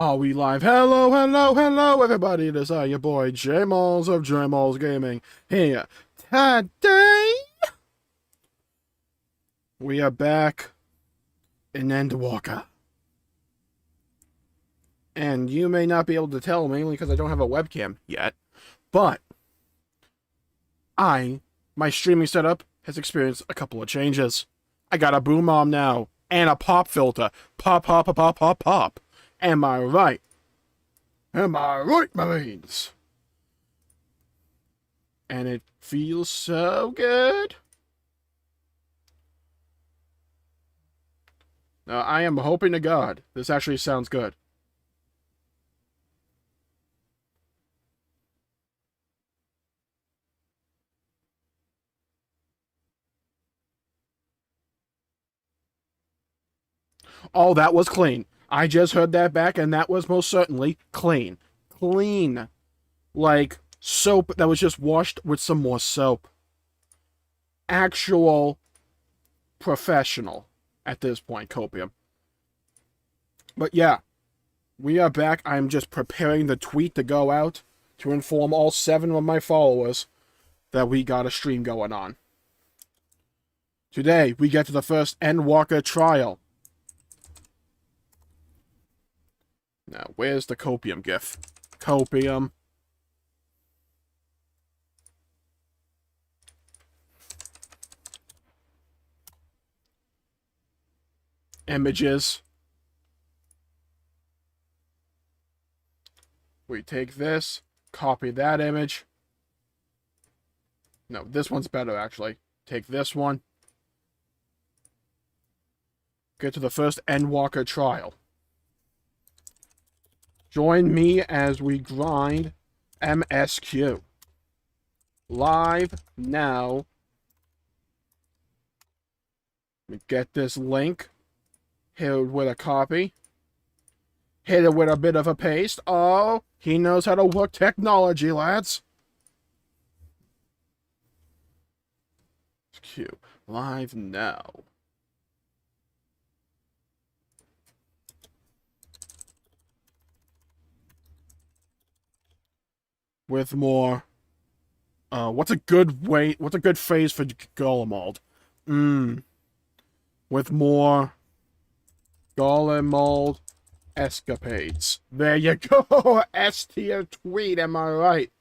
Are we live? Hello, hello, hello, everybody. It is your boy, Jmulls of Jmulls Gaming, here. Today, we are back in Endwalker. And you may not be able to tell, mainly because I don't have a webcam yet, but my streaming setup has experienced a couple of changes. I got a boom arm now, and a pop filter. Pop, pop, pop, pop, pop, pop. Am I right? Am I right, Marines? And it feels so good. Now, I am hoping to God this actually sounds good. Oh, that was clean. I just heard that back, and that was most certainly clean. Clean. Like soap that was just washed with some more soap. Actual professional at this point, COPIUM. But yeah, we are back. I'm just preparing the tweet to go out to inform all 7 of my followers that we got a stream going on. Today, we get to the first Endwalker trial. Now, where's the COPIUM gif? COPIUM. Images. We take this, copy that image. No, this one's better, actually. Take this one. Get to the first Endwalker trial. Join me as we grind MSQ. Live now. We get this link. Hit it with a copy. Hit it with a bit of a paste. Oh, he knows how to work technology, lads. Q. Live now. With more, what's a good phrase for Golemald? With more Golemald escapades. There you go! S tier tweet, am I right?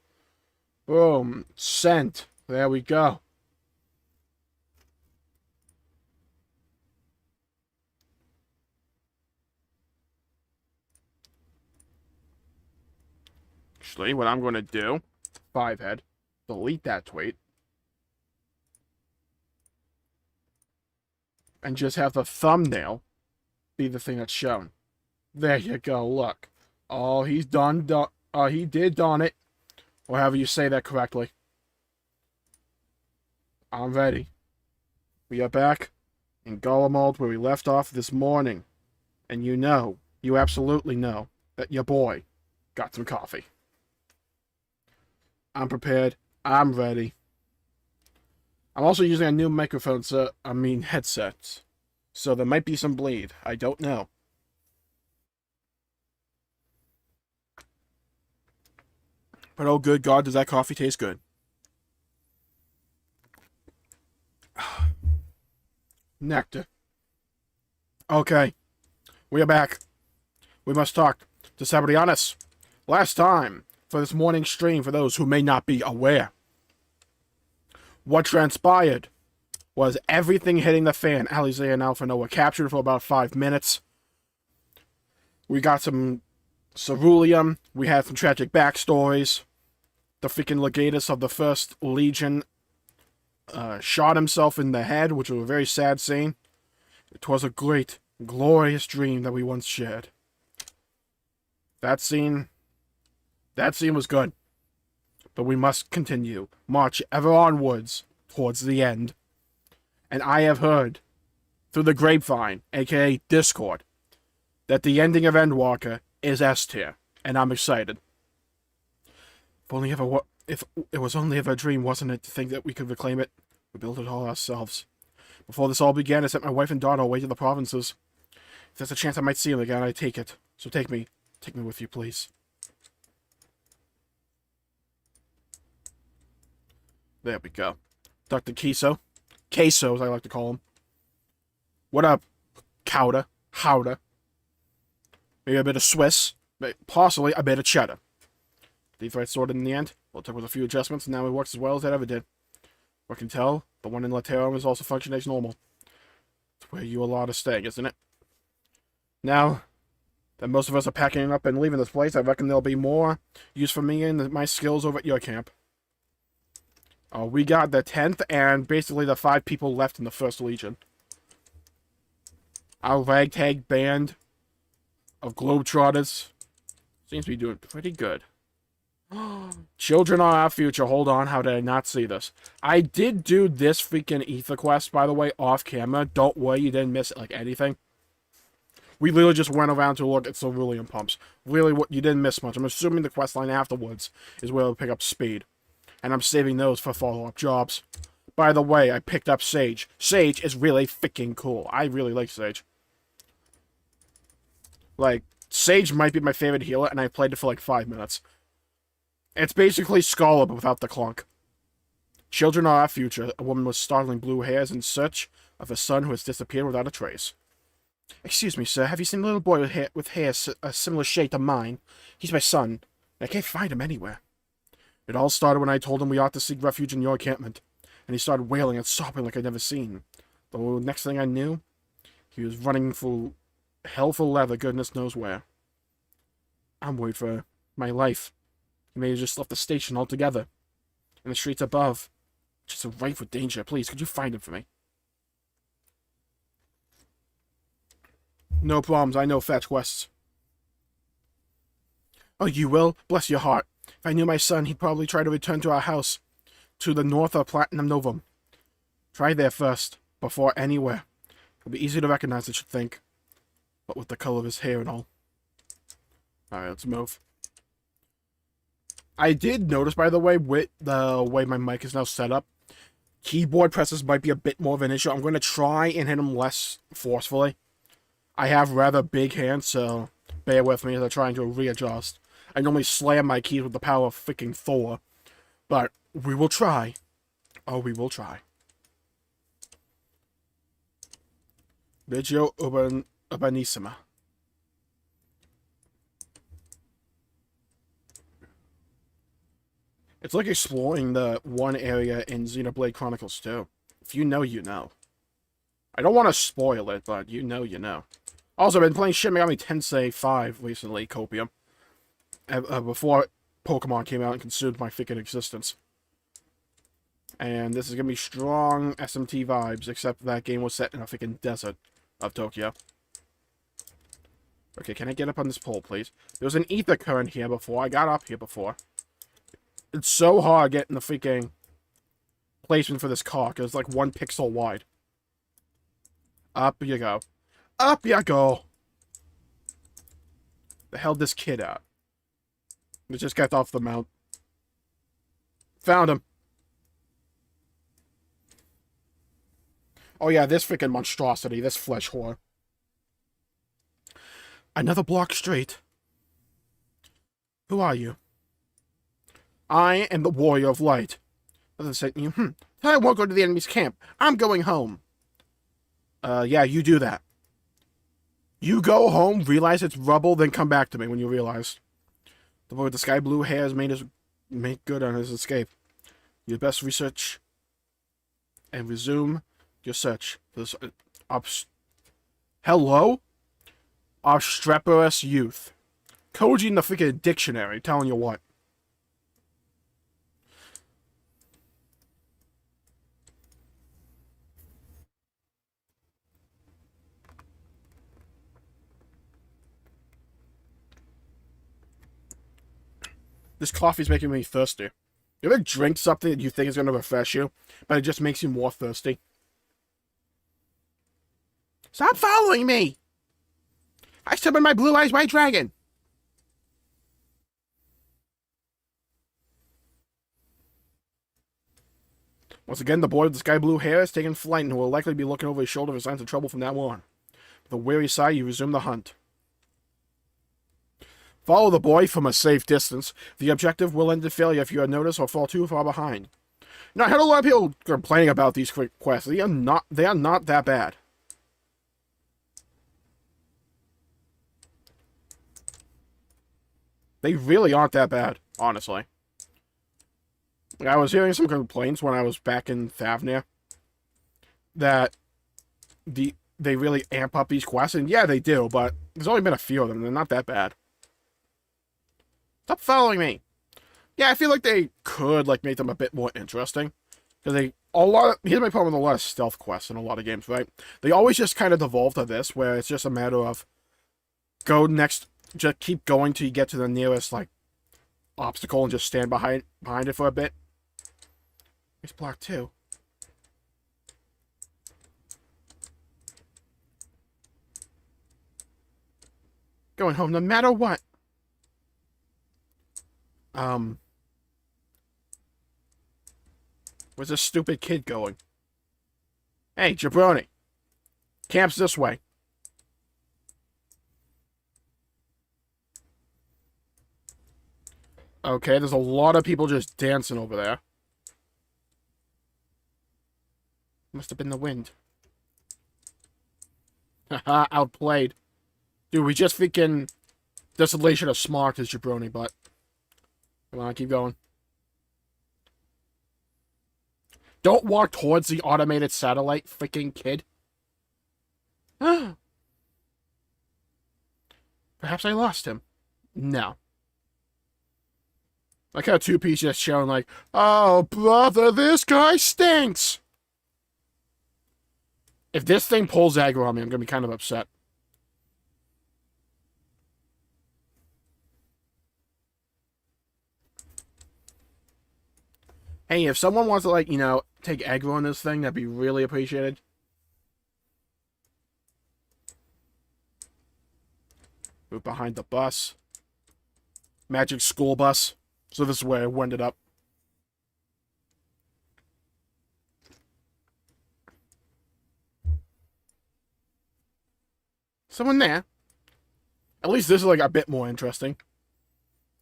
Boom. Sent. There we go. Actually, what I'm going to do, 5-head, delete that tweet, and just have the thumbnail be the thing that's shown. There you go, look. Oh, he did done it. Or however you say that correctly. I'm ready. We are back in Golemald where we left off this morning. And you absolutely know, that your boy got some coffee. I'm prepared. I'm ready. I'm also using a new microphone, headset. So there might be some bleed. I don't know. But oh good God, does that coffee taste good. Nectar. Okay. We are back. We must talk to Sabrianis. Last time, for this morning's stream, for those who may not be aware, what transpired was everything hitting the fan. Alizé and Alphino were captured for about 5 minutes. We got some ceruleum. We had some tragic backstories. The freaking legatus of the First Legion shot himself in the head, which was a very sad scene. It was a great, glorious dream that we once shared. That scene was good. But we must continue. March ever onwards towards the end. And I have heard, through the grapevine, aka Discord, that the ending of Endwalker is S tier. And I'm excited. If it was only ever a dream, wasn't it, to think that we could reclaim it? We built it all ourselves. Before this all began, I sent my wife and daughter away to the provinces. If there's a chance I might see them again, I'd take it. So take me. Take me with you, please. There we go. Dr. Queso. Queso, as I like to call him. What up, Cowder? Howder. Maybe a bit of Swiss. Possibly a bit of cheddar. The threat sorted in the end. Well, it took with a few adjustments, and now it works as well as it ever did. I can tell, the one in Latero is also functioning as normal. It's where you a lot of staying, isn't it? Now that most of us are packing up and leaving this place, I reckon there'll be more use for me and my skills over at your camp. We got the 10th and basically the 5 people left in the 1st Legion. Our ragtag band of Globetrotters seems to be doing pretty good. Children are our future. Hold on, how did I not see this? I did do this freaking ether quest, by the way, off camera. Don't worry, you didn't miss like anything. We literally just went around to look at cerulean pumps. Really, what you didn't miss much. I'm assuming the quest line afterwards is where we'll pick up speed. And I'm saving those for follow-up jobs. By the way, I picked up Sage. Sage is really freaking cool. I really like Sage. Like, Sage might be my favorite healer, and I played it for like 5 minutes. It's basically Scholar, but without the clunk. Children are our future. A woman with startling blue hair is in search of a son who has disappeared without a trace. Excuse me, sir. Have you seen a little boy with hair a similar shade to mine? He's my son. I can't find him anywhere. It all started when I told him we ought to seek refuge in your encampment, and he started wailing and sobbing like I'd never seen. The next thing I knew, he was running for hell for leather, goodness knows where. I'm worried for my life. He may have just left the station altogether. In the streets above. Just rife with danger. Please, could you find him for me? No problems. I know fetch quests. Oh, you will? Bless your heart. If I knew my son, he'd probably try to return to our house. To the north of Platinum Novum. Try there first. Before anywhere. It'll be easy to recognize, I should think. But with the color of his hair and all. Alright, let's move. I did notice, by the way, with the way my mic is now set up, keyboard presses might be a bit more of an issue. I'm going to try and hit them less forcefully. I have rather big hands, so bear with me as I'm trying to readjust. I normally slam my keys with the power of freaking Thor, but we will try. Oh, we will try. Legio Urbanissima. It's like exploring the one area in Xenoblade Chronicles 2. If you know, you know. I don't want to spoil it, but you know, you know. Also, I've been playing Shin Megami Tensei 5 recently, Copium. Before Pokemon came out and consumed my freaking existence. And this is going to be strong SMT vibes, except that game was set in a freaking desert of Tokyo. Okay, can I get up on this pole, please? There was an ether current here before. I got up here before. It's so hard getting the freaking placement for this car, because it's like 1 pixel wide. Up you go. Up you go! The hell this kid at? He just got off the mount. Found him. Oh yeah, this freaking monstrosity, this flesh whore. Another block straight. Who are you? I am the Warrior of Light. Doesn't say, I won't go to the enemy's camp. I'm going home. Yeah, you do that. You go home, realize it's rubble, then come back to me when you realize. The boy with the sky blue hair has made good on his escape. You best research and resume your search for this Hello? Obstreperous youth. Koji in the freaking dictionary, telling you what. This coffee's making me thirsty. You ever drink something that you think is going to refresh you, but it just makes you more thirsty? Stop following me! I summoned my blue eyes white dragon! Once again, the boy with the sky blue hair has taken flight and will likely be looking over his shoulder for signs of trouble from now on. With a weary sigh, you resume the hunt. Follow the boy from a safe distance. The objective will end in failure if you are noticed or fall too far behind. Now, I had a lot of people complaining about these quick quests. They are not that bad. They really aren't that bad, honestly. I was hearing some complaints when I was back in Thavnir that they really amp up these quests, and yeah, they do, but there's only been a few of them. They're not that bad. Stop following me. Yeah, I feel like they could make them a bit more interesting, because here's my problem with a lot of stealth quests in a lot of games, right? They always just kind of devolve to this, where it's just a matter of just keep going till you get to the nearest obstacle and just stand behind it for a bit. It's block 2. Going home no matter what. Where's this stupid kid going? Hey, jabroni. Camp's this way. Okay, there's a lot of people just dancing over there. Must have been the wind. Haha, outplayed. Dude, we just freaking Desolation of Smart as jabroni, but come on, keep going. Don't walk towards the automated satellite, freaking kid. Perhaps I lost him. No. Like how 2P's just showing oh, brother, this guy stinks. If this thing pulls aggro on me, I'm going to be kind of upset. Hey, if someone wants to, take aggro on this thing, that'd be really appreciated. Move behind the bus. Magic school bus. So this is where I ended up. Someone there. At least this is a bit more interesting.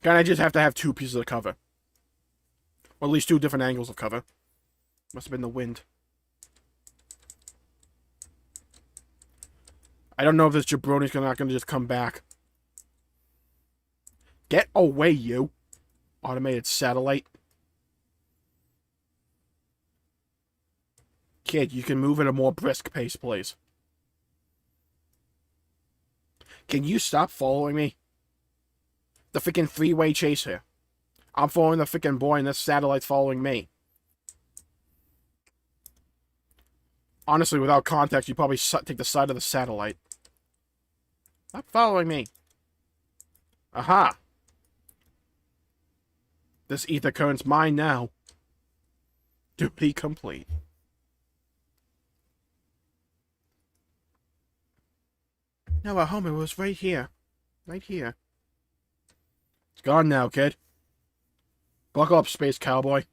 Kinda just have to have 2 pieces of cover. Or at least 2 different angles of cover. Must have been the wind. I don't know if this jabroni's not gonna just come back. Get away, you. Automated satellite. Kid, you can move at a more brisk pace, please. Can you stop following me? The freaking freeway chase here. I'm following the freaking boy and this satellite's following me. Honestly, without context, you probably take the side of the satellite. Stop following me. Aha. This ether current's mine now. Duty complete. No, our home was right here. Right here. It's gone now, kid. Buckle up, space cowboy.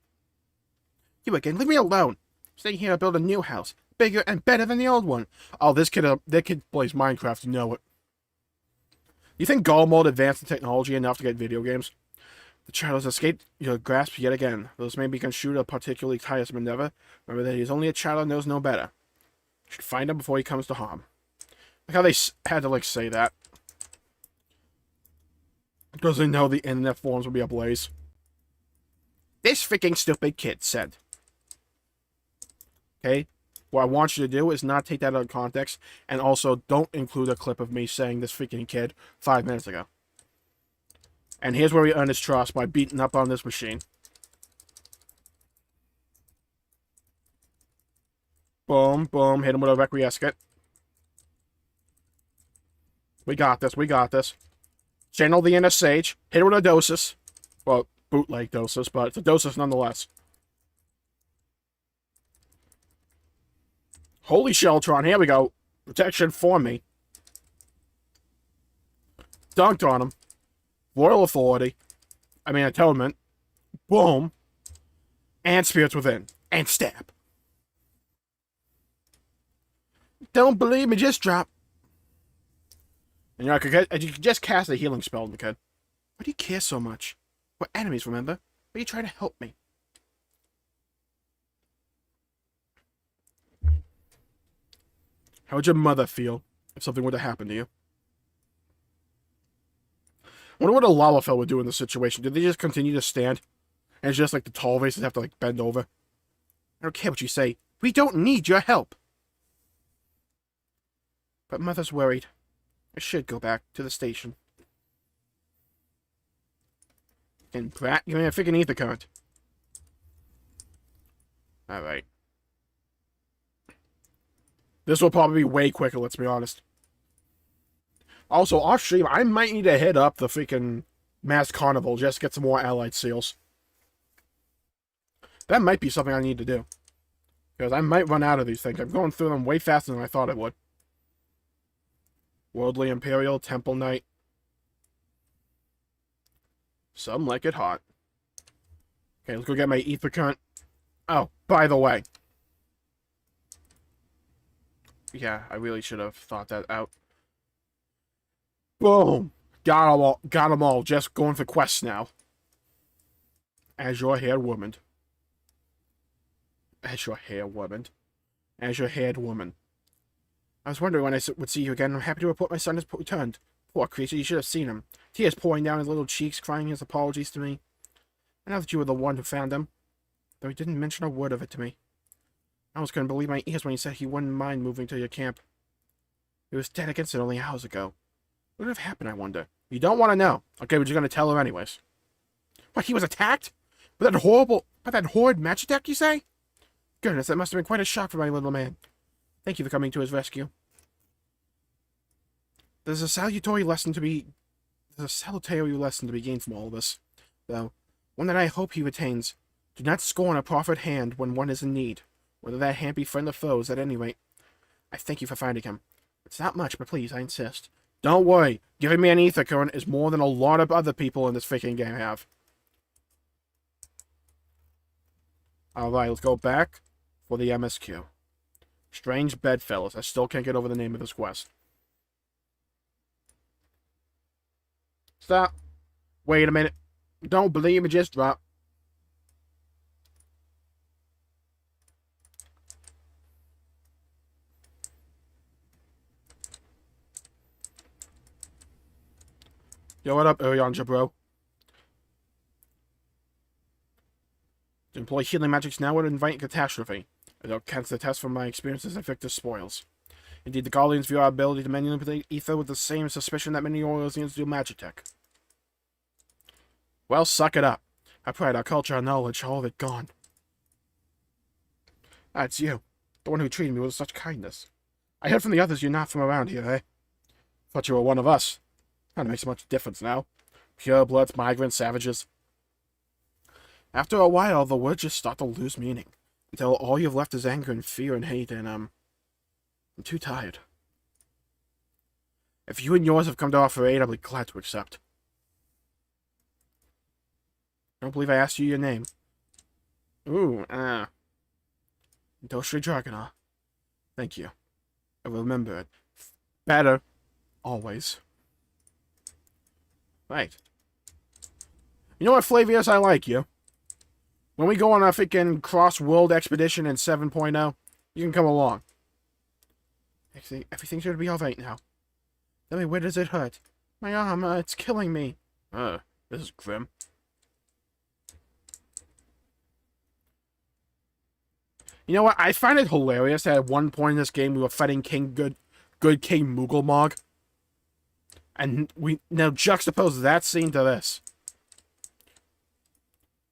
You again, leave me alone. Staying here to build a new house. Bigger and better than the old one. Oh, that kid plays Minecraft, you know it. You think Go mode advanced the technology enough to get video games? The child has escaped your grasp yet again. Though this may be construed a particularly tiresome endeavor, remember that he is only a child and knows no better. You should find him before he comes to harm. Like how they had to, say that. Because they know the internet forums will be ablaze. This freaking stupid kid said. Okay? What I want you to do is not take that out of context, and also don't include a clip of me saying this freaking kid 5 minutes ago. And here's where we earn his trust, by beating up on this machine. Boom, boom, hit him with a Requiescat. We got this, we got this. Channel the inner sage, hit him with a dosis. Well, bootleg dosis, but it's a dosis nonetheless. Holy Sheltron, here we go. Protection for me. Dunked on him. Royal Authority. I mean, Atonement. Boom. And Spirits Within. And Stab. Don't believe me, just drop. And you can just cast a healing spell on the kid. Why do you care so much? We're enemies, remember? Why are you trying to help me? How would your mother feel if something were to happen to you? I wonder what a Lalafell would do in this situation. Did they just continue to stand? And it's just like the tall vases have to like bend over? I don't care what you say. We don't need your help. But Mother's worried. I should go back to the station. And Brat, give me a freaking ether current. Alright. This will probably be way quicker, let's be honest. Also, off stream, I might need to hit up the freaking Mass Carnival just to get some more allied seals. That might be something I need to do. Because I might run out of these things. I'm going through them way faster than I thought I would. Worldly Imperial, Temple Knight. Some like it hot. Okay, let's go get my ether current. Oh, by the way. Yeah, I really should have thought that out. Boom! Got them all. Got them all. Just going for quests now. Azure-haired woman. Azure-haired woman. Azure-haired woman. I was wondering when I would see you again. I'm happy to report my son has returned. Poor creature, you should have seen him. Tears pouring down his little cheeks, crying his apologies to me. I know that you were the one who found him, though he didn't mention a word of it to me. I almost couldn't believe my ears when he said he wouldn't mind moving to your camp. He was dead against it only hours ago. What would have happened, I wonder? You don't want to know. Okay, but you're going to tell her anyways. What, he was attacked? By that horrid Magitek, you say? Goodness, that must have been quite a shock for my little man. Thank you for coming to his rescue. There's a salutary lesson to be gained from all this, though, one that I hope he retains. Do not scorn a proffered hand when one is in need, whether that hand be friend or foes. At any rate, I thank you for finding him. It's not much, but please, I insist. Don't worry, giving me an ether current is more than a lot of other people in this freaking game have. Alright, let's go back for the MSQ. Strange Bedfellows. I still can't get over the name of this quest. Stop. Wait a minute. Don't believe me, just drop. Yo, what up, Yonja, bro? To employ healing magics now would invite catastrophe. I don't cancel the test from my experiences and Victor's spoils. Indeed, the Guardians view our ability to manipulate ether with the same suspicion that many Orlesians do Magitech. Well, suck it up. Our pride, our culture, our knowledge, all of it gone. Ah, it's you. The one who treated me with such kindness. I heard from the others you're not from around here, eh? Thought you were one of us. Not makes much difference now. Purebloods, migrants, savages. After a while, the words just start to lose meaning. Until all you've left is anger and fear and hate, and, I'm too tired. If you and yours have come to offer aid, I'll be glad to accept. I don't believe I asked you your name. Ooh, Doshri Dragona. Thank you. I will remember it. Better. Always. Right. You know what, Flavius? I like you. When we go on a freaking cross-world expedition in 7.0, you can come along. Everything's gonna be alright now. Tell me, where does it hurt? My arm, it's killing me. This is grim. You know what? I find it hilarious that at one point in this game we were fighting good King Moogelmog. And we now juxtapose that scene to this.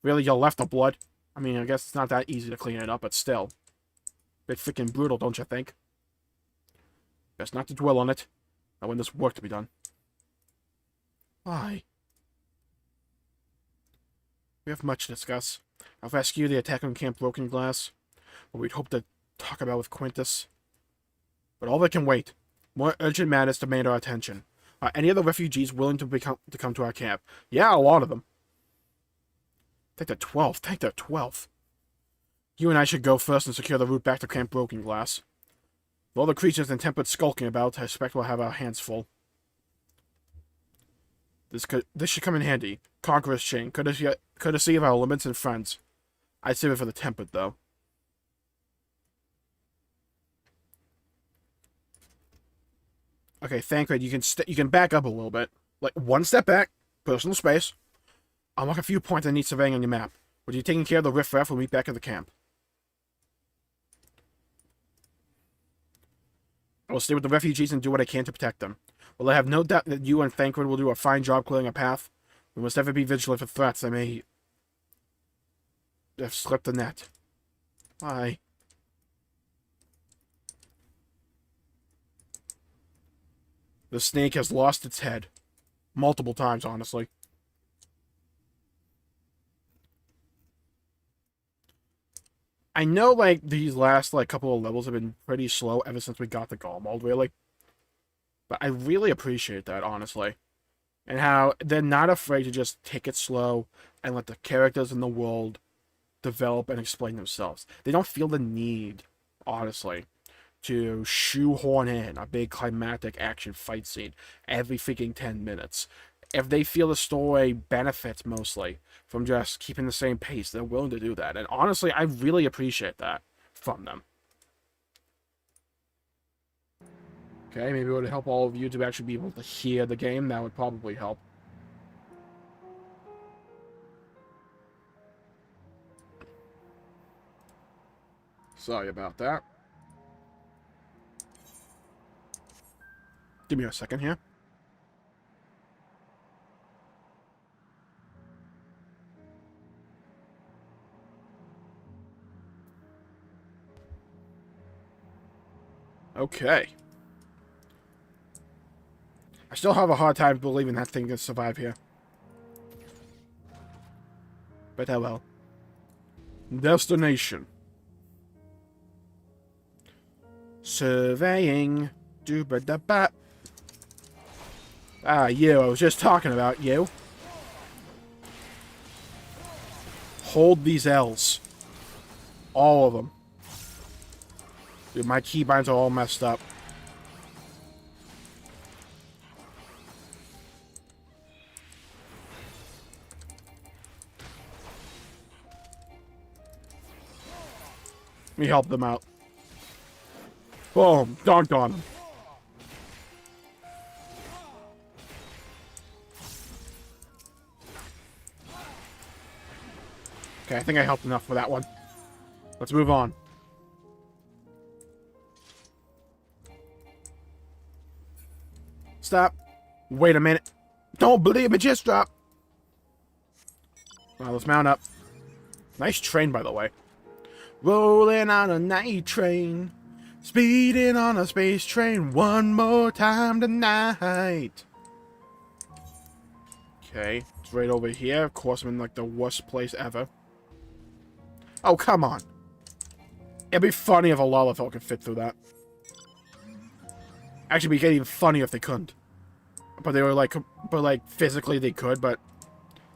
Really, you left the blood? I mean, I guess it's not that easy to clean it up, but still. Bit freaking brutal, don't you think? Best not to dwell on it. Not when there's work to be done. Why? We have much to discuss. I'll rescue the attack on Camp Broken Glass. What we'd hoped to talk about with Quintus. But all that can wait. More urgent matters demand our attention. Are any of the refugees willing to come to our camp? Yeah, a lot of them. Take the 12th. Take the 12th. You and I should go first and secure the route back to Camp Broken Glass. With all the creatures and tempered skulking about, I expect we'll have our hands full. This should come in handy. Conqueror's Chain. Courtesy of our limits and friends. I'd save it for the tempered, though. Okay, Thancred, you can back up a little bit. Like, one step back. Personal space. I'll mark a few points I need surveying on your map. When you're taking care of the riffraff, we'll meet back at the camp. I will stay with the refugees and do what I can to protect them. Well, I have no doubt that you and Thancred will do a fine job clearing a path. We must ever be vigilant for threats that may have slipped the net. Bye. The snake has lost its head. Multiple times, honestly. I know, like, these last, like, couple of levels have been pretty slow ever since we got the Golem, really. But I really appreciate that, honestly. And how they're not afraid to just take it slow and let the characters in the world develop and explain themselves. They don't feel the need, honestly, to shoehorn in a big climactic action fight scene every freaking 10 minutes. If they feel the story benefits mostly from just keeping the same pace, they're willing to do that. And honestly, I really appreciate that from them. Okay, maybe it would help all of you to actually be able to hear the game. That would probably help. Sorry about that. Give me a second here. Okay. I still have a hard time believing that thing can survive here. But oh well. Destination. Surveying. Dooba-da-ba. Ah, you. I was just talking about you. Hold these L's. All of them. Dude, my keybinds are all messed up. Let me help them out. Boom. Donked on them. Okay, I think I helped enough for that one. Let's move on. Stop. Wait a minute. Don't believe me, just drop. Well, let's mount up. Nice train, by the way. Rolling on a night train. Speeding on a space train one more time tonight. Okay, it's right over here. Of course, I'm in, like, the worst place ever. Oh, come on. It'd be funny if a Lalafell could fit through that. Actually, it'd be even funnier if they couldn't. But they were like, physically they could, but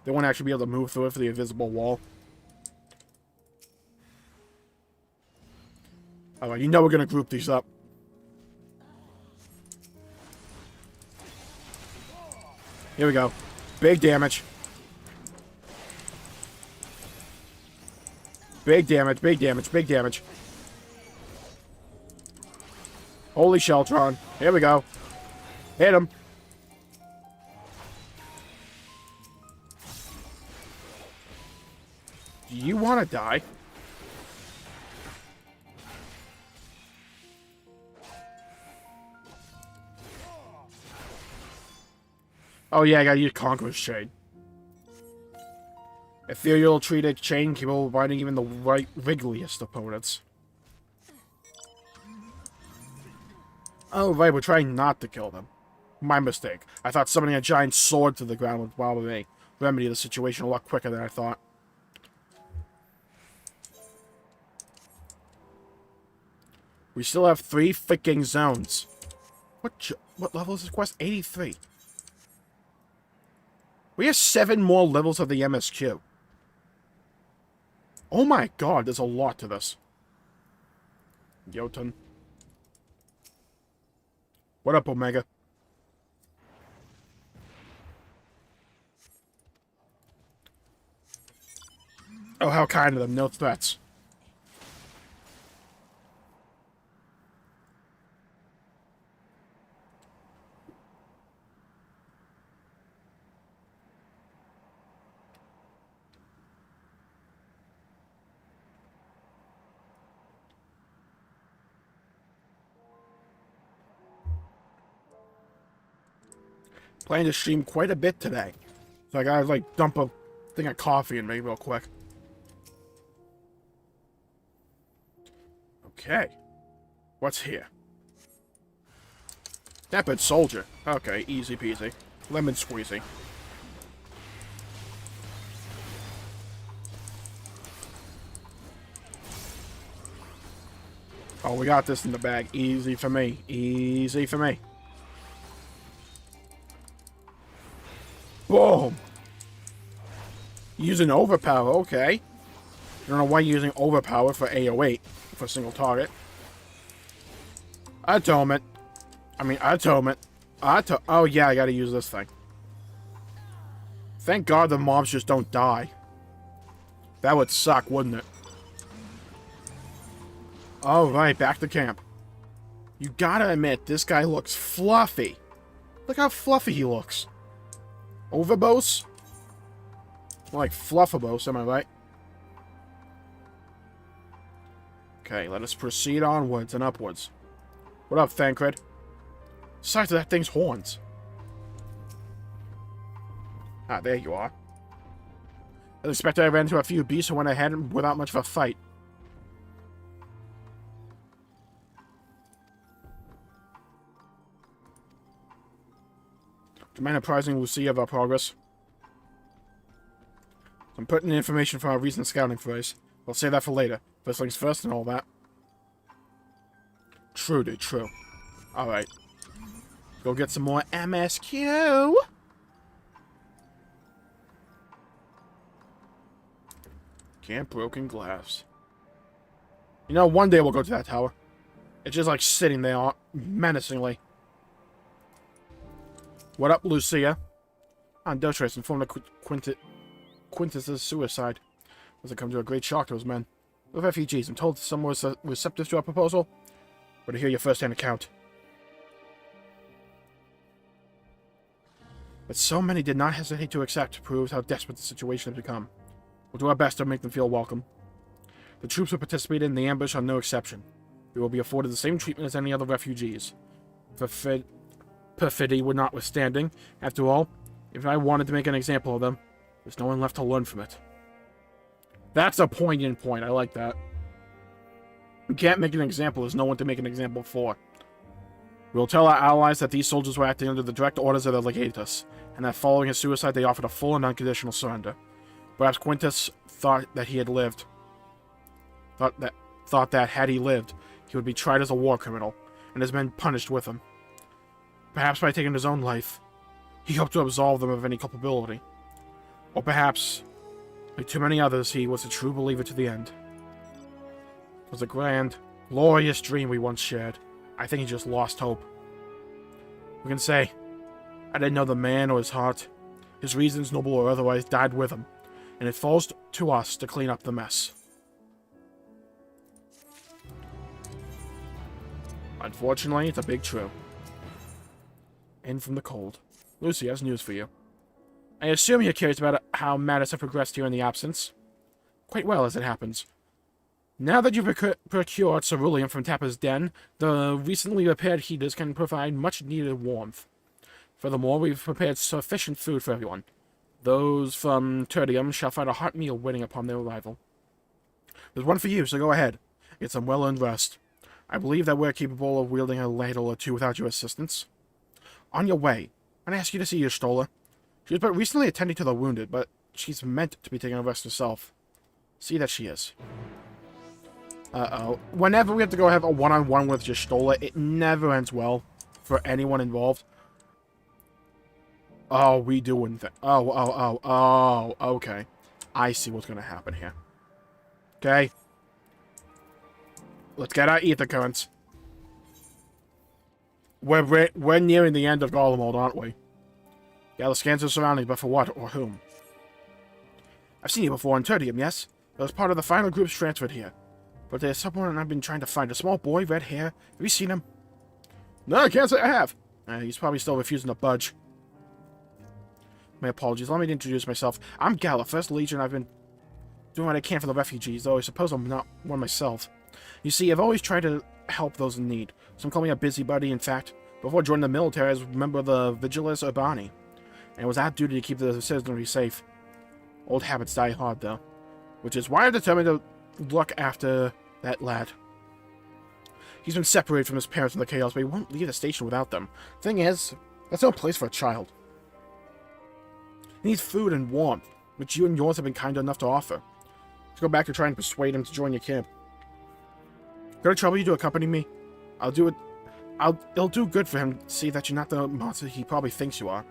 they wouldn't actually be able to move through it for the invisible wall. Alright, you know we're gonna group these up. Here we go. Big damage. Big damage, big damage, big damage. Holy Sheltron. Here we go. Hit him. Do you want to die? Oh yeah, I gotta use Conqueror's Chain. Ethereal treated chain capable of binding even the wriggliest opponents. Oh right, we're trying not to kill them. My mistake. I thought summoning a giant sword to the ground would probably remedy the situation a lot quicker than I thought. We still have 3 freaking zones. What level is this quest? 83. We have 7 more levels of the MSQ. Oh my god, there's a lot to this. Jotun. What up, Omega? Oh, how kind of them. No threats. Playing to stream quite a bit today. So I gotta, like, dump a thing of coffee in me real quick. Okay. What's here? Tempered soldier. Okay, easy peasy. Lemon squeezy. Oh, we got this in the bag. Easy for me. Easy for me. Boom! Using overpower, okay. I don't know why you're using overpower for AO8 for a single target. Atonement. Atonement. Oh yeah, I gotta use this thing. Thank God the mobs just don't die. That would suck, wouldn't it? Alright, back to camp. You gotta admit, this guy looks fluffy. Look how fluffy he looks. Overbose? More like Fluffabose, am I right? Okay, let us proceed onwards and upwards. What up, Thancred? Size of that thing's horns. Ah, there you are. I expect I ran into a few beasts who went ahead without much of a fight. Do you mind apprising Lucia of our progress? I'm putting in information from our recent scouting phase. I'll save that for later. First things first and all that. True, dude, true. Alright. Go get some more MSQ! Camp broken glass. You know, one day we'll go to that tower. It's just like sitting there menacingly. What up, Lucia? Dotrace informed of Quintus's suicide. As it come to a great shock to those men. The refugees, I'm told some was receptive to our proposal. But to hear your first-hand account. But so many did not hesitate to accept proves how desperate the situation had become. We'll do our best to make them feel welcome. The troops who participated in the ambush are no exception. They will be afforded the same treatment as any other refugees. Perfidy would notwithstanding. After all, if I wanted to make an example of them, there's no one left to learn from it. That's a poignant point. I like that. You can't make an example. There's no one to make an example for. We'll tell our allies that these soldiers were acting under the direct orders of the legatus, and that following his suicide they offered a full and unconditional surrender. Perhaps Quintus thought that he had lived. Thought that had he lived, he would be tried as a war criminal, and his men punished with him. Perhaps by taking his own life, he hoped to absolve them of any culpability. Or perhaps, like too many others, he was a true believer to the end. It was a grand, glorious dream we once shared. I think he just lost hope. We can say, I didn't know the man or his heart. His reasons, noble or otherwise, died with him, and it falls to us to clean up the mess. Unfortunately, it's a big true. In from the cold. Lucy has news for you. I assume you're curious about how matters have progressed here in the absence. Quite well, as it happens. Now that you've procured ceruleum from Tapper's den, the recently repaired heaters can provide much-needed warmth. Furthermore, we've prepared sufficient food for everyone. Those from Tertium shall find a hot meal waiting upon their arrival. There's one for you, so go ahead. Get some well-earned rest. I believe that we're capable of wielding a ladle or two without your assistance. On your way, I ask you to see your Stola. She was but recently attending to the wounded, but she's meant to be taking a rest herself. See that she is. Uh-oh. Whenever we have to go have a one-on-one with Stola, it never ends well for anyone involved. Oh, we doing that. Oh, okay. I see what's going to happen here. Okay. Let's get our ether currents. We're nearing the end of Golem mode, aren't we? Yeah, the scans of surroundings, but for what or whom? I've seen you before in Tertium, yes? It was part of the final groups transferred here. But there's someone I've been trying to find. A small boy, red hair. Have you seen him? No, I can't say I have. He's probably still refusing to budge. My apologies. Let me introduce myself. I'm Gala, 1st Legion. I've been doing what I can for the refugees, though I suppose I'm not one myself. You see, I've always tried to help those in need. Some call me a busybody. In fact, before joining the military, I was a member of the Vigiles Urbani, and it was our duty to keep the citizenry safe. Old habits die hard, though, which is why I'm determined to look after that lad. He's been separated from his parents in the chaos, but he won't leave the station without them. Thing is, that's no place for a child. He needs food and warmth, which you and yours have been kind enough to offer. Let's go back to try and persuade him to join your camp. Could I trouble you to accompany me? I'll do it. It'll do good for him to see that you're not the monster he probably thinks you are.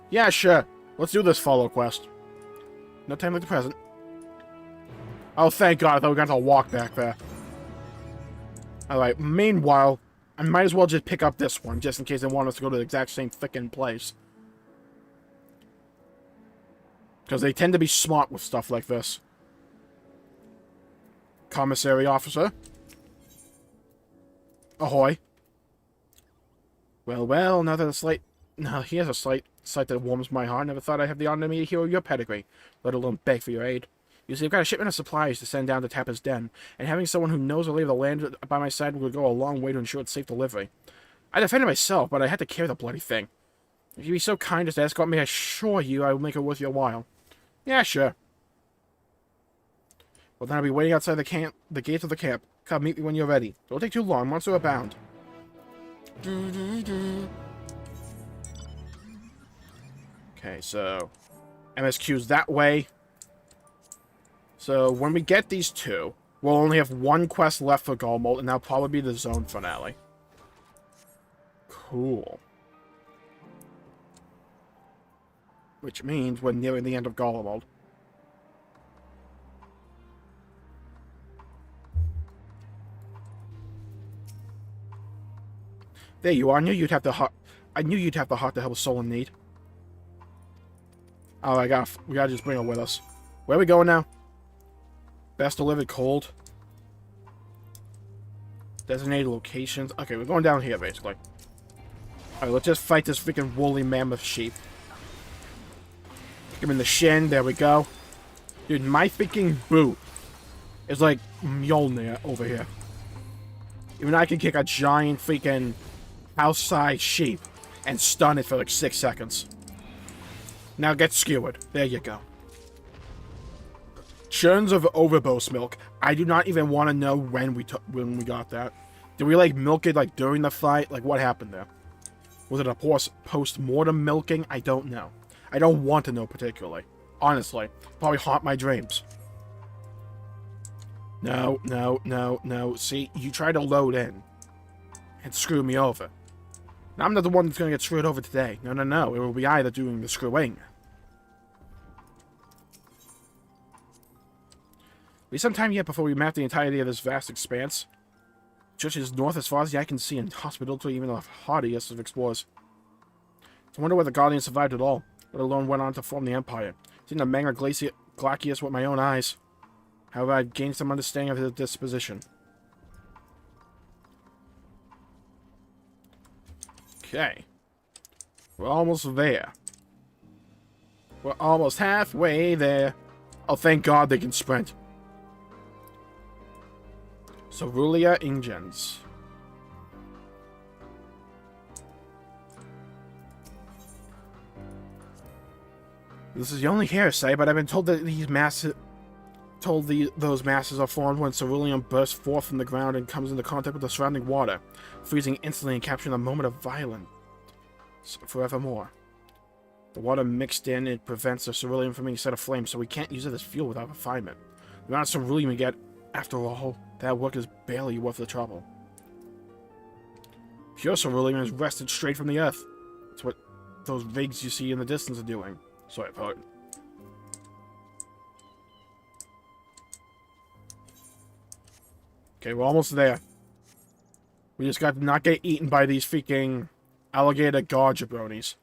Yeah, sure. Let's do this follow quest. No time like the present. Oh, thank God. I thought we got to walk back there. Alright, meanwhile, I might as well just pick up this one, just in case they want us to go to the exact same frickin' place. Because they tend to be smart with stuff like this. Commissary officer. Ahoy. Well, now that here's a sight that warms my heart. Never thought I'd have the honor to meet a hero of your pedigree, let alone beg for your aid. You see, I've got a shipment of supplies to send down to Tappa's Den, and having someone who knows the lay of the land by my side would go a long way to ensure its safe delivery. I defended myself, but I had to carry the bloody thing. If you'd be so kind as to escort me, I assure you I will make it worth your while. Yeah, sure. Well, then I'll be waiting outside the gates of the camp. Come, meet me when you're ready. Don't take too long, once we're bound. Okay, so MSQ's that way. So when we get these two, we'll only have one quest left for Jmulls, and that'll probably be the zone finale. Cool. Which means we're nearing the end of Jmulls. There you are. I knew you'd have the heart to help a soul in need. Oh, we gotta just bring her with us. Where are we going now? Best delivered cold. Designated locations. Okay, we're going down here, basically. Alright, let's just fight this freaking woolly mammoth sheep. Kick him in the shin. There we go. Dude, my freaking boot is like Mjolnir over here. Even I can kick a giant freaking house-sized sheep and stun it for like 6 seconds. Now get skewered. There you go. Churns of overbose milk. I do not even want to know when we got that. Did we like milk it like during the fight? Like what happened there? Was it a post-mortem milking? I don't know. I don't want to know particularly. Honestly, probably haunt my dreams. No, no, no, no. See, you try to load in and screw me over. Now, I'm not the one that's going to get screwed over today. No, no, no. It will be I that's doing the screwing. Be some time yet before we map the entirety of this vast expanse. Church is north as far as the eye can see, and hospitable to even the hardiest of explorers. I wonder whether the Guardians survived at all, let alone went on to form the Empire. Seen the Mangler Glacius with my own eyes. However, I've gained some understanding of his disposition. Okay. We're almost there. We're almost halfway there. Oh, thank God they can sprint. Cerulean Ingens. This is the only hearsay, but I've been told that these masses... those masses are formed when cerulean bursts forth from the ground and comes into contact with the surrounding water, freezing instantly and capturing a moment of violence forevermore. The water mixed in, it prevents the cerulean from being set aflame, so we can't use it as fuel without refinement. The amount of cerulean we get, after all, that work is barely worth the trouble. Pure cerulean is wrested straight from the earth. That's what those rigs you see in the distance are doing. So I've heard. Okay, we're almost there. We just got to not get eaten by these freaking alligator guard jabronis.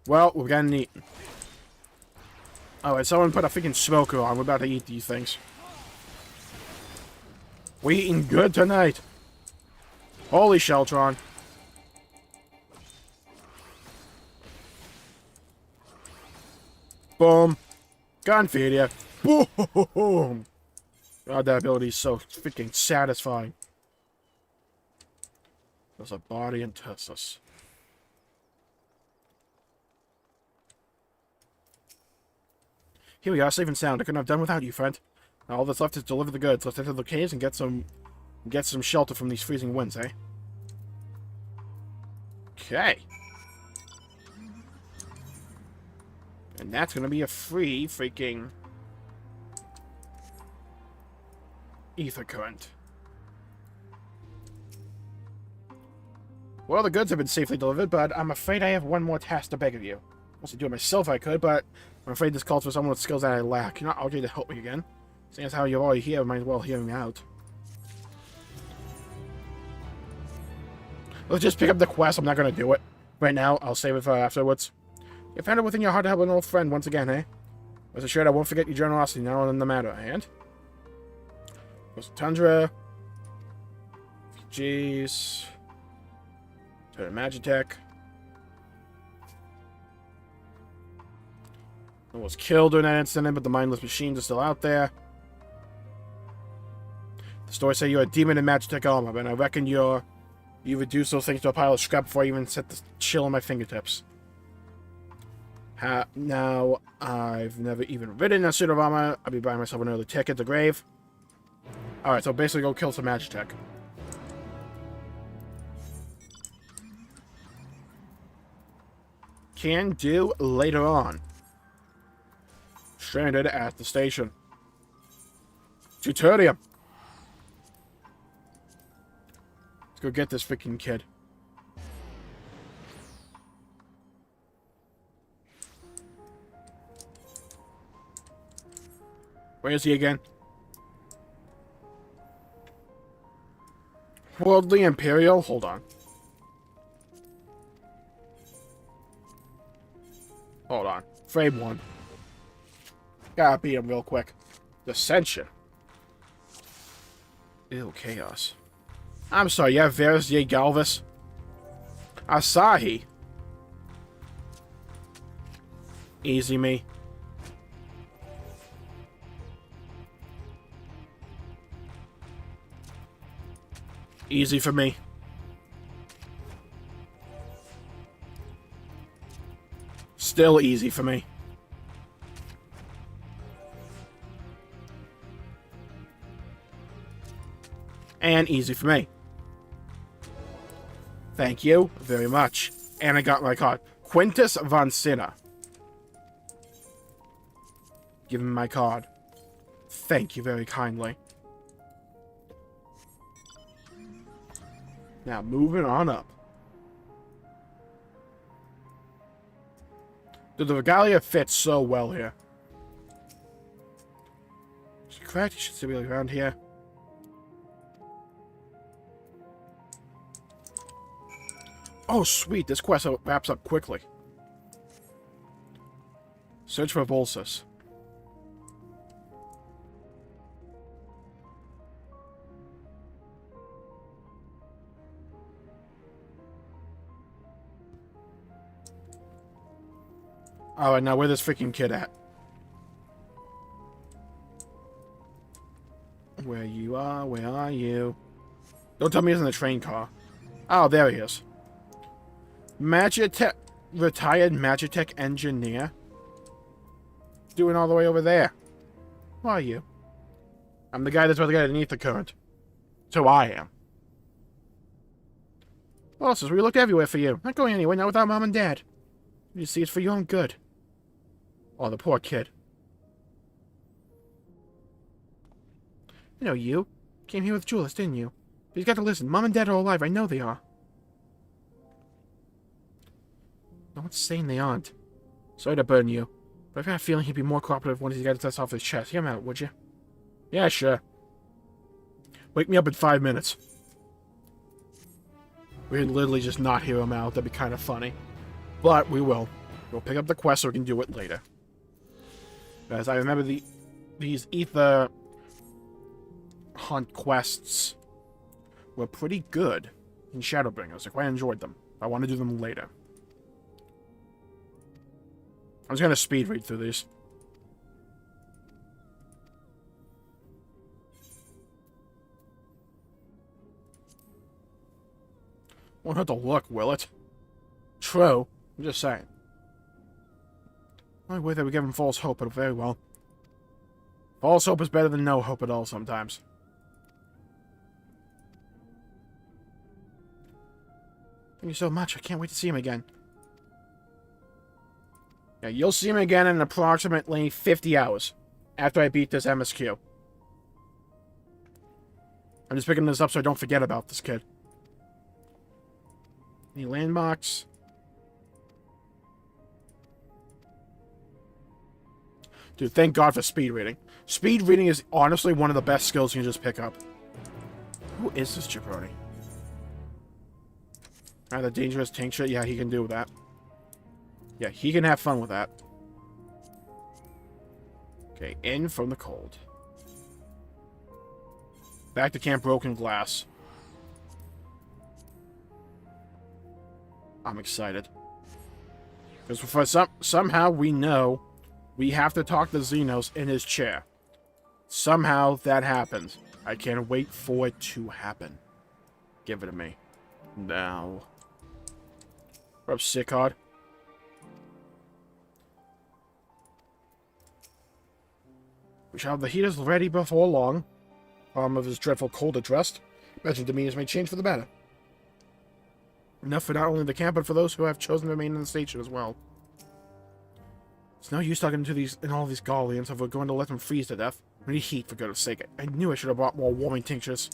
Well, we're getting eaten. Alright, someone put a freaking smoker on. We're about to eat these things. We eating good tonight. Holy Sheltron. Boom. Gun failure. Boom. God, that ability is so freaking satisfying. There's a body in Tessus. Here we are, safe and sound. I couldn't have done without you, friend. Now all that's left is deliver the goods. Let's enter the caves and get some shelter from these freezing winds, eh? Okay. And that's gonna be a free freaking ether current. Well, the goods have been safely delivered, but I'm afraid I have one more task to beg of you. I to do it myself if I could, but I'm afraid this calls for someone with skills that I lack. You're not obligated to help me again. Seeing as how you're already here, I might as well hear me out. Let's just pick up the quest. I'm not going to do it right now. I'll save it for afterwards. You found it within your heart to help an old friend once again, eh? Rest assured I won't forget your generosity, not on the matter at hand. Coastal Tundra. Refugees. Turn to Magitech. I was killed during that incident, but the mindless machines are still out there. The stories say you're a demon in Magitech armor, but I reckon you reduce those things to a pile of scrap before I even set the chill on my fingertips. Now, I've never even ridden a suit of armor. I'll be buying myself an early ticket to the grave. Alright, so basically go kill some Magitech. Can do later on. Stranded at the station. Deuterium. Let's go get this freaking kid. Where is he again? Worldly Imperial? Hold on. Hold on. Frame 1. Gotta beat him real quick. Dissension. Ew, chaos. I'm sorry, you have Varus J. Galvis? Asahi. Easy me. Easy for me. Still easy for me. And easy for me. Thank you very much. And I got my card. Quintus von Cinna. Give him my card. Thank you very kindly. Now, moving on up. Dude, the regalia fits so well here. Is it correct? You should still be around here. Oh, sweet. This quest wraps up quickly. Search for Volsus. Alright, now where's this freaking kid at? Where you are? Where are you? Don't tell me he's in the train car. Oh, there he is. Magitech, retired Magitech engineer. Doing all the way over there. Who are you? I'm the guy that's about to get an ether current. So I am. Well, since we looked everywhere for you. Not going anywhere, not without Mom and Dad. You see, it's for your own good. Oh, the poor kid. You know you. Came here with Julius, didn't you? But you got to listen. Mom and Dad are alive. I know they are. No one's saying they aren't. Sorry to burden you, but I've got a feeling he'd be more cooperative when he's got to test off his chest. Hear him out, would you? Yeah, sure. Wake me up in 5 minutes. We could literally just not hear him out. That'd be kind of funny. But we will. We'll pick up the quest so we can do it later. Because I remember these ether hunt quests were pretty good in Shadowbringers. I quite enjoyed them. I want to do them later. I'm just going to speed read through these. Won't hurt to look, will it? True. I'm just saying. Only way that we give him false hope, but very well. False hope is better than no hope at all sometimes. Thank you so much. I can't wait to see him again. Yeah, you'll see him again in approximately 50 hours after I beat this MSQ. I'm just picking this up so I don't forget about this kid. Any landmarks? Dude, thank God for speed reading. Speed reading is honestly one of the best skills you can just pick up. Who is this jabroni? The dangerous tincture? Yeah, he can do that. Yeah, he can have fun with that. Okay, in from the cold. Back to Camp Broken Glass. I'm excited. Because for somehow we know we have to talk to Xenos in his chair. Somehow that happens. I can't wait for it to happen. Give it to me. Now. What up, Sickard? We shall have the heaters ready before long. Problem of his dreadful cold addressed. Imagine demeanors may change for the better. Enough for not only the camp, but for those who have chosen to remain in the station as well. It's no use talking to all these Gallians if we're going to let them freeze to death. We need heat, for goodness sake. I knew I should have brought more warming tinctures.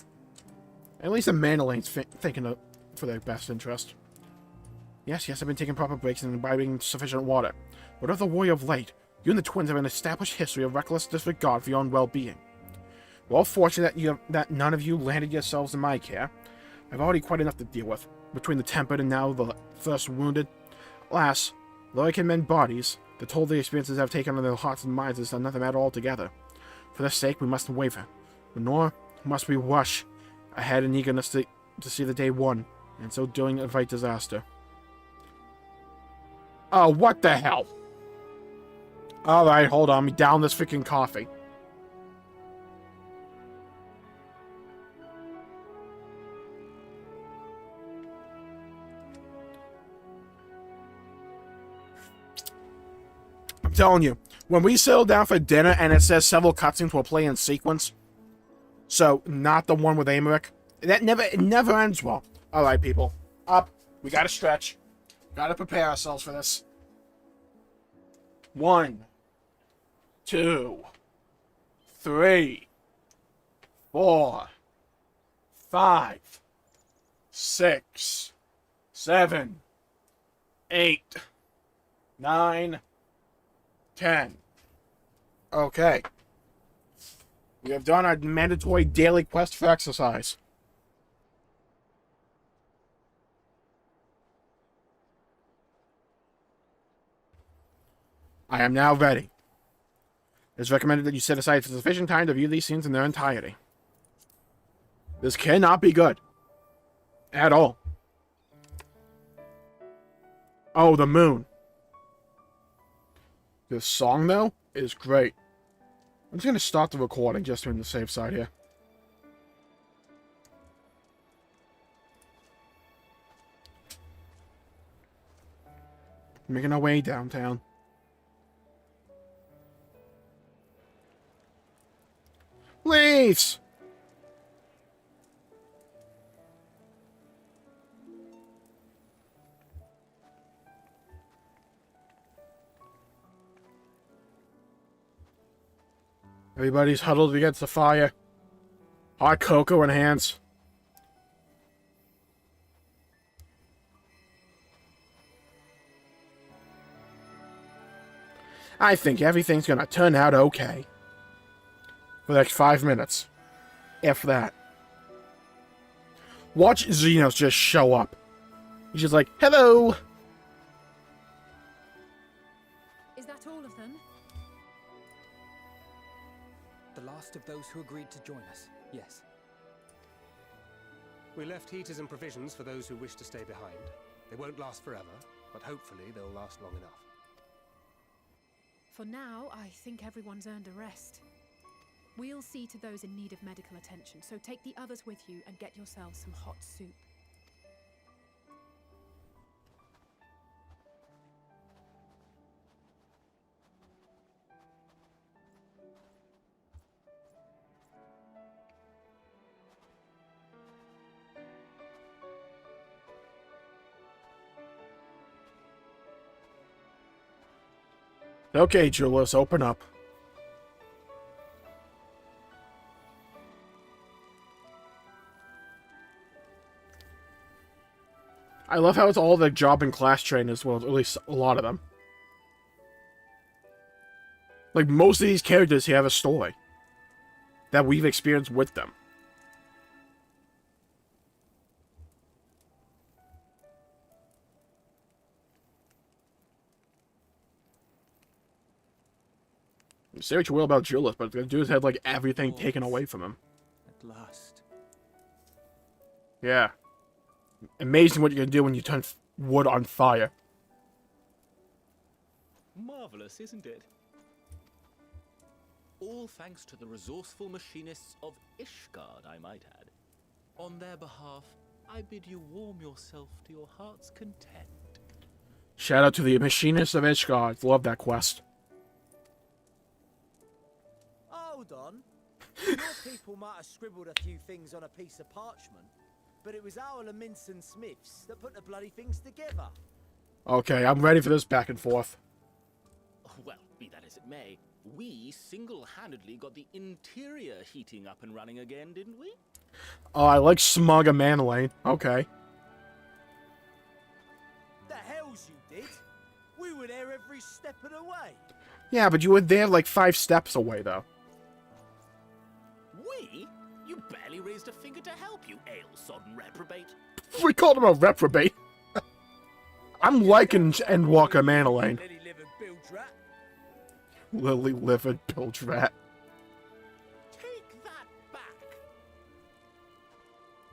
At least the Mandalane's thinking for their best interest. Yes, I've been taking proper breaks and imbibing sufficient water. But of the Warrior of Light, you and the twins have an established history of reckless disregard for your own well-being. We're all fortunate that none of you landed yourselves in my care. I've already quite enough to deal with, between the tempered and now the first wounded. Alas, though I can mend bodies, the toll the experiences I've taken on their hearts and minds is another matter altogether. For their sake, we mustn't waver, nor must we rush ahead in eagerness to see the day won, and so doing invite disaster. Oh, what the hell? Alright, hold on, me down this freaking coffee. I'm telling you, when we settle down for dinner and it says several cutscenes will play in sequence, so not the one with Amaric, it never ends well. Alright, people. Up. We gotta stretch. Gotta prepare ourselves for this. 1, 2, 3, 4, 5, 6, 7, 8, 9, 10. Okay. We have done our mandatory daily quest for exercise. I am now ready. It is recommended that you set aside sufficient time to view these scenes in their entirety. This cannot be good. At all. Oh, the moon. This song, though, is great. I'm just going to stop the recording just to be on the safe side here. Making our way downtown. Leaves! Everybody's huddled against the fire. Hot cocoa in hands. I think everything's gonna turn out okay. For the next 5 minutes. If that. Watch Xenos just show up. He's just like, hello! Is that all of them? those who agreed to join us, yes. We left heaters and provisions for those who wish to stay behind. They won't last forever, but hopefully they'll last long enough. For now, I think everyone's earned a rest. We'll see to those in need of medical attention, so take the others with you and get yourselves some hot soup. Okay, Julius, open up. I love how it's all the job and class trained as well, at least a lot of them. Like, most of these characters here have a story that we've experienced with them. Say what you will about Julius, but the dude's had, like, everything taken away from him. At last. Yeah. Amazing what you can do when you turn wood on fire. Marvelous, isn't it? All thanks to the resourceful machinists of Ishgard, I might add. On their behalf, I bid you warm yourself to your heart's content. Shout out to the machinists of Ishgard. Love that quest. Hold on. Your people might have scribbled a few things on a piece of parchment, but it was our Minson Smiths that put the bloody things together. Okay, I'm ready for this back and forth. Well, be that as it may, we single-handedly got the interior heating up and running again, didn't we? Oh, I like smug a Manolane. Okay. The hells you did? We were there every step of the way. Yeah, but you were there like 5 steps away, though. We? You barely raised a finger to help, you ale-sodden reprobate. We called him a reprobate. I'm liking Endwalker Manolane. Lily live and build rat. Lily live and build rat. Take that back.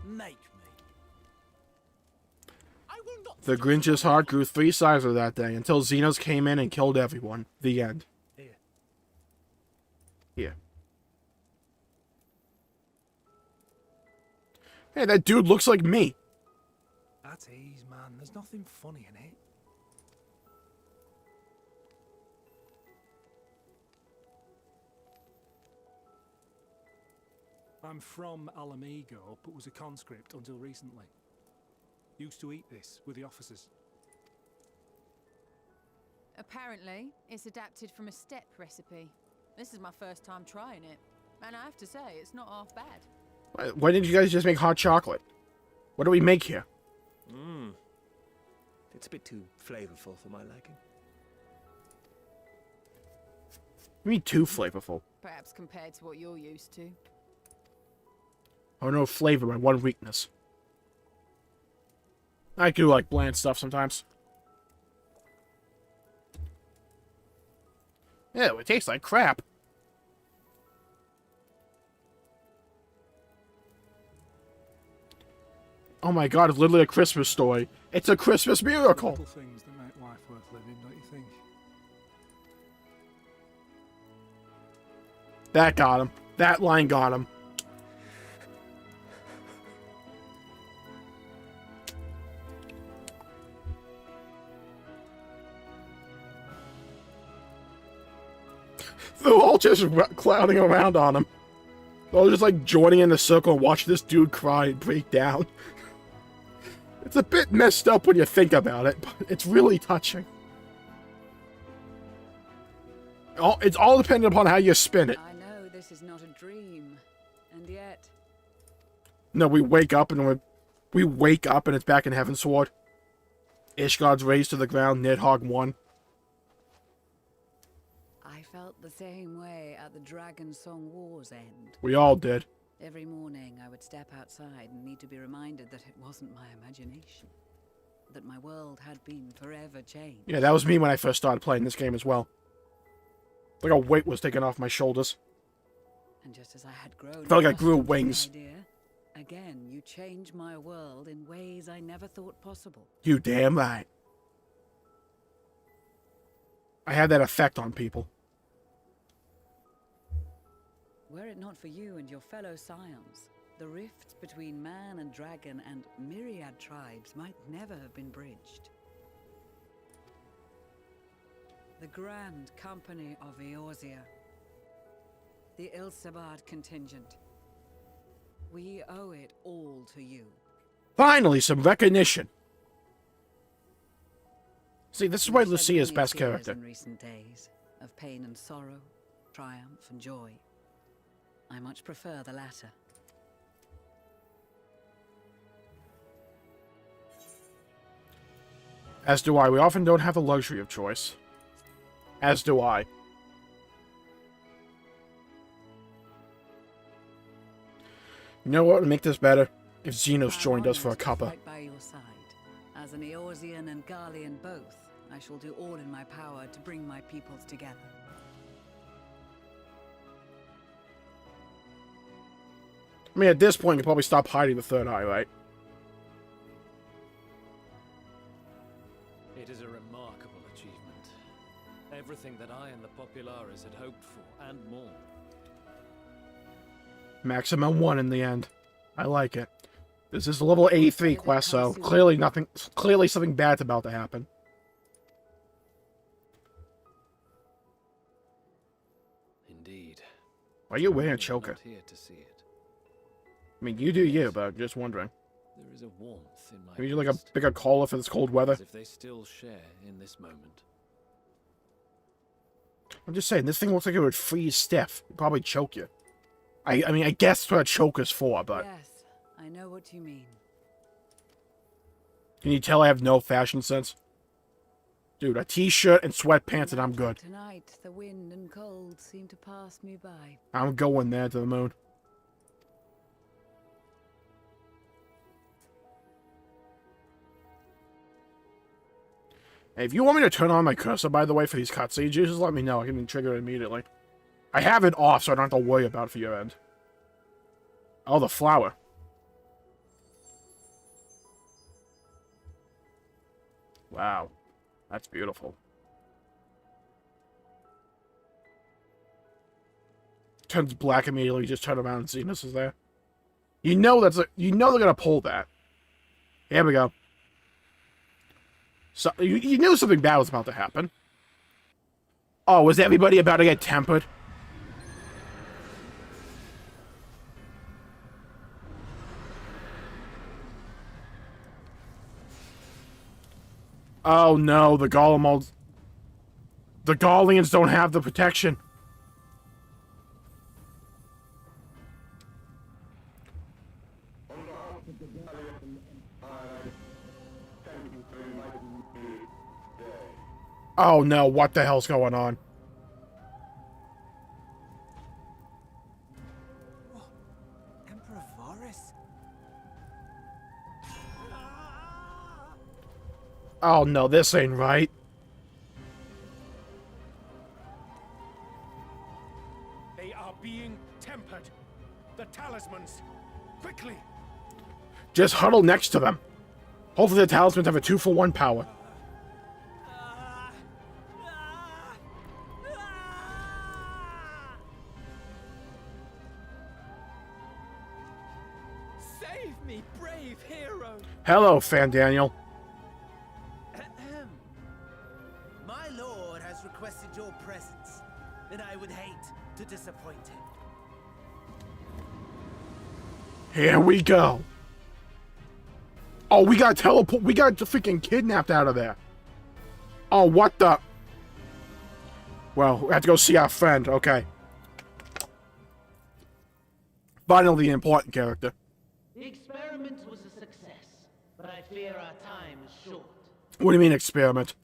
Make me. I will not. The Grinch's heart grew 3 sizes that day until Xenos came in and killed everyone. The end. Here. Here. Hey, that dude looks like me. At ease, man. There's nothing funny in it. I'm from Alamigo, but was a conscript until recently. Used to eat this with the officers. Apparently, it's adapted from a steppe recipe. This is my first time trying it, and I have to say, it's not half bad. Why didn't you guys just make hot chocolate? What do we make here? It's a bit too flavorful for my liking. You mean too flavorful? Perhaps compared to what you're used to. Oh no, flavor, my one weakness. I do like bland stuff sometimes. Ew, it tastes like crap. Oh my god, it's literally a Christmas story. It's a Christmas miracle! Little things that make life worth living, don't you think? That got him. That line got him. They're all just clowning around on him. They're all just like joining in a circle and watching this dude cry and break down. It's a bit messed up when you think about it, but it's really touching. It's all dependent upon how you spin it. I know this is not a dream, and yet... No, we wake up and it's back in Heavensward. Ishgard's razed to the ground, Nidhogg won. I felt the same way at the Dragon Song War's end. We all did. Every morning I would step outside and need to be reminded that it wasn't my imagination. That my world had been forever changed. Yeah, that was me when I first started playing this game as well. Like a weight was taken off my shoulders. And just as I had grown Felt like I grew accustomed to the wings. idea, again, you changed my world in ways I never thought possible. You damn right. I had that effect on people. Were it not for you and your fellow scions, the rifts between man and dragon and myriad tribes might never have been bridged. The Grand Company of Eorzea. The Ilsabard contingent. We owe it all to you. Finally, some recognition. See, this is why We've shed Lucia's many best tears character. in recent days, of pain and sorrow, triumph and joy. I much prefer the latter. As do I. We often don't have the luxury of choice. As do I. You know what would make this better? If Xenos joined us for a cuppa. Right by your side. As an Eorzean and Garlean both, I shall do all in my power to bring my peoples together. I mean, at this point, you can probably stop hiding the third eye, right? It is a remarkable achievement. Everything that I and the Populares had hoped for, and more. Maximum 1 in the end. I like it. This is a level 83 quest, so clearly something bad's about to happen. Indeed. Why are you wearing a I'm choker? not here to see it. I mean, you do you, but I'm just wondering. There is a warmth in my Maybe you like a breast, bigger collar for this cold weather? as if they still share in this moment. I'm just saying, this thing looks like it would freeze stiff. It'd probably choke you. I mean, I guess that's what a choker's for, but... Yes, I know what you mean. Can you tell I have no fashion sense? Dude, a t-shirt and sweatpants and I'm good. Tonight, the wind and cold seem to pass me by. I'm going there to the moon. Hey, if you want me to turn on my cursor, by the way, for these cutscenes, you just let me know. I can trigger it immediately. I have it off, so I don't have to worry about it for your end. Oh, the flower. Wow. That's beautiful. Turns black immediately, you just turn around and see this is there. You know you know they're gonna pull that. Here we go. So you knew something bad was about to happen. Oh, was everybody about to get tempered? Oh no, the Golems. The Gallians don't have the protection. Oh no, what the hell's going on? Emperor Varus? Oh no, this ain't right. They are being tempered. The talismans. Quickly! Just huddle next to them. Hopefully the talismans have a 2-for-1 power. Save me, brave hero! Hello, Fan Daniel. Ahem. My lord has requested your presence, and I would hate to disappoint him. Here we go. Oh, we got teleport. We got freaking kidnapped out of there. Oh, what the? Well, we have to go see our friend. Okay. Finally, the important character. The experiment was a success, but I fear our time is short. What do you mean, experiment?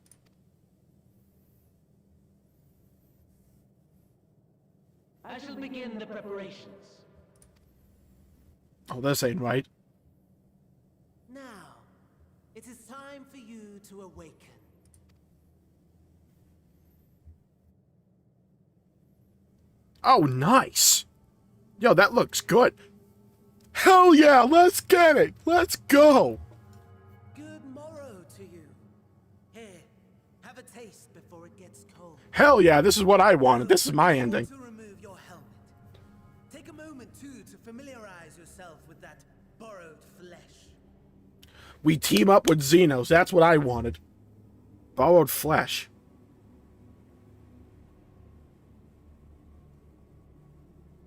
I shall begin the preparations. Oh, this ain't right. Now, it is time for you to awaken. Oh, nice. Yo, that looks good. Hell yeah, let's get it. Let's go. Good morrow to you. Here, have a taste before it gets cold. Hell yeah, this is what I wanted. This is my Before ending. to remove your helmet. Take a moment too to familiarize yourself with that borrowed flesh. We team up with Xenos. That's what I wanted. Borrowed flesh.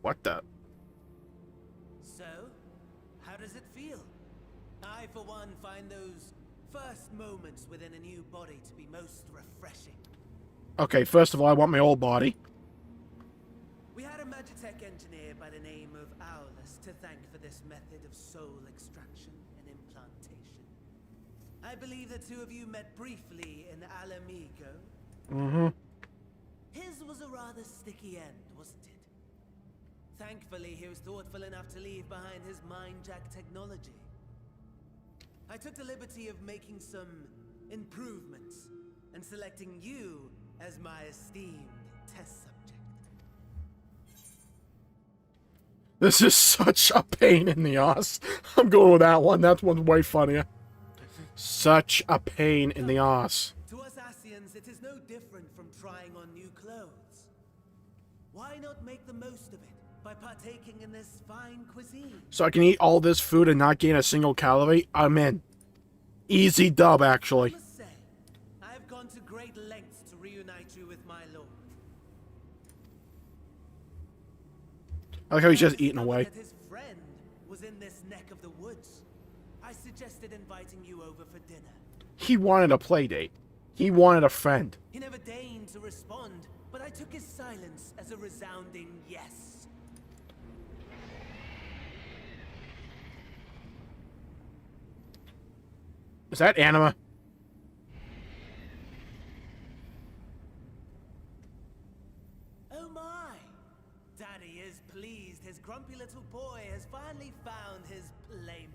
What the? So, how does it feel? I, for one, find those first moments within a new body to be most refreshing. Okay, first of all, I want my old body. We had a Magitech engineer by the name of Owlus to thank for this method of soul extraction and implantation. I believe the two of you met briefly in Alamigo. Mm-hmm. His was a rather sticky end, wasn't it? Thankfully, he was thoughtful enough to leave behind his mind-jack technology. I took the liberty of making some improvements and selecting you as my esteemed test subject. This is such a pain in the ass. I'm going with that one. That one's way funnier. Such a pain in the ass. To us Asians, it is no different from trying on new clothes. Why not make the most of it by partaking in this fine cuisine? So I can eat all this food and not gain a single calorie? I'm in. Easy dub, I actually. must say, I have gone to great lengths to reunite you with my lord. I like how he's just eating Discovered away. that his friend was in this neck of the woods. I suggested inviting you over for dinner. He wanted a play date. He wanted a friend. He never deigned to respond, but I took his silence as a resounding yes. Is that Anima? Oh my! Daddy is pleased his grumpy little boy has finally found his playmate.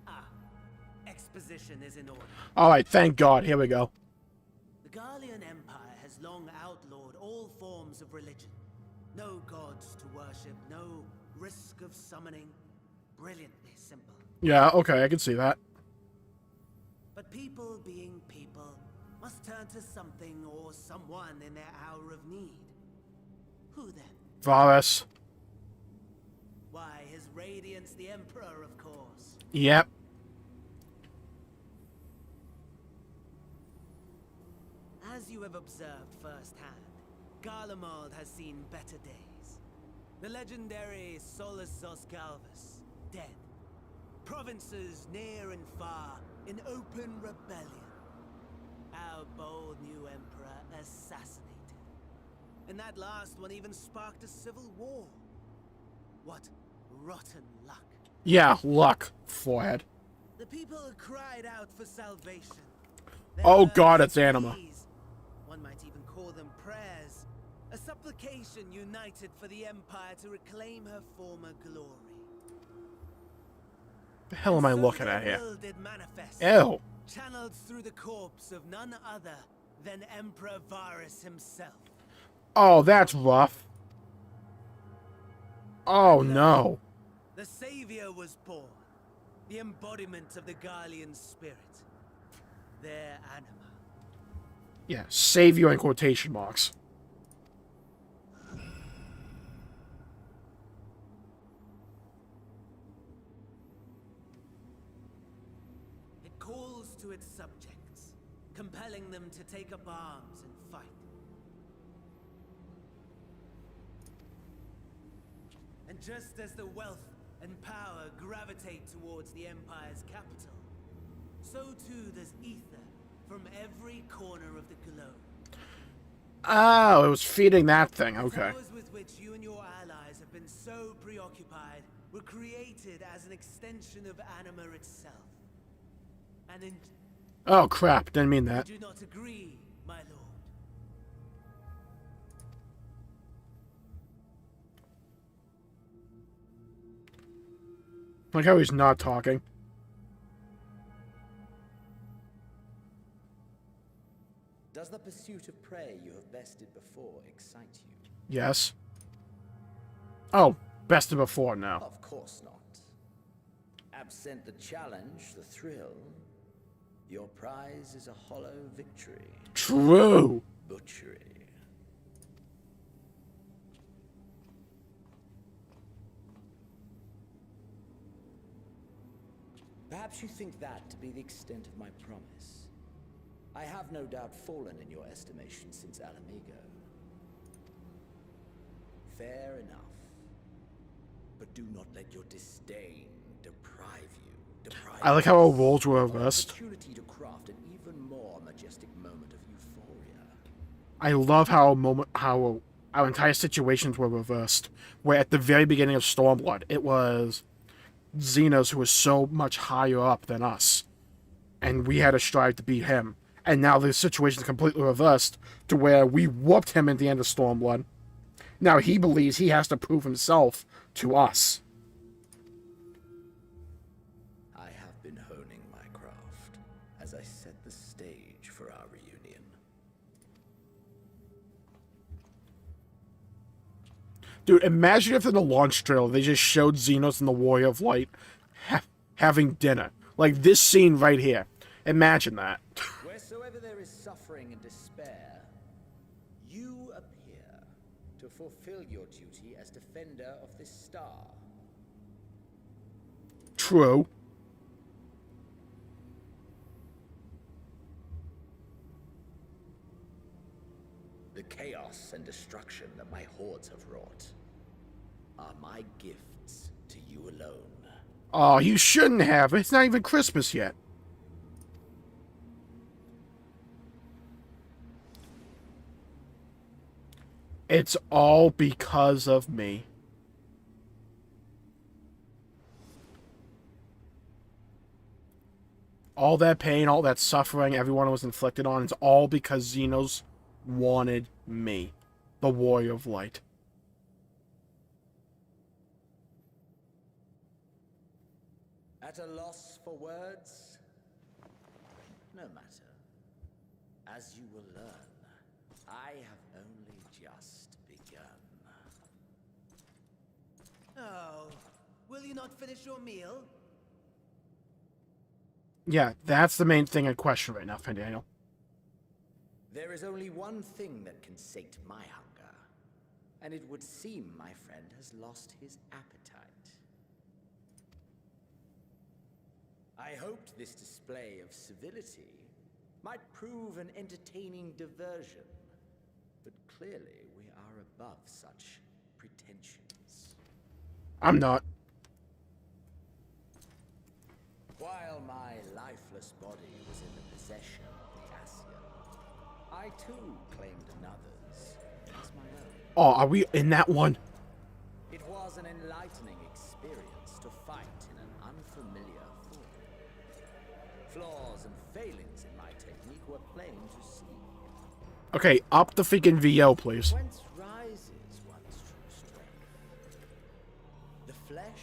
Ah, exposition is in order. Alright, thank God. Here we go. The Garlean Empire has long outlawed all forms of religion. No gods to worship, no risk of summoning. Brilliantly simple. Yeah, okay, I can see that. But people being people must turn to something or someone in their hour of need. Who then? Varus. Why, His Radiance the Emperor, of course. Yep. As you have observed firsthand, Garlemald has seen better days. The legendary Solus Galvus, dead. Provinces near and far in open rebellion. Our bold new emperor assassinated. And that last one even sparked a civil war. What rotten luck. Yeah, luck. Forehead. The people cried out for salvation. Oh Their God, words it's Anima. pleas, one might even call them prayers. A supplication united for the Empire to reclaim her former glory. The hell am I looking their at here? will did manifest, Ew. channeled through the corpse of none other than Emperor Varus himself. Oh, that's rough. Oh no. The Savior was born, the embodiment of the Garlean spirit, their anima. Yeah, save you in quotation marks. It calls to its subjects, compelling them to take up arms and fight. And just as the wealth and power gravitate towards the Empire's capital, so too does ether from every corner of the globe. Oh, it was feeding that thing. Okay. Powers with which you and your allies have been so preoccupied were created as an extension of anima itself. And in... Oh crap, didn't mean that. Do you not agree, my lord? Like how he's not talking. the pursuit of prey you have bested before excite you? Yes. Oh, bested before now. Of course not. Absent the challenge, the thrill, your prize is a hollow victory. True. Butchery. Perhaps you think that to be the extent of my promise. I have no doubt fallen in your estimation since Alamigo. Fair enough. But do not let your disdain deprive you. I like how our roles were reversed. Opportunity to craft an even more majestic moment of euphoria. I love how our entire situations were reversed. Where at the very beginning of Stormblood, it was Xenos who was so much higher up than us, and we had to strive to beat him. And now the situation is completely reversed to where we whooped him at the end of Stormblood. Now he believes he has to prove himself to us. I have been honing my craft as I set the stage for our reunion. Dude, imagine if in the launch trailer they just showed Xenos and the Warrior of Light having dinner. Like this scene right here. Imagine that. Wheresoever there is suffering and despair, you appear to fulfill your duty as defender of this star. True. The chaos and destruction that my hordes have wrought are my gifts to you alone. Oh, you shouldn't have. It's not even Christmas yet. It's all because of me. All that pain, all that suffering everyone was inflicted on, it's all because Xenos wanted me, the Warrior of Light. At a loss for words? No matter. As you will learn, I have only just begun. Oh, will you not finish your meal? Yeah, that's the main thing in question right now, Daniel. There is only one thing that can sate my hunger, and it would seem my friend has lost his appetite. I hoped this display of civility might prove an entertaining diversion, but clearly we are above such pretensions. I'm not. While my lifeless body was in the possession of the Ascian, I too claimed another's as my own. Oh, are we in that one? It was an enlightening experience to fight in an unfamiliar form. Flaws and failings in my technique were plain to see. Okay, up the freaking VO, please. Whence rises one's true strength? The flesh?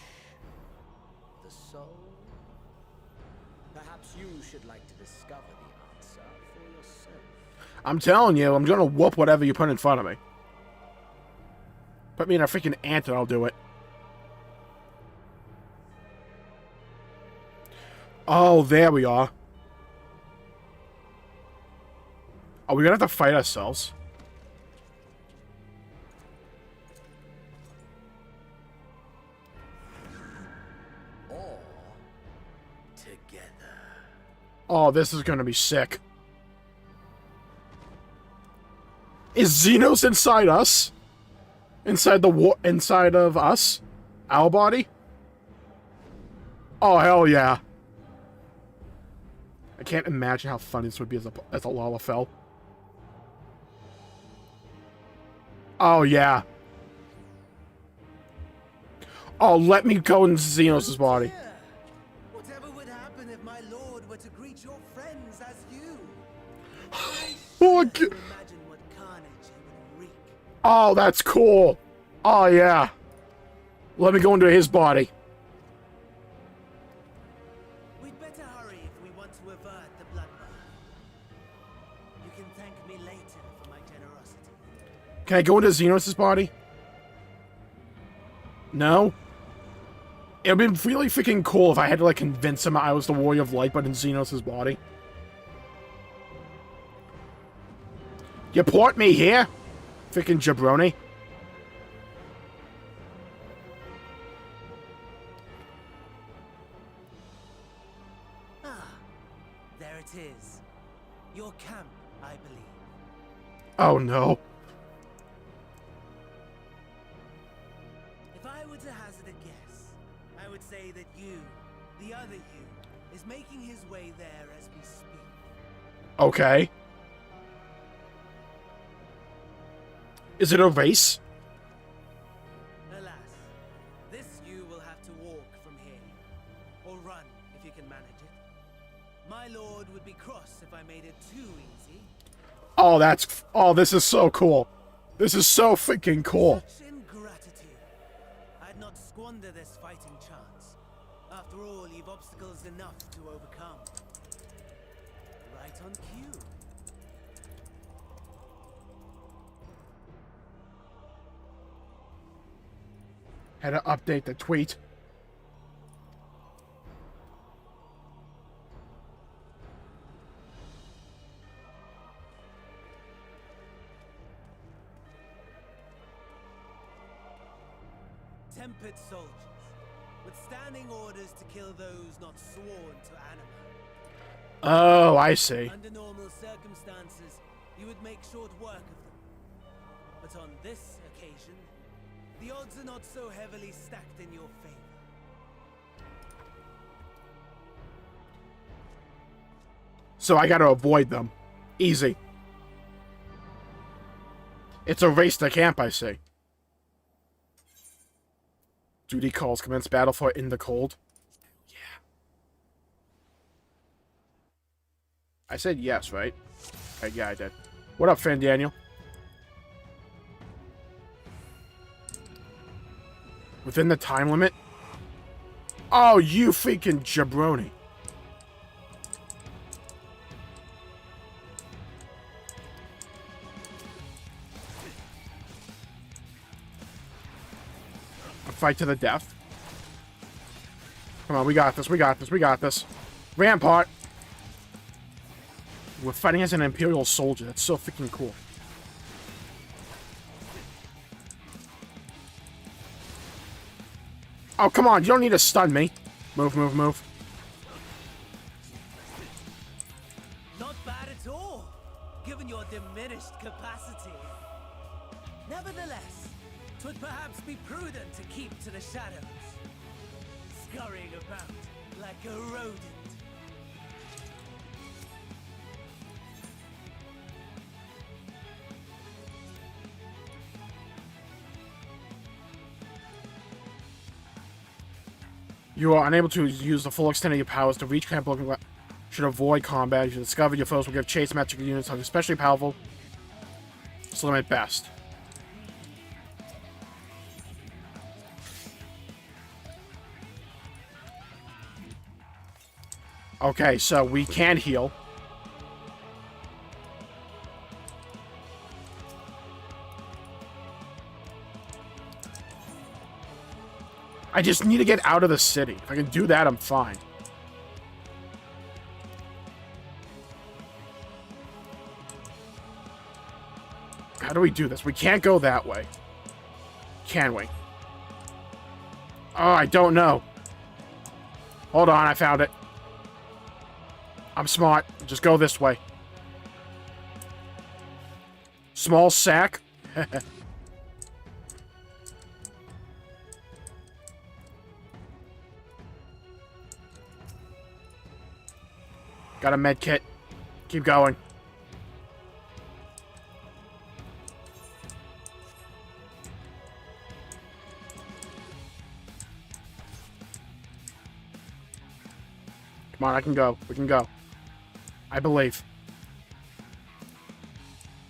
The soul? Perhaps you should like to discover the answer for yourself. I'm telling you, I'm gonna whoop whatever you put in front of me. Put me in a freaking ant and I'll do it. Oh, there we are. Are we gonna have to fight ourselves? Or together. Oh, this is gonna be sick. Is Xenos inside us? Inside inside of us? Our body? Oh, hell yeah. I can't imagine how funny this would be as a Lalafell. Oh, yeah. Oh, let me go in Xenos' body. Dear, whatever would happen if my lord were to greet your friends as you? Oh, To imagine what carnage he would wreak. oh, that's cool. Oh, yeah. Let me go into his body. We'd better hurry if we want to avert the bloodbath. You can thank me Can I go into Xenos' body? No? It would be really freaking cool if I had to, like, convince him I was the Warrior of Light, but in Xenos' body. You port me here? Freaking jabroni. There it is. Your camp, I believe. Oh, no. If I were to hazard a guess, I would say that you, the other you, is making his way there as we speak. Okay. Is it a race? Alas, this you will have to walk from here. Or run, if you can manage it. My lord would be cross if I made it too easy. Oh, that's... Oh, this is so cool. This is so freaking cool. Such ingratitude. I'd not squander this fighting chance. After all, you've obstacles enough to overcome. Right on cue. Had to update the tweet. Tempered soldiers, with standing orders to kill those not sworn to anima. Oh, I see. Under normal circumstances, you would make short work of them. But on this occasion, the odds are not so heavily stacked in your favor. So I gotta avoid them. Easy. It's a race to camp, I see. Duty calls. Commence battle for in the cold. Yeah. I said yes, right? Yeah, I did. What up, Fan Daniel? Within the time limit? Oh, you freaking jabroni. A fight to the death. Come on, we got this, we got this, we got this. Rampart! We're fighting as an Imperial soldier. That's so freaking cool. Oh, come on. You don't need to stun me. Move, move, move. Not bad at all, given your diminished capacity. Nevertheless, 'twould perhaps be prudent to keep to the shadows. Scurrying about like a rodent. You are unable to use the full extent of your powers to reach camp looking. Should avoid combat. You should discover your foes will give chase magic units are especially powerful. So limit best. Okay, so we can heal. I just need to get out of the city. If I can do that, I'm fine. How do we do this? We can't go that way. Can we? Oh, I don't know. Hold on, I found it. I'm smart. Just go this way. Small sack? Got a med kit. Keep going. Come on, I can go. We can go. I believe.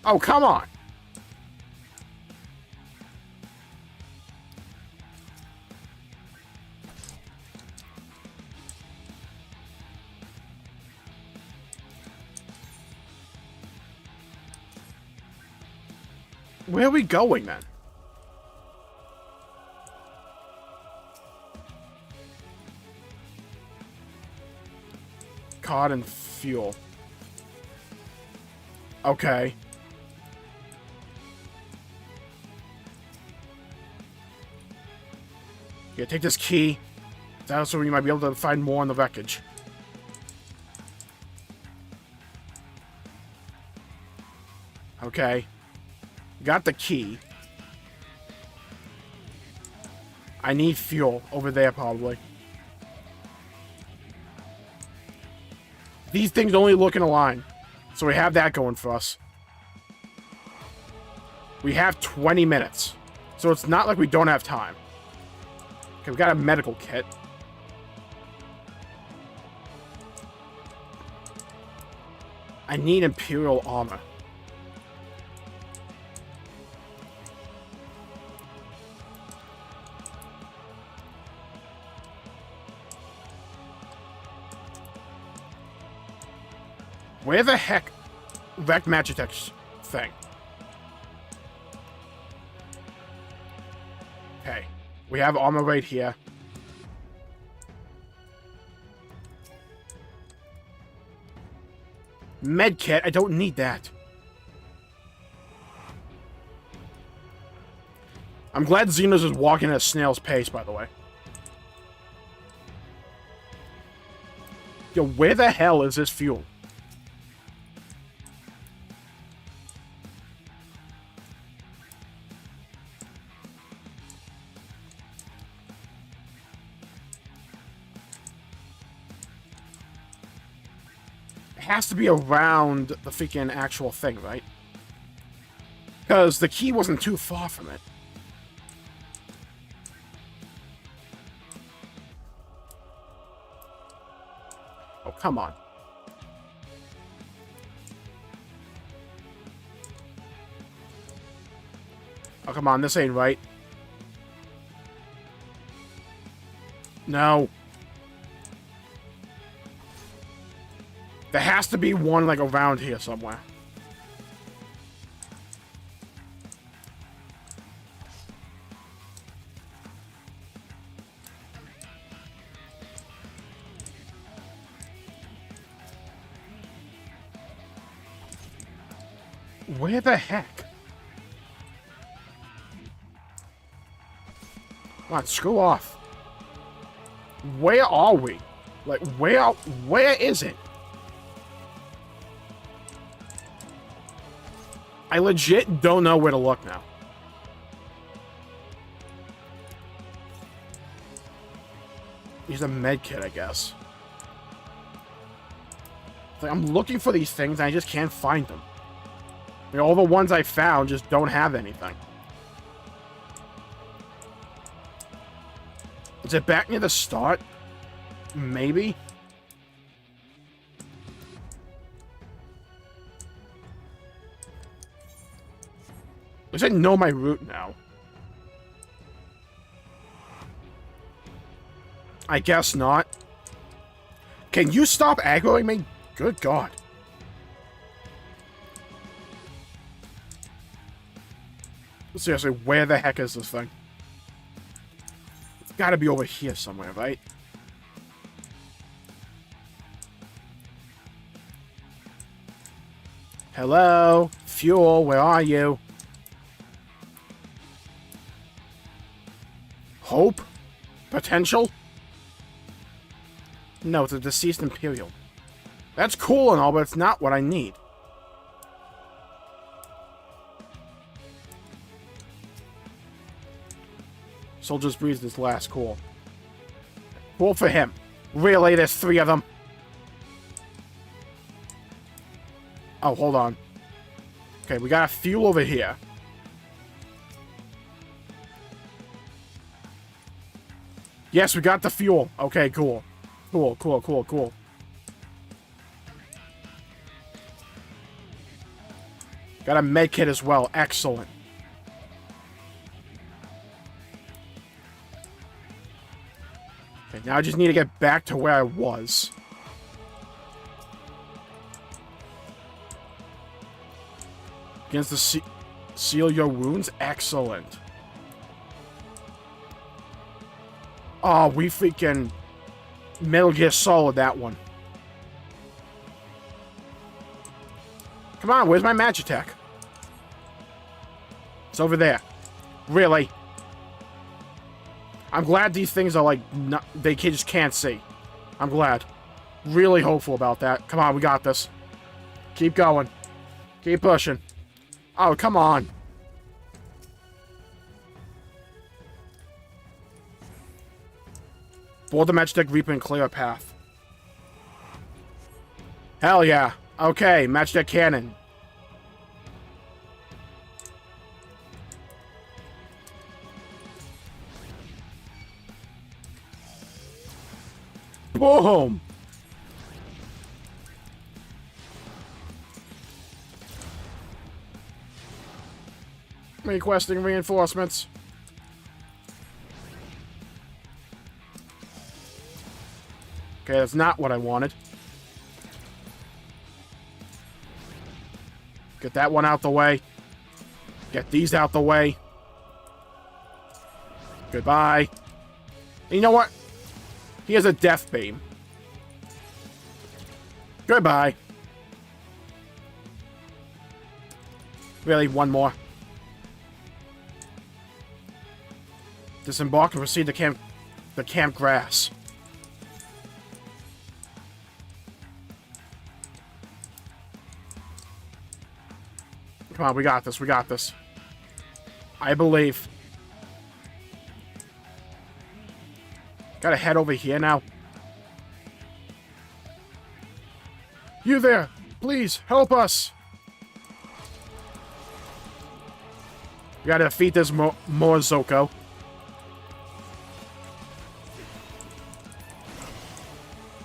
Oh, come on! Where are we going, then? Cod and fuel. Okay. Yeah, take this key. That's where you might be able to find more on the wreckage. Okay. Got the key. I need fuel over there, probably. These things only look in a line. So we have that going for us. We have 20 minutes. So it's not like we don't have time. Okay, we got a medical kit. I need Imperial armor. Where the heck? Wrecked Magitech thing. Okay. We have armor right here. Medkit, I don't need that. I'm glad Xenos is walking at a snail's pace, by the way. Yo, where the hell is this fuel? Has to be around the freaking actual thing, right? Because the key wasn't too far from it. Oh, come on. Oh, come on, this ain't right. No. There has to be one, like, around here somewhere. Where the heck? Come on, screw off. Where are we? Like, where is it? I legit don't know where to look now. He's a med kit, I guess. Like, I'm looking for these things and I just can't find them. I mean, all the ones I found just don't have anything. Is it back near the start? Maybe? At least I know my route now. I guess not. Can you stop aggroing me? Good God. Seriously, where the heck is this thing? It's gotta be over here somewhere, right? Hello? Fuel, where are you? Hope? Potential? No, it's a deceased Imperial. That's cool and all, but it's not what I need. Soldiers breathed his last. Cool. Cool for him. Really, there's 3 of them? Oh, hold on. Okay, we got a fuel over here. Yes, we got the fuel. Okay, cool. Cool, cool, cool, cool. Got a med kit as well. Excellent. Okay, now I just need to get back to where I was. Against the Seal your wounds? Excellent. Oh, we freaking Metal Gear Solid that one. Come on, where's my Magitech? It's over there. Really? I'm glad these things are like, not, they just can't see. I'm glad. Really hopeful about that. Come on, we got this. Keep going. Keep pushing. Oh, come on. Board the Magitech Reaper and clear a path. Hell yeah. Okay, Magitech Cannon. Boom! Requesting reinforcements. Okay, that's not what I wanted. Get that one out the way. Get these out the way. Goodbye. And you know what? He has a death beam. Goodbye. Really, one more. Disembark and proceed to camp grass. Come on, we got this, we got this. I believe. Gotta head over here now. You there! Please, help us! We gotta defeat this Morzoko.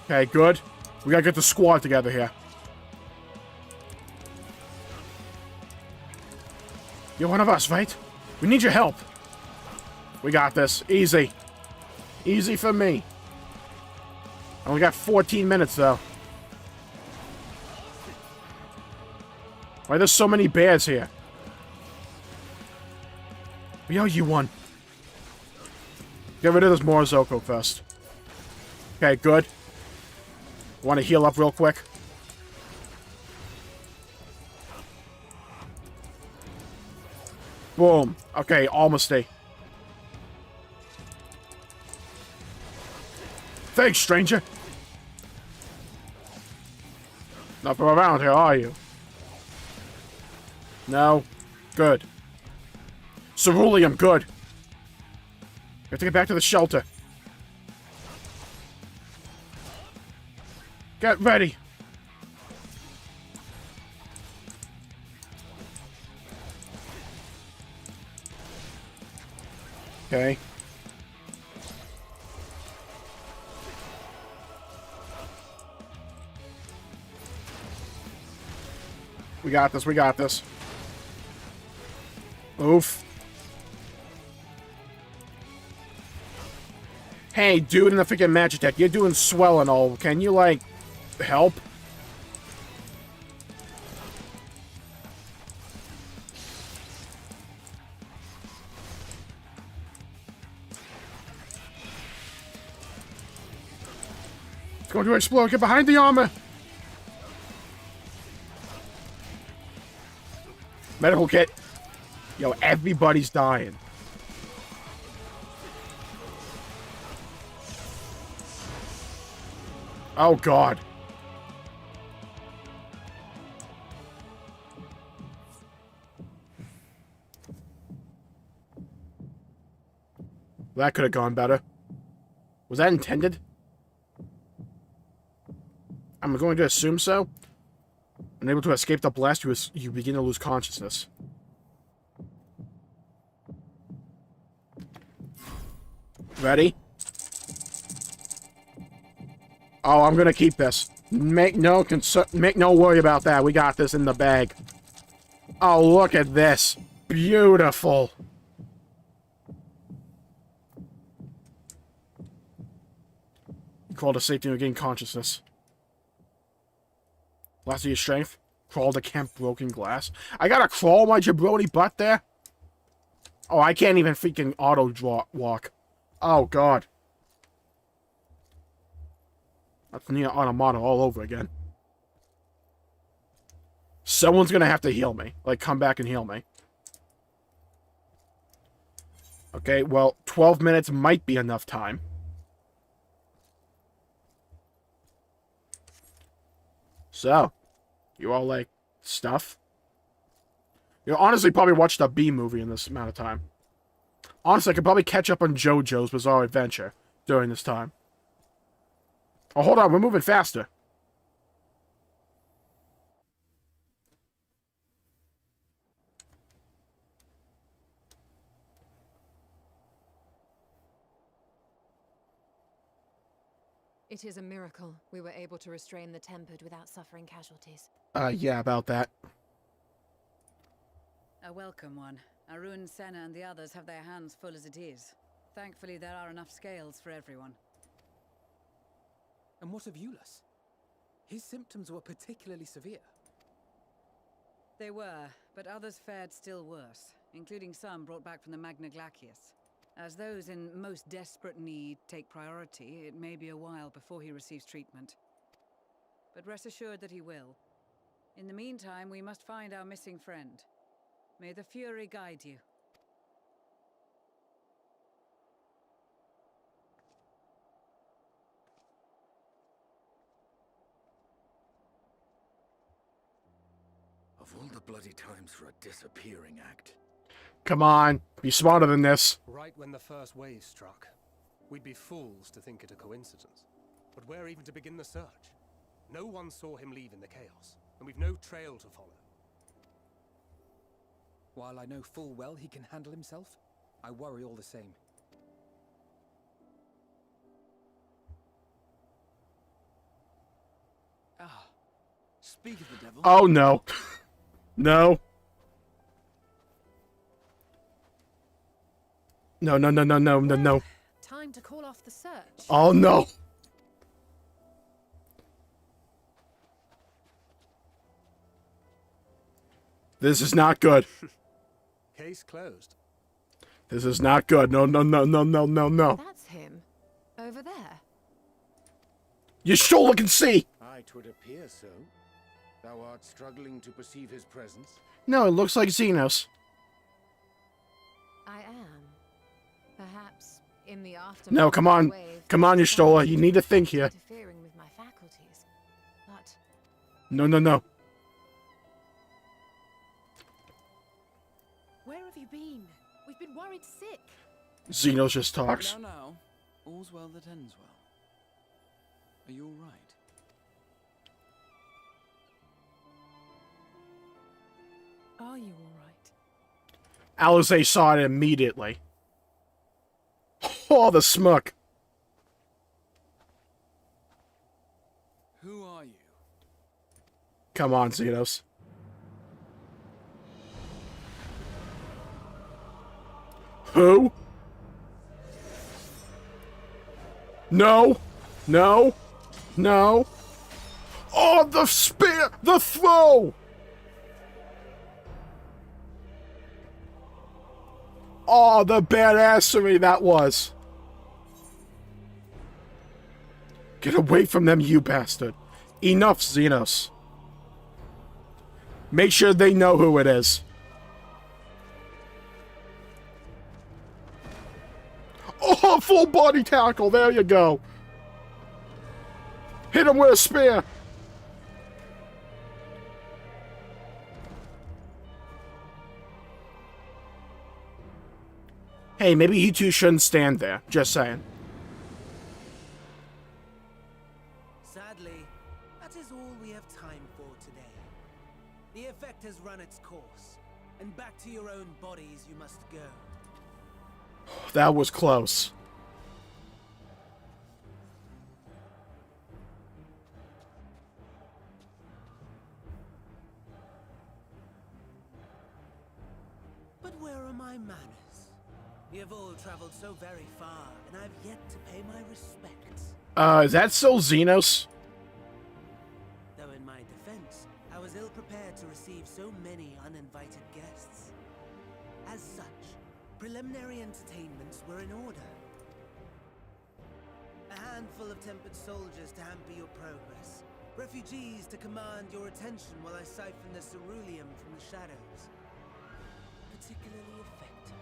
Okay, good. We gotta get the squad together here. You're one of us, right? We need your help. We got this. Easy. Easy for me. I only got 14 minutes, though. Why are there so many bears here? We owe you one. Get rid of this Morzoko first. Okay, good. Want to heal up real quick? Boom. Okay, almost a. Thanks, stranger. Not from around here, are you? No. Good. Ceruleum, good. We have to get back to the shelter. Get ready. Okay. We got this, we got this. Oof. Hey, dude in the freaking Magitech, you're doing swell and all. Can you, like, help? It's going to explode. Get behind the armor. Medical kit. Yo, everybody's dying. Oh, God. That could have gone better. Was that intended? I'm going to assume so. Unable to escape the blast, you begin to lose consciousness. Ready? Oh, I'm gonna keep this. Make no worry about that. We got this in the bag. Oh, look at this. Beautiful. Call to safety and regain consciousness. Last of your strength. Crawl to camp broken glass. I gotta crawl my jabroni butt there? Oh, I can't even freaking walk. Oh, God. That's near Automata all over again. Someone's gonna have to heal me. Like, come back and heal me. Okay, well, 12 minutes might be enough time. So, you all like stuff? You'll honestly probably watch the B movie in this amount of time. Honestly, I could probably catch up on JoJo's Bizarre Adventure during this time. Oh, hold on, we're moving faster. It is a miracle we were able to restrain the Tempered without suffering casualties. Yeah, about that. A welcome one. Arun, Senna, and the others have their hands full as it is. Thankfully, there are enough scales for everyone. And what of Eulus? His symptoms were particularly severe. They were, but others fared still worse, including some brought back from the Magna Glacius. As those in most desperate need take priority, it may be a while before he receives treatment. But rest assured that he will. In the meantime, we must find our missing friend. May the Fury guide you. Of all the bloody times for a disappearing act. Come on, be smarter than this. Right when the first wave struck, we'd be fools to think it a coincidence. But where even to begin the search? No one saw him leave in the chaos, and we've no trail to follow. While I know full well he can handle himself, I worry all the same. Ah, speak of the devil. Oh, no. No. No, no, no, no, no, no, no. Time to call off the search. Oh, no. This is not good. Case closed. This is not good. No, no, no, no, no, no, no. That's him. Over there. You sure can see. Aye, 'twould appear so. Thou art struggling to perceive his presence? No, it looks like Xenos. I am. Perhaps in the aftermath. No, come on. Come on, Y'shtola. You need to think here. Interfering with my faculties. But No, no, no. where have you been? We've been worried sick. Xenos just talks. Now, now. All's well that ends well. Are you all right? Are you all right? Alize saw it immediately. Oh, the smuck. Who are you? Come on, Xenos. Who? No. No. No. Oh, the spear! The throw! Oh, the badassery that was. Get away from them, you bastard. Enough, Xenos. Make sure they know who it is. Oh, full body tackle. There you go. Hit him with a spear. Hey, maybe you two shouldn't stand there. Just saying. Sadly, that is all we have time for today. The effect has run its course, and back to your own bodies you must go. That was close. But where are my manners? We have all traveled so very far, and I've yet to pay my respects. Is that still Xenos? Though in my defense, I was was ill-prepared to receive so many uninvited guests. As such, preliminary entertainments were in order. A handful of tempered soldiers to hamper your progress. Refugees to command your attention while I siphon the ceruleum from the shadows. Particularly effective.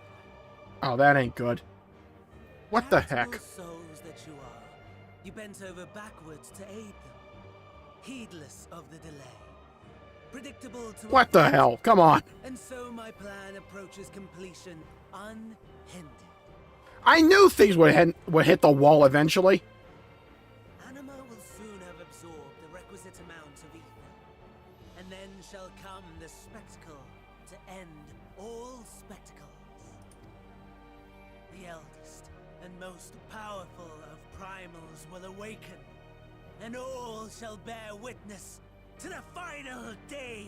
Oh, that ain't good. What the heck? Charitable souls that you are, you bent over backwards to aid them, heedless of the delay. Predictable to What the hell? Come on. And so my plan approaches completion unhindered. I knew things would hit the wall eventually. Anima will soon have absorbed the requisite amount of ether, and then shall come the spectacle to end all spectacles. The eldest and most powerful of primals will awaken, and all shall bear witness to the final days.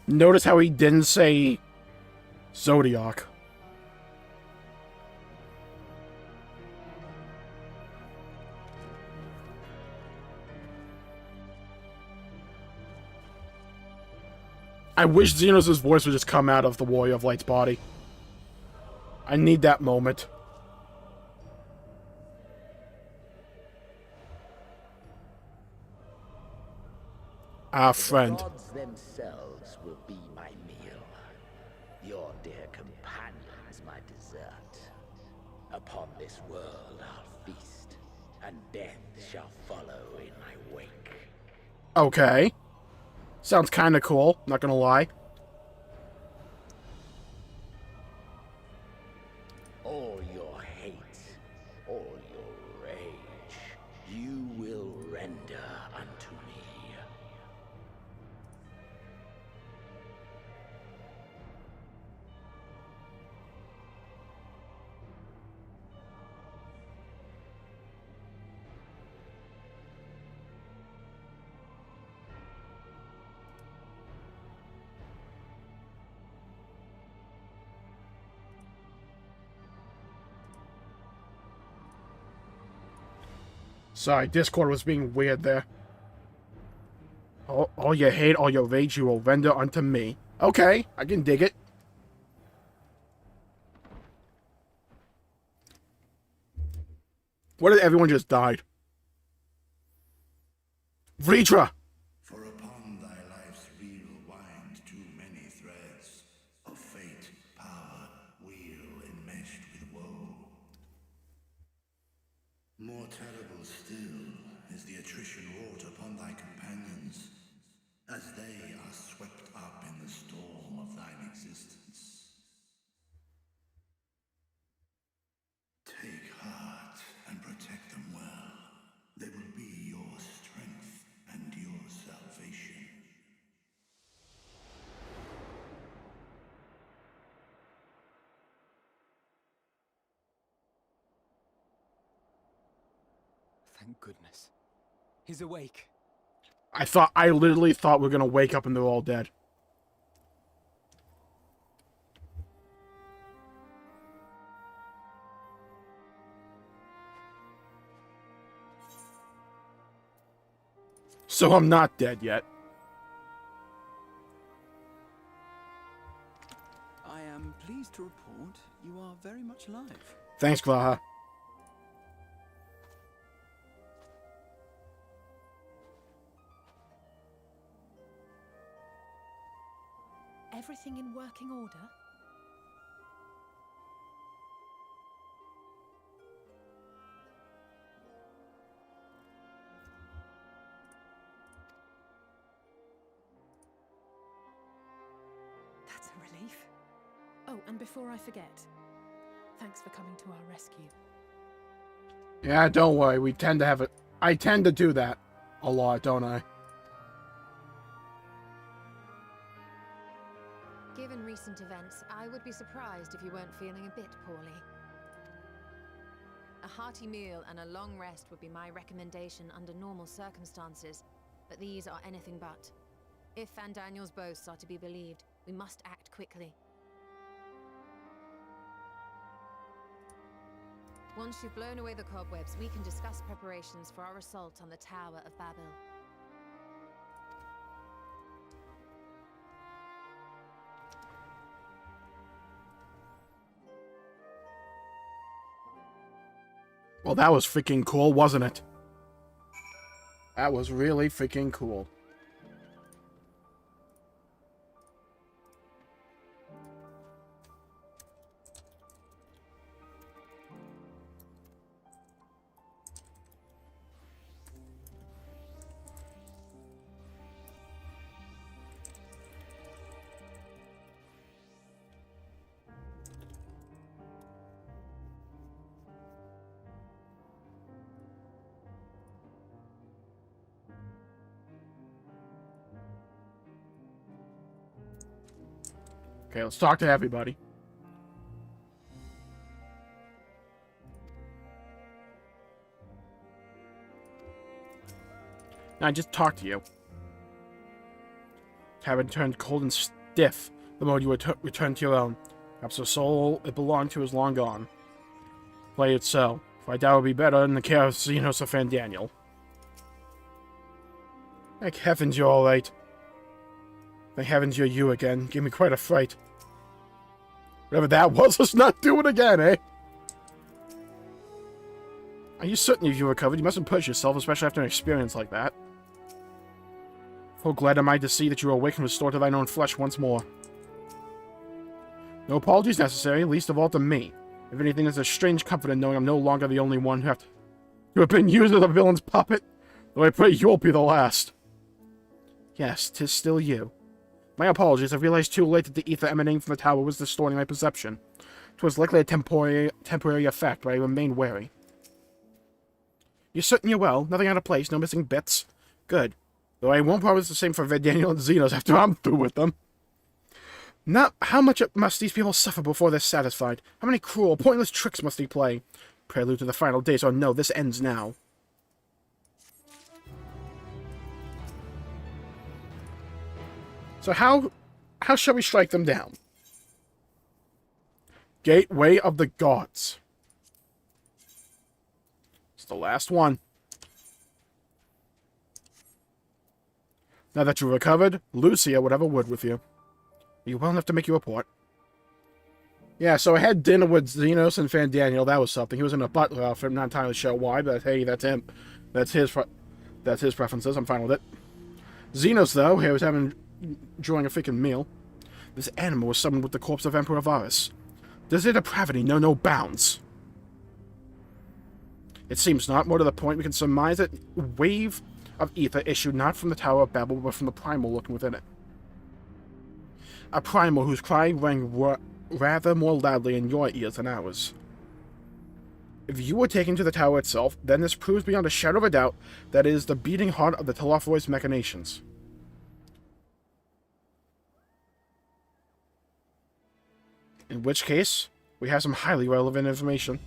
Notice how he didn't say Zodiac. I wish Xenos' voice would just come out of the Warrior of Light's body. I need that moment. Our friend. The gods themselves will be my meal. Your dear companions my dessert. Upon this world I'll feast, and death shall follow in my wake. Okay. Sounds kinda cool, not gonna lie. All your hate, all your rage, you will render unto me. Sorry, Discord was being weird there. All your hate, all your rage, you will render unto me. Okay, I can dig it. What if everyone just died? Vritra! For upon thy life's reel wind too many threads of fate, power, wheel enmeshed with woe. More terrible still is the attrition wrought upon thy companions, as they are swept up in the storm of thine existence. Take heart and protect them well. They will be your strength and your salvation. Thank goodness. He's awake. I literally thought we were gonna wake up and they're all dead. So I'm not dead yet. I am pleased to report you are very much alive. Thanks, Glaha. Everything in working order? That's a relief. Oh, and before I forget, thanks for coming to our rescue. Yeah, don't worry. We tend to have it. I tend to do that a lot, don't I? Given recent events, I would be surprised if you weren't feeling a bit poorly. A hearty meal and a long rest would be my recommendation under normal circumstances, but these are anything but. If Van Daniel's boasts are to be believed, we must act quickly. Once you've blown away the cobwebs, we can discuss preparations for our assault on the Tower of Babel. Well, that was freaking cool, wasn't it? That was really freaking cool. Okay, let's talk to everybody. Now, I just talked to you. Cabin turned cold and stiff the moment you returned to your own. Perhaps the soul it belonged to is long gone. Play it so, for I doubt it would be better in the care of Xenos of Fandaniel. Thank heavens you're alright. Thank heavens you're you again. Gave me quite a fright. Whatever that was, let's not do it again, eh? Are you certain if you recovered? You mustn't push yourself, especially after an experience like that. Full glad am I to see that you are awake and restored to thine own flesh once more. No apologies necessary, least of all to me. If anything, there's a strange comfort in knowing I'm no longer the only one who have been used as a villain's puppet, though I pray you'll be the last. Yes, 'tis still you. My apologies, I realized too late that the ether emanating from the tower was distorting my perception. 'Twas likely a temporary effect, but I remained wary. You're certain you're well? Nothing out of place? No missing bits? Good. Though I won't promise the same for Daniel and Xenos after I'm through with them. Now, how much must these people suffer before they're satisfied? How many cruel, pointless tricks must they play? Prelude to the final days, or no, this ends now. So how shall we strike them down? Gateway of the Gods. It's the last one. Now that you've recovered, Lucia would have a word with you. Are you well enough to make your report? Yeah, so I had dinner with Xenos and Fandaniel. That was something. He was in a butler outfit. I'm not entirely sure why, but hey, that's him. That's his preferences. I'm fine with it. Xenos, though, he was enjoying a freaking meal. This animal was summoned with the corpse of Emperor Varus. Does their depravity know no bounds? It seems not. More to the point, we can surmise that wave of ether issued not from the Tower of Babel, but from the primal lurking within it. A primal whose cry rang rather more loudly in your ears than ours. If you were taken to the tower itself, then this proves beyond a shadow of a doubt that it is the beating heart of the Telophoroid's machinations. In which case, we have some highly relevant information.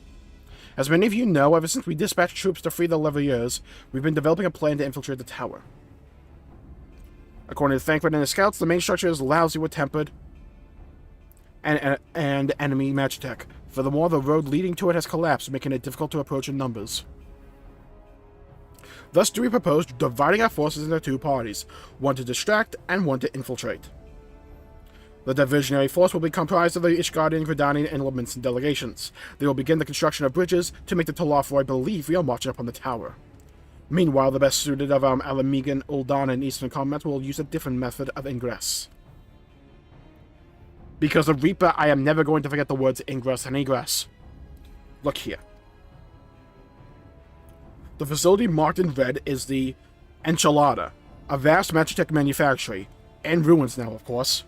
As many of you know, ever since we dispatched troops to free the Leviers, we've been developing a plan to infiltrate the tower. According to Thancred and his scouts, the main structure is lousy with tempered and enemy magitech. Furthermore, the road leading to it has collapsed, making it difficult to approach in numbers. Thus do we propose dividing our forces into two parties, one to distract and one to infiltrate. The divisionary force will be comprised of the Ishgardian, Gridanian, and Leminson delegations. They will begin the construction of bridges to make the Telophoroi believe we are marching upon the tower. Meanwhile, the best suited of Alamegan, Ul'dan, and Eastern combat will use a different method of ingress. Because of Reaper, I am never going to forget the words ingress and egress. Look here. The facility marked in red is the Enchilada, a vast magitech manufactory, in ruins now, of course.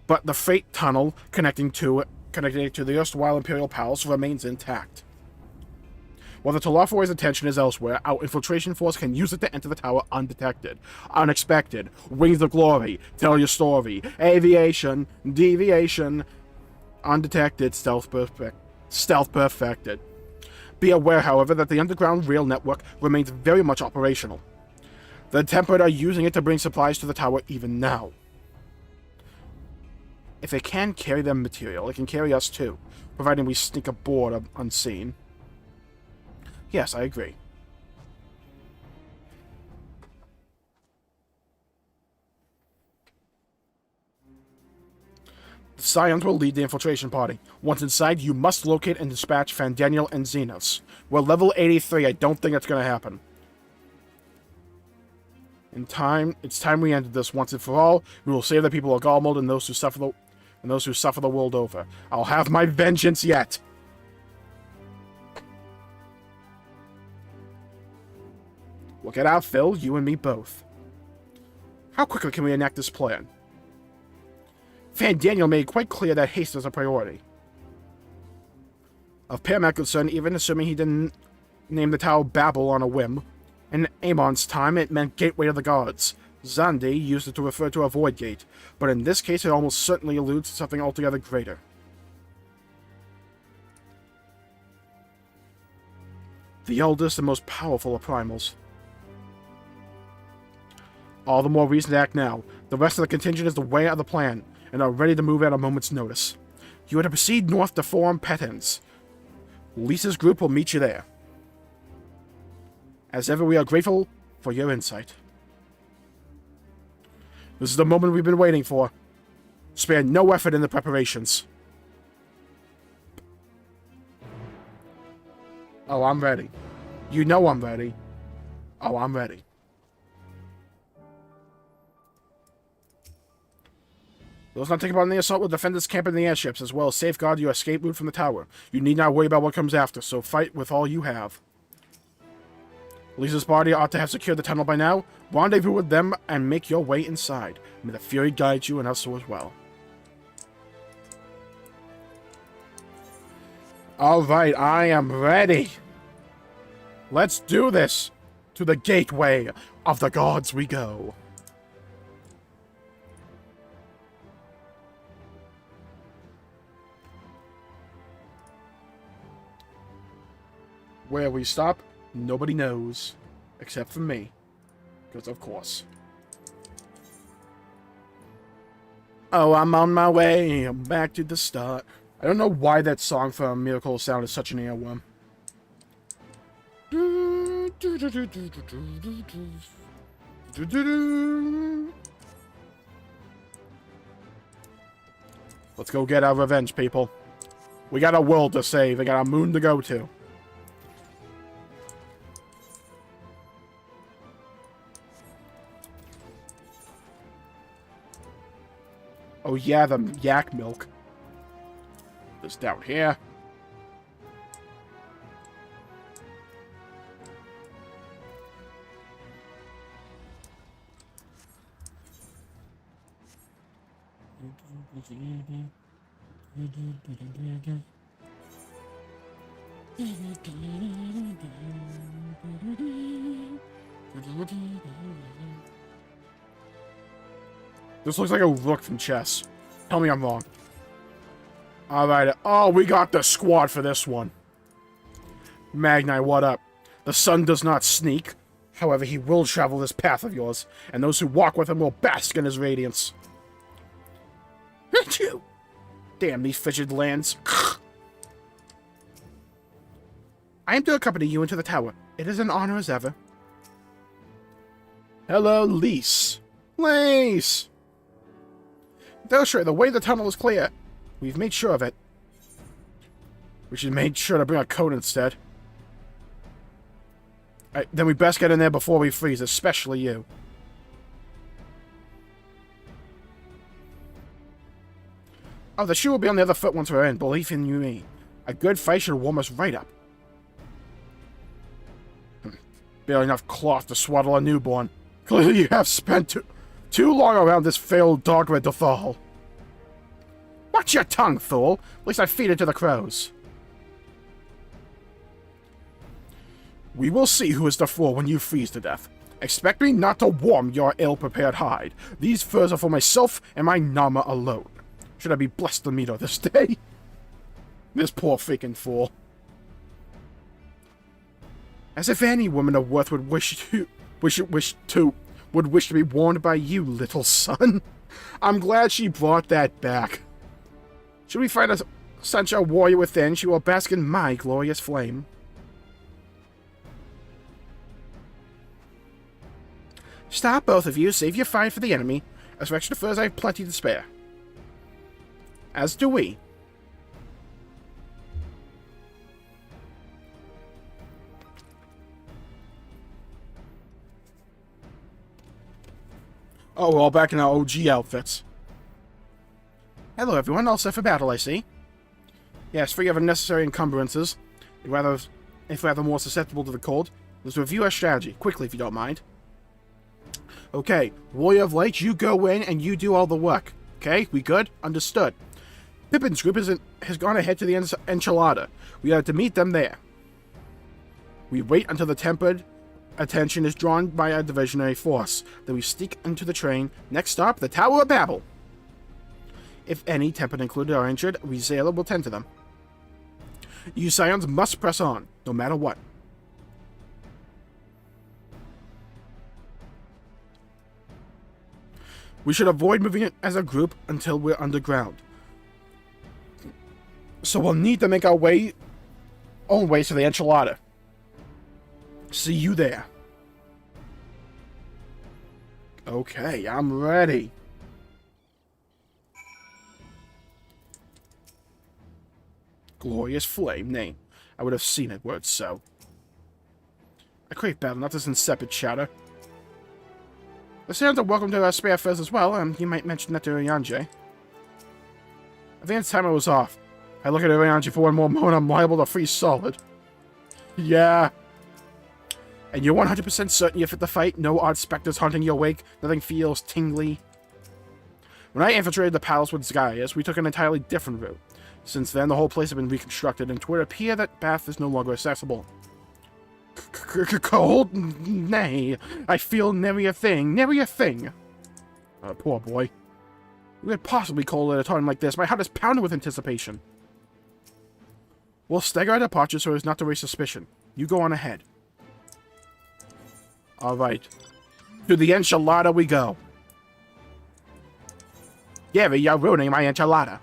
But the freight tunnel connecting it to the erstwhile Imperial Palace remains intact. While the Telophoroid's attention is elsewhere, our infiltration force can use it to enter the tower undetected. Unexpected. Wings of glory. Tell your story. Aviation. Deviation. Undetected. Stealth perfected. Be aware, however, that the underground rail network remains very much operational. The Tempered are using it to bring supplies to the tower even now. If it can carry them material, it can carry us too, providing we sneak aboard unseen. Yes, I agree. Scions will lead the infiltration party. Once inside, you must locate and dispatch Fandaniel and Xenos. We're level 83. I don't think that's going to happen. It's time we ended this once and for all. We will save the people of Galmold and those who suffer the world over. I'll have my vengeance yet. Look it out, Phil. You and me both. How quickly can we enact this plan? Fandaniel made quite clear that haste is a priority. Of paramount concern, even assuming he didn't name the tower Babel on a whim. In Amon's time, it meant gateway to the gods. Zandi used it to refer to a void gate, but in this case it almost certainly alludes to something altogether greater. The eldest and most powerful of primals. All the more reason to act now. The rest of the contingent is aware of the plan, and are ready to move at a moment's notice. You are to proceed north to form Petens. Lisa's group will meet you there. As ever, we are grateful for your insight. This is the moment we've been waiting for. Spare no effort in the preparations. Oh, I'm ready. You know I'm ready. Oh, I'm ready. Those not taking part in the assault will defend this camp and the airships, as well as safeguard your escape route from the tower. You need not worry about what comes after, so fight with all you have. Lisa's party ought to have secured the tunnel by now. Rendezvous with them and make your way inside. May the Fury guide you and us so as well. Alright, I am ready. Let's do this. To the gateway of the gods we go. Where we stop, nobody knows. Except for me. Because of course. Oh, I'm on my way. I'm back to the start. I don't know why that song from Miracle of Sound is such an earworm. Let's go get our revenge, people. We got a world to save. We got a moon to go to. Oh yeah, the yak milk. This down here. This looks like a rook from chess. Tell me I'm wrong. Alright. Oh, we got the squad for this one. Magni, what up? The sun does not sneak. However, he will travel this path of yours, and those who walk with him will bask in his radiance. Achoo! Damn these frigid lands. I am to accompany you into the tower. It is an honor as ever. Hello, Lise. Lise! Sure, the way the tunnel is clear. We've made sure of it. We should make sure to bring a coat instead. Alright, then we best get in there before we freeze, especially you. Oh, the shoe will be on the other foot once we're in, believe in you me. A good fight should warm us right up. Barely enough cloth to swaddle a newborn. Clearly you have spent too long around this failed dogma to fall. Watch your tongue, fool! At least I feed it to the crows. We will see who is the fool when you freeze to death. Expect me not to warm your ill-prepared hide. These furs are for myself and my Nama alone. Should I be blessed to meet her this day? This poor freaking fool. As if any woman of worth would wish to be warned by you, little son. I'm glad she brought that back. Should we find a sunshine warrior within, she will bask in my glorious flame. Stop, both of you. Save your fire for the enemy. As for extra furs, I have plenty to spare. As do we. Oh, we're all back in our OG outfits. Hello everyone, all set for battle, I see. Yes, free of unnecessary encumbrances. If rather more susceptible to the cold, let's review our strategy, quickly if you don't mind. Okay, Warrior of Light, you go in and you do all the work. Okay, we good? Understood. Pippin's group has gone ahead to the Enchilada. We are to meet them there. We wait until the tempered attention is drawn by our divisionary force. Then we sneak into the train. Next stop, the Tower of Babel. If any, tempered included, are injured, we Zayla will tend to them. You Scions must press on, no matter what. We should avoid moving it as a group until we're underground. So we'll need to make our own way to the Enchilada. See you there. Okay, I'm ready. Glorious flame, nay, I would have seen it were it so. A crave battle, not this insipid chatter. The Scions are welcome to our spare furs as well, and you might mention that to Ryanje. I think it's time I was off. If I look at Ryanje for one more moment, I'm liable to freeze solid. Yeah. And you're 100% certain you're fit to fight? No odd specters haunting your wake? Nothing feels tingly? When I infiltrated the palace with Zgaius, we took an entirely different route. Since then, the whole place has been reconstructed, and it would appear that Bath is no longer accessible. Cold? Nay, I feel nary a thing, nary a thing. Poor boy. We could possibly cold at a time like this. My heart is pounding with anticipation. We'll stagger our departure so as not to raise suspicion. You go on ahead. Alright. To the Enchilada we go. Gary, you're ruining my enchilada.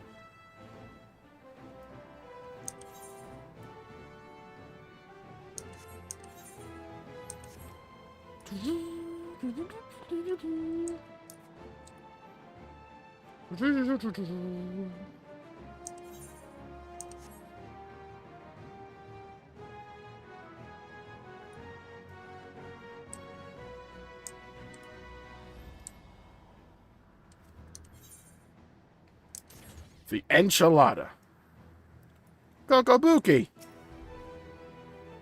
The Enchilada. Kokobuki!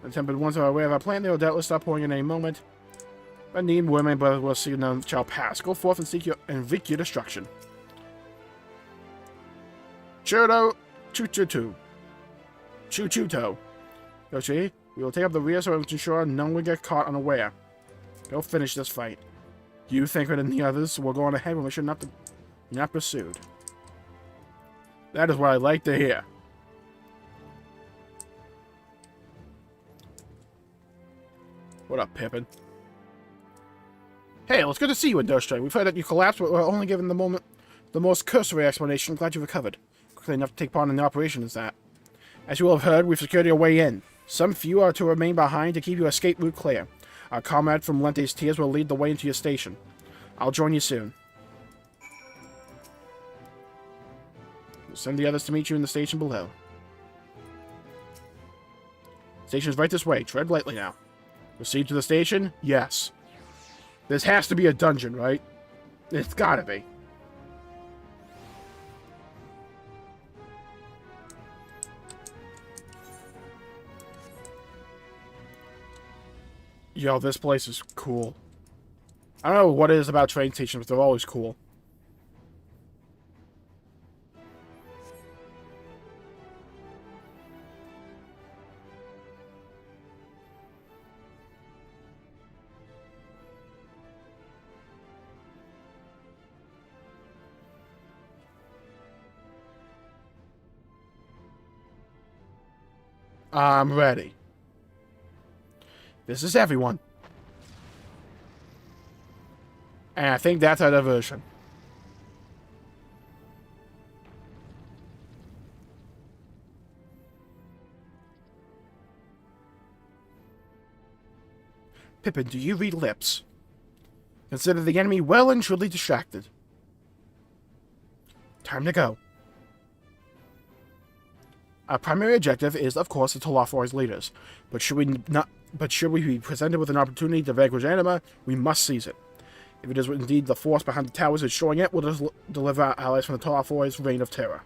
The tempered ones are aware of our plan. They will doubtless stop pouring in any moment. But need women, but we'll see none shall pass. Go forth and seek your destruction. Chudo, Chuchutu. Chuchuto. Yoshi, we will take up the rear so as to ensure no one will get caught unaware. Go finish this fight. You think better than the others, so we'll go on ahead when we should not be pursued. That is what I like to hear. What up, Pippin? Hey, it's good to see you in Durstrike. We've heard that you collapsed, but we're only given the most cursory explanation. Glad you recovered. Quickly enough to take part in the operation is that. As you will have heard, we've secured your way in. Some few are to remain behind to keep your escape route clear. Our comrade from Lente's Tears will lead the way into your station. I'll join you soon. We'll send the others to meet you in the station below. Station's right this way. Tread lightly now. Proceed to the station? Yes. This has to be a dungeon, right? It's gotta be. Yo, this place is cool. I don't know what it is about train stations, but they're always cool. I'm ready. This is everyone. And I think that's our diversion. Pippin, do you read lips? Consider the enemy well and truly distracted. Time to go. Our primary objective is, of course, to Tolothoi's leaders. But should we be presented with an opportunity to vanquish Anima, we must seize it. If it is indeed the force behind the towers destroying it, we'll deliver our allies from the Tolothoi's reign of terror.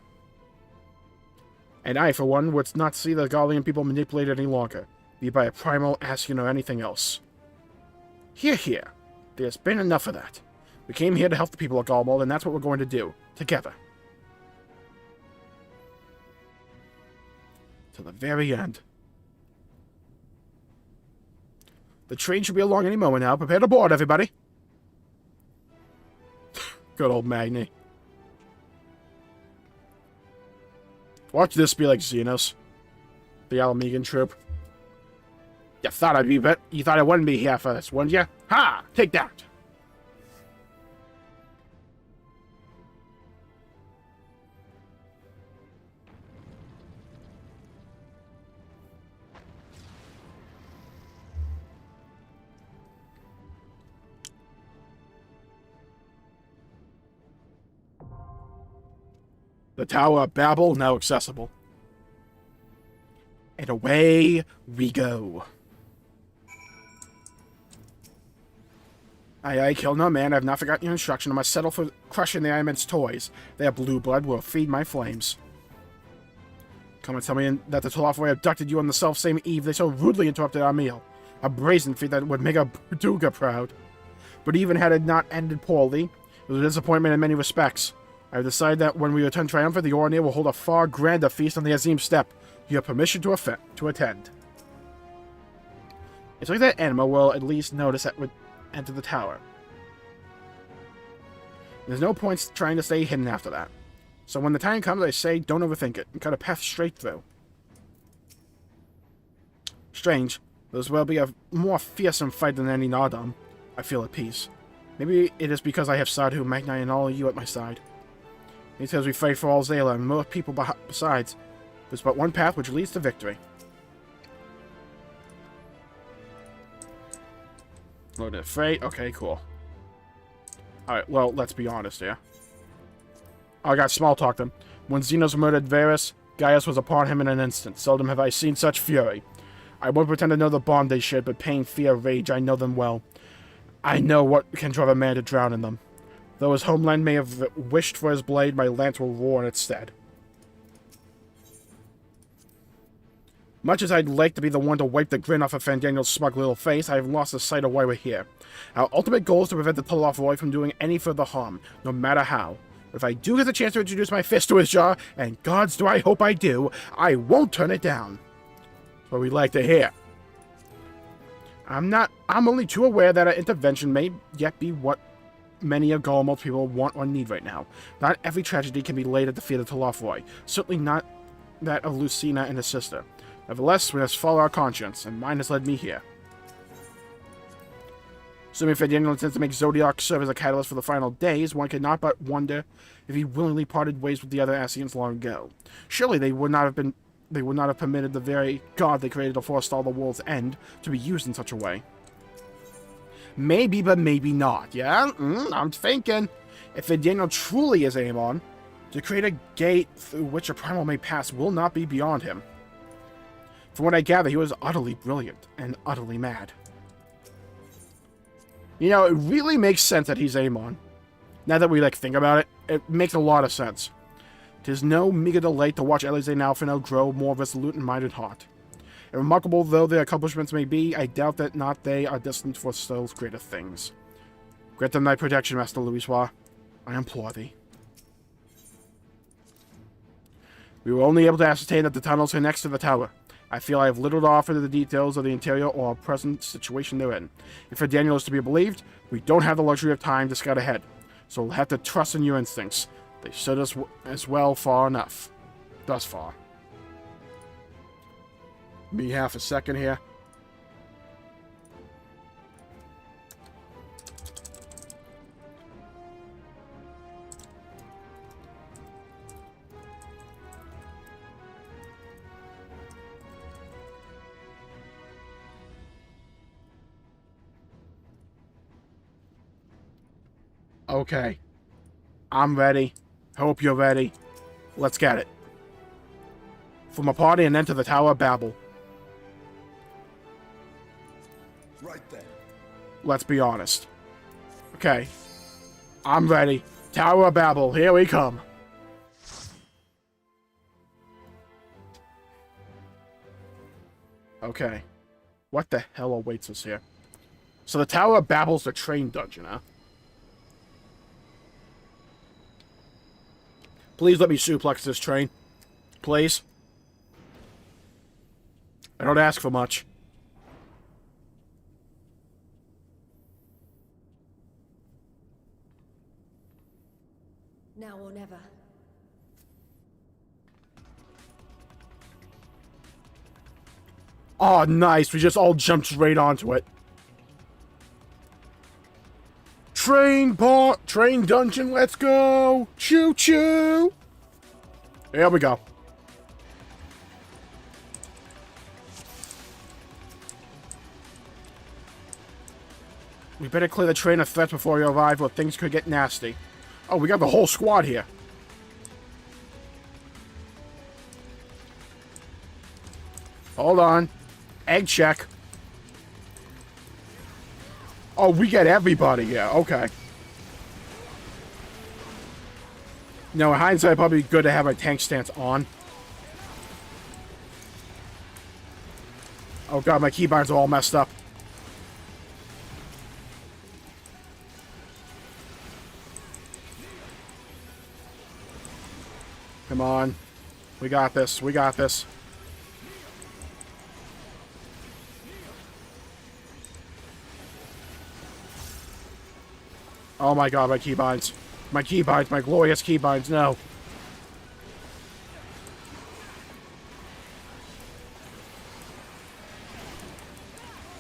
And I, for one, would not see the Garlean people manipulated any longer, be it by a primal, Ascian, or anything else. Hear, hear. There's been enough of that. We came here to help the people of Garlemald, and that's what we're going to do. Together. To the very end. The train should be along any moment now. Prepare to board, everybody. Good old Magni. Watch this be like Xenos. The Alamegan troop. You thought I wouldn't be here for this, wouldn't you? Ha! Take that! The Tower of Babel now accessible. And away we go. Aye, aye, kill no man. I have not forgotten your instruction. I must settle for crushing the Ironman's toys. Their blue blood will feed my flames. Come and tell me that the Tolothoi abducted you on the self-same eve they so rudely interrupted our meal. A brazen feat that would make a Duga proud. But even had it not ended poorly, it was a disappointment in many respects. I have decided that when we return triumphant, the Ornir will hold a far grander feast on the Azim Steppe. You have permission to attend. It's like that Anima will at least notice that we enter the tower. There's no point trying to stay hidden after that. So when the time comes, I say don't overthink it, and cut a path straight through. Strange. This will be a more fearsome fight than any Nardom. I feel at peace. Maybe it is because I have Sadhu, Magni, and all of you at my side. He says we fight for all Zayla and more people besides. There's but one path which leads to victory. Loaded at freight. Okay, cool. Alright, well, let's be honest here. Oh, I got small talked him. When Xenos murdered Varus, Gaius was upon him in an instant. Seldom have I seen such fury. I won't pretend to know the bond they shared, but pain, fear, rage, I know them well. I know what can drive a man to drown in them. Though his homeland may have wished for his blade, my lance will roar in its stead. Much as I'd like to be the one to wipe the grin off of Fandaniel's smug little face, I have lost the sight of why we're here. Our ultimate goal is to prevent the Tolothoi from doing any further harm, no matter how. But if I do get the chance to introduce my fist to his jaw, and gods do I hope I do, I won't turn it down. That's what we like to hear. I'm only too aware that our intervention may yet be what many of Garlemald's people want or need right now. Not every tragedy can be laid at the feet of Tolothoi. Certainly not that of Lucina and his sister. Nevertheless, we must follow our conscience, and mine has led me here. Assuming Fandaniel intends to make Zodiac serve as a catalyst for the final days, one cannot but wonder if he willingly parted ways with the other Ascians long ago. Surely they would not have permitted the very god they created to forestall the world's end to be used in such a way. Maybe, but maybe not, yeah? I'm thinking. If Fandaniel truly is Amon, to create a gate through which a primal may pass will not be beyond him. From what I gather, he was utterly brilliant and utterly mad. You know, it really makes sense that he's Amon. Now that we, think about it, it makes a lot of sense. 'Tis no meager delight to watch Elise and Alphinaud grow more resolute and mind and heart. And remarkable though their accomplishments may be, I doubt that not they are destined for still greater things. Grant them thy protection, Master Louisoix. I implore thee. We were only able to ascertain that the tunnels are next to the tower. I feel I have little to offer to the details of the interior or our present situation therein. If Fandaniel is to be believed, we don't have the luxury of time to scout ahead, so we'll have to trust in your instincts. They served us as well far enough. Thus far. Me half a second here. Okay. I'm ready. Hope you're ready. Let's get it. from a party and enter the Tower of Babel. Right then. Let's be honest. Okay. I'm ready. Tower of Babel, here we come. Okay. What the hell awaits us here? So the Tower of Babel's the train dungeon, huh? Please let me suplex this train. Please. I don't ask for much. Now or never. Oh, nice. We just all jumped right onto it. Train dungeon, let's go! Choo-choo! There we go. We better clear the train of threats before we arrive, or things could get nasty. Oh, we got the whole squad here. Hold on. Egg check. Oh, we get everybody, yeah, okay. No, in hindsight, probably good to have our tank stance on. Oh god, my keybinds are all messed up. Come on. We got this, we got this. Oh my god, my keybinds. My keybinds, my glorious keybinds, no.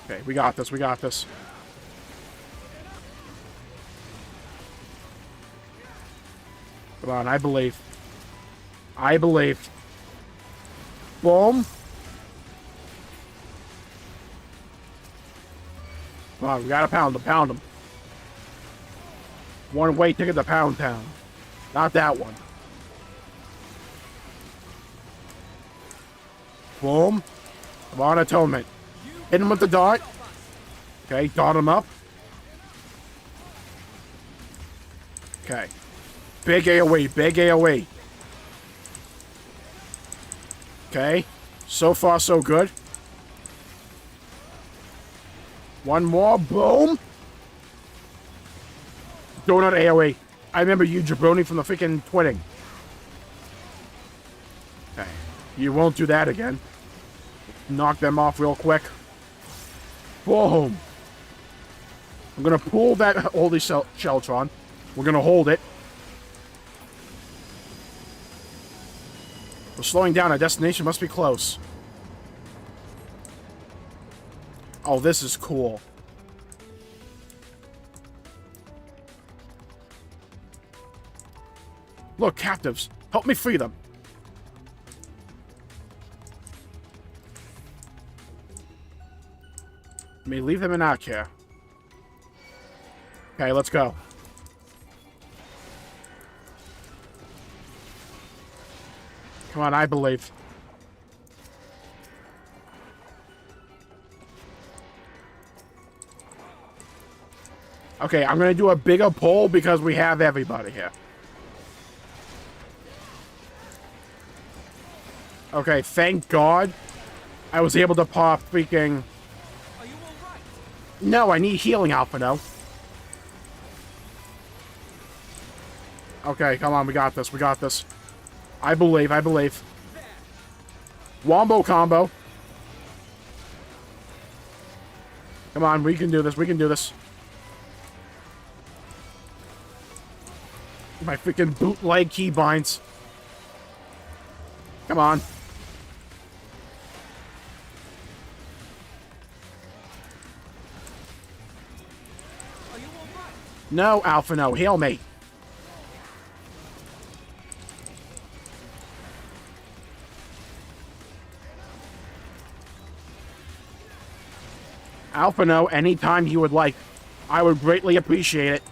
Okay, we got this, we got this. Come on, I believe. I believe. Boom. Come on, we gotta pound them. One way ticket to Pound Town. Not that one. Boom. Come on, Atonement. Hit him with the dart. Okay, dart him up. Okay. Big AoE, big AoE. Okay. So far, so good. One more. Boom. Donut AoE. I remember you, jabroni, from the freaking twinning. Okay. You won't do that again. Knock them off real quick. Boom. I'm gonna pull that holy Sheltron. We're gonna hold it. We're slowing down. Our destination must be close. Oh, this is cool. Look, captives. Help me free them. May leave them in our care. Okay, let's go. Come on, I believe. Okay, I'm gonna do a bigger pull because we have everybody here. Okay, thank God I was able to pop freaking... Are you all right? No, I need healing, Alphino. Okay, come on, we got this, we got this. I believe, I believe. Wombo combo. Come on, we can do this, we can do this. My freaking bootleg keybinds. Come on. No, Alpha, no. Heal me. Alpha, no. Anytime you would like. I would greatly appreciate it.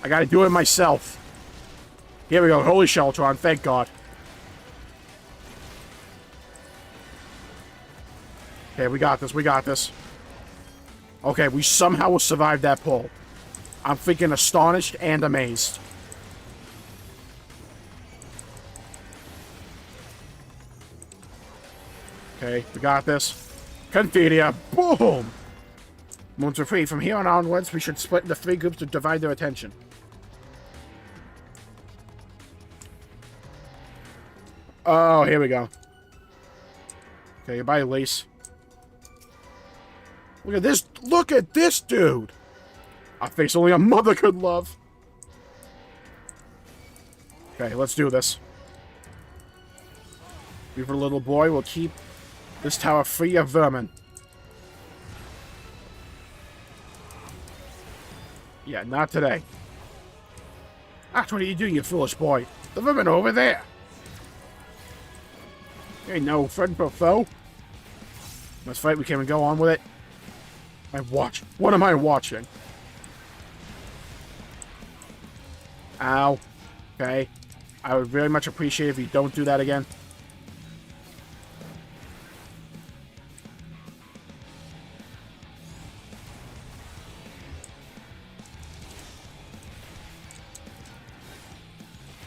I gotta do it myself. Here we go. Holy Sheltron. Thank God. Okay, we got this. We got this. Okay, we somehow survived that pull. I'm freaking astonished and amazed. Okay, we got this. Confidia. Boom! Moons are free. From here on onwards, we should split into 3 groups to divide their attention. Oh, here we go. Okay, goodbye, Elise. Look at this. Look at this dude. A face only a mother could love. Okay, let's do this. Beaver little boy will keep this tower free of vermin. Yeah, not today. Ah, what are you doing, you foolish boy? The vermin are over there. Hey, no friend or foe. Let's fight. We can go on with it. What am I watching? Ow. Okay. I would very much appreciate if you don't do that again.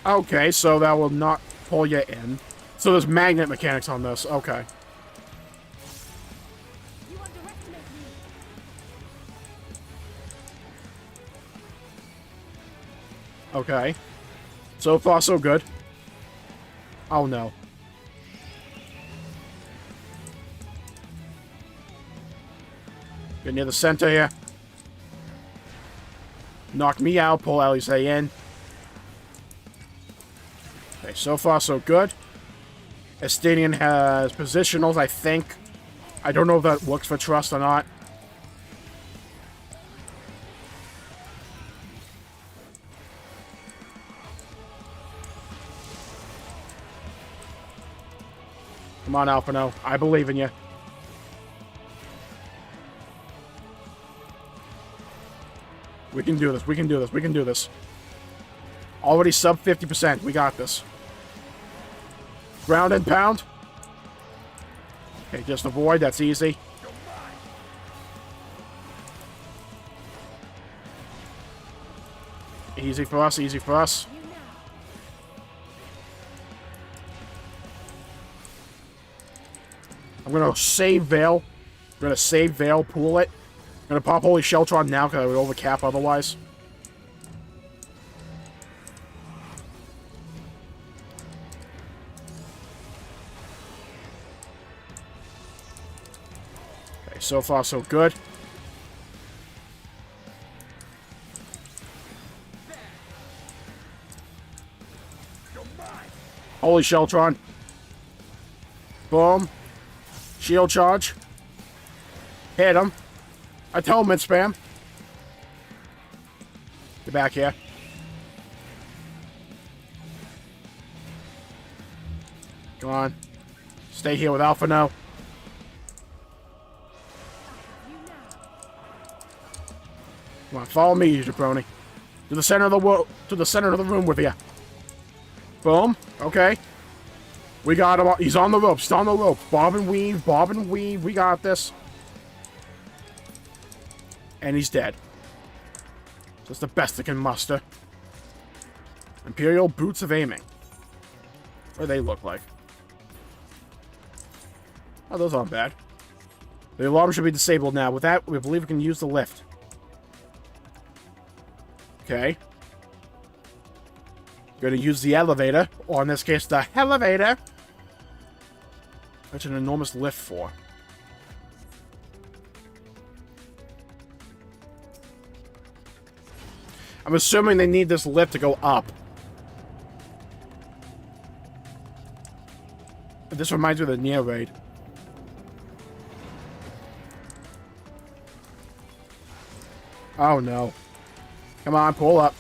Okay, so that will not pull you in. So there's magnet mechanics on this. Okay. Okay. So far, so good. Oh, no. Get near the center here. Knock me out, pull Alice in. Okay, so far, so good. Estanian has positionals, I think. I don't know if that works for Trust or not. Come on, Alphino. I believe in you. We can do this. We can do this. We can do this. Already sub 50%. We got this. Ground and pound. Okay, just avoid. That's easy. Easy for us. Easy for us. I'm going to save Veil. I'm going to save Veil, pool it. I'm going to pop Holy Sheltron now because I would overcap otherwise. Okay, so far so good. Holy Sheltron. Boom. Shield charge. Hit him. Atonement spam. Get back here. Come on. Stay here with Alpha now. Come on, follow me, you jabroni. To the center of the world, to the center of the room with you. Boom. Okay. We got him. He's on the ropes. He's on the ropes. Bob and weave. Bob and weave. We got this. And he's dead. That's the best I can muster. Imperial Boots of Aiming. What do they look like? Oh, those aren't bad. The alarm should be disabled now. With that, we believe we can use the lift. Okay. Gonna use the elevator, or in this case, the elevator. Such an enormous lift for. I'm assuming they need this lift to go up. This reminds me of the Nier raid. Oh no. Come on, pull up.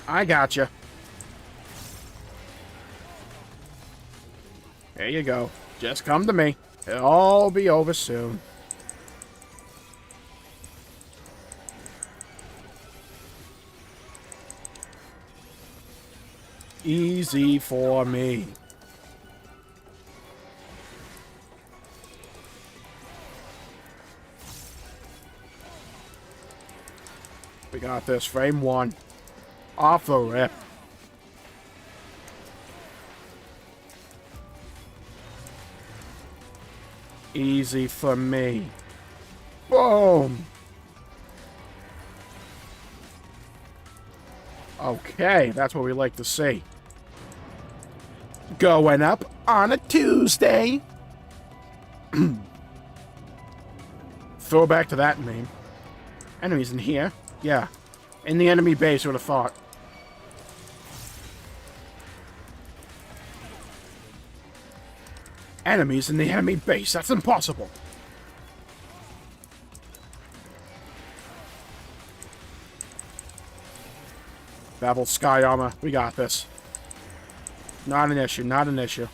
I got you. There you go. Just come to me. It'll all be over soon. Easy for me. We got this. Frame 1. Off the rip. Easy for me. Boom! Okay, that's what we like to see. Going up on a Tuesday. Throwback to that name. Enemies in here? Yeah. In the enemy base, would have thought. Enemies in the enemy base. That's impossible. Babel Sky Armor. We got this. Not an issue. Not an issue.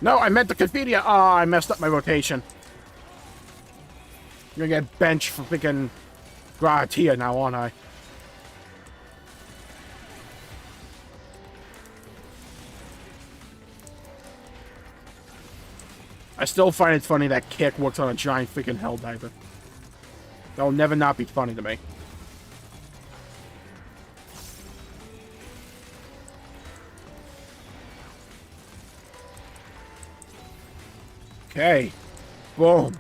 No, I meant the Confidia. Ah, I messed up my rotation. You're gonna get benched for freaking Gratia now, aren't I? I still find it funny that kick works on a giant freaking Helldiver. That'll never not be funny to me. Okay. Boom.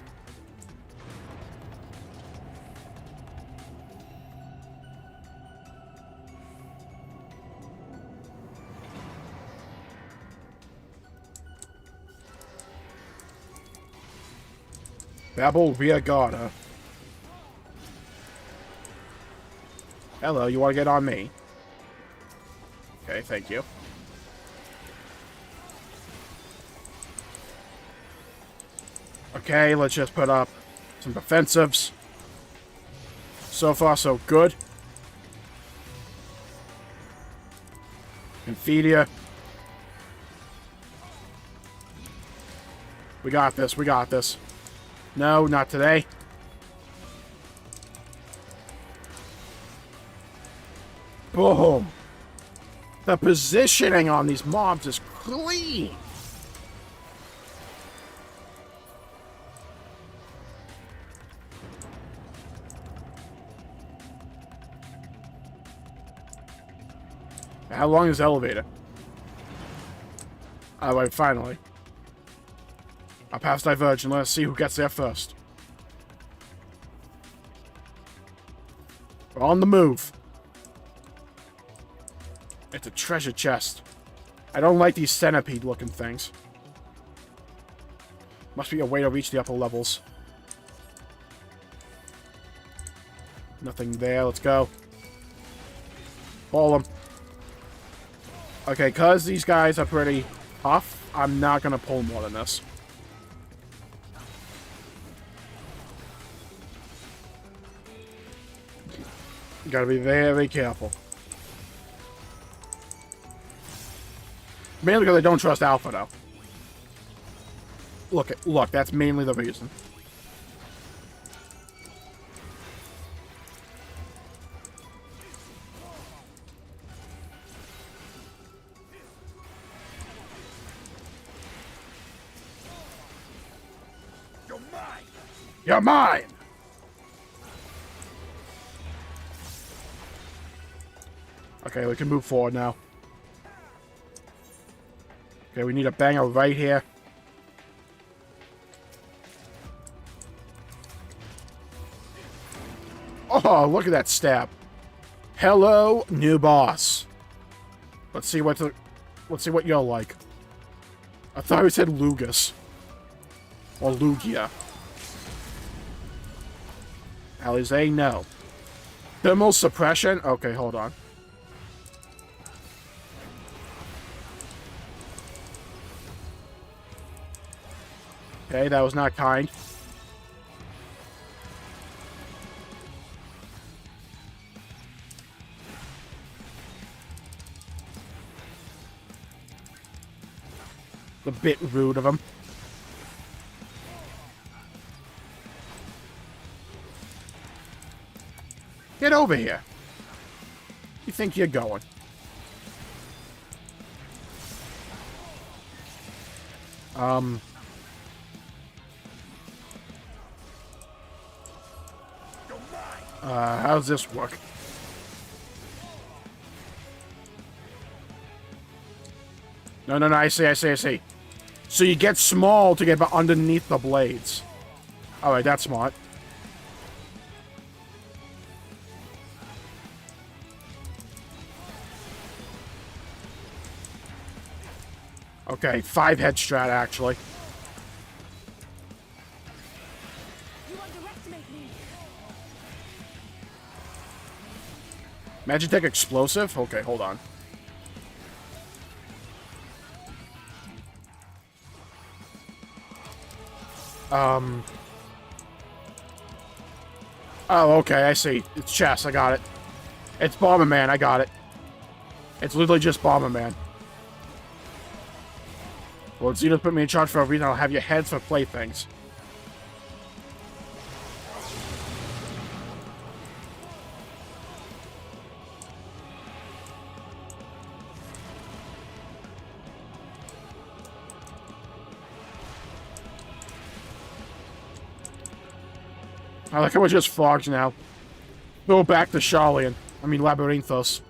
Babel via Garda. Hello, you want to get on me? Okay, thank you. Okay, let's just put up some defensives. So far, so good. Confidia. We got this, we got this. No, not today. Boom. The positioning on these mobs is clean. How long is the elevator? Oh, wait, finally. I'll pass Divergent. Let's see who gets there first. We're on the move. It's a treasure chest. I don't like these centipede-looking things. Must be a way to reach the upper levels. Nothing there. Let's go. Pull them. Okay, because these guys are pretty tough, I'm not going to pull more than this. You gotta be very careful. Mainly because I don't trust Alpha, though. Look, that's mainly the reason. You're mine! You're mine! Okay, we can move forward now. Okay, we need a banger right here. Oh, look at that stab. Hello, new boss. Let's see what you're like. I thought we said Lugus. Or Lugia. Alize, no. Thermal suppression? Okay, hold on. Okay, that was not kind. A bit rude of him. Get over here. You think you're going? How does this work? No, I see. So you get small to get underneath the blades. Alright, that's smart. Okay, 5 head strat, actually. Magitech explosive? Okay, hold on. Oh, okay, I see. It's chess, I got it. It's Bomberman, I got it. It's literally just Bomberman. Well, Xenos put me in charge for a reason. I'll have your heads for playthings. I like how we're just fogged now. Go back to Charlian. I mean, Labyrinthos.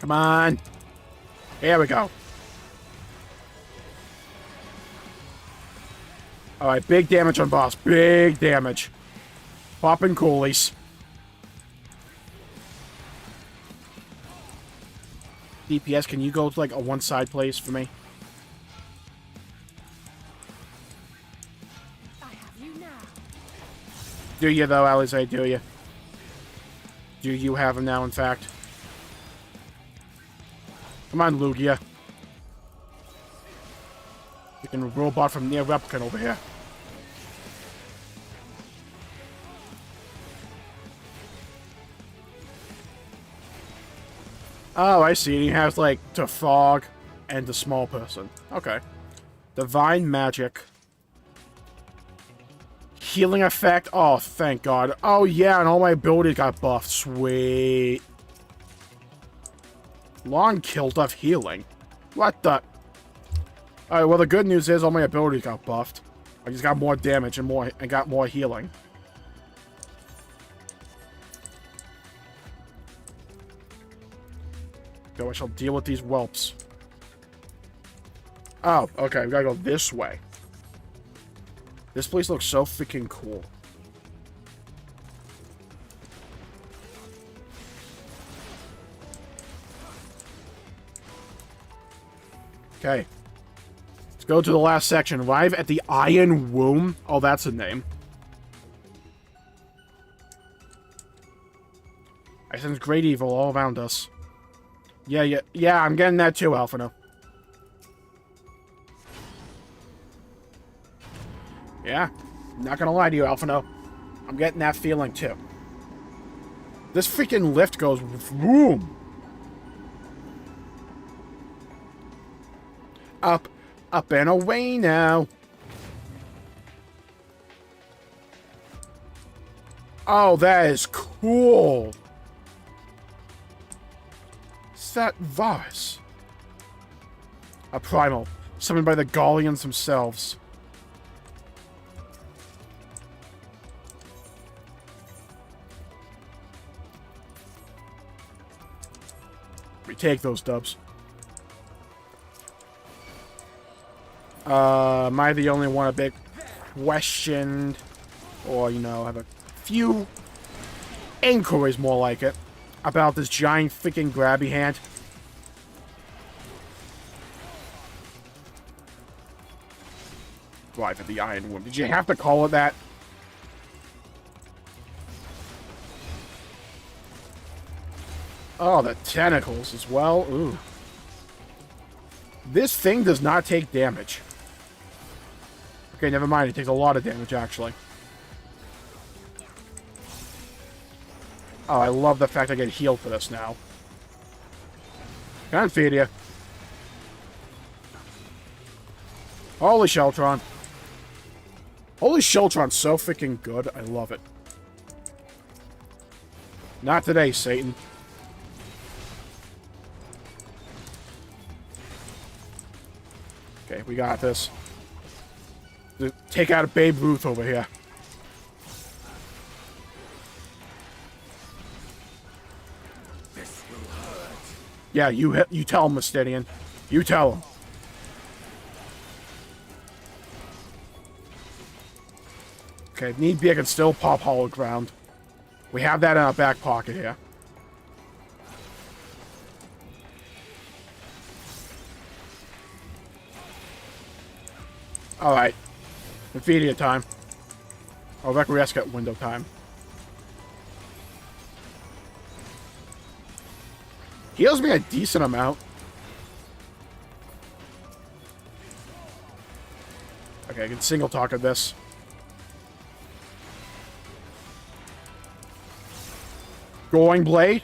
Come on. Here we go. Alright, big damage on boss. Big damage. Popping coolies. DPS, can you go to like a one-side place for me? I have you now. Do you though, Alize? Do you? Do you have him now, in fact? Come on, Lugia. You can robot from near Replicant over here. Oh, I see. He has, like, to fog and the small person. Okay. Divine magic. Healing effect. Oh, thank God. Oh, yeah, and all my abilities got buffed. Sweet. Long kill of healing. What the? Alright, well, the good news is all my abilities got buffed. I just got more damage and got more healing. Go, I shall deal with these whelps. Oh, okay, we gotta go this way. This place looks so freaking cool. Okay. Let's go to the last section. Arrive at the Iron Womb. Oh, that's a name. I sense great evil all around us. Yeah, I'm getting that too, Alphino. Yeah, not gonna lie to you, Alphino. I'm getting that feeling too. This freaking lift goes vroom. Up and away now. Oh, that is cool. That Varus. A primal, summoned by the Gallians themselves. We take those dubs. Am I the only one a bit questioned? Or, you know, have a few inquiries, more like it, about this giant freaking grabby hand? Drive at the Iron Womb. Did you have to call it that? Oh, the tentacles as well. Ooh. This thing does not take damage. Okay, never mind. It takes a lot of damage, actually. Oh, I love the fact I get healed for this now. Can't feed you. Holy Sheltron. Holy Sheltron's so freaking good. I love it. Not today, Satan. Okay, we got this. Take out a Babe Ruth over here. This will hurt. Yeah, you tell him, Mystidian. You tell him. Okay, if need be, I can still pop Hollow Ground. We have that in our back pocket here. Alright. Infinity time. Oh, Requiescat window time. Heals me a decent amount. Okay, I can single talk at this. Goring Blade.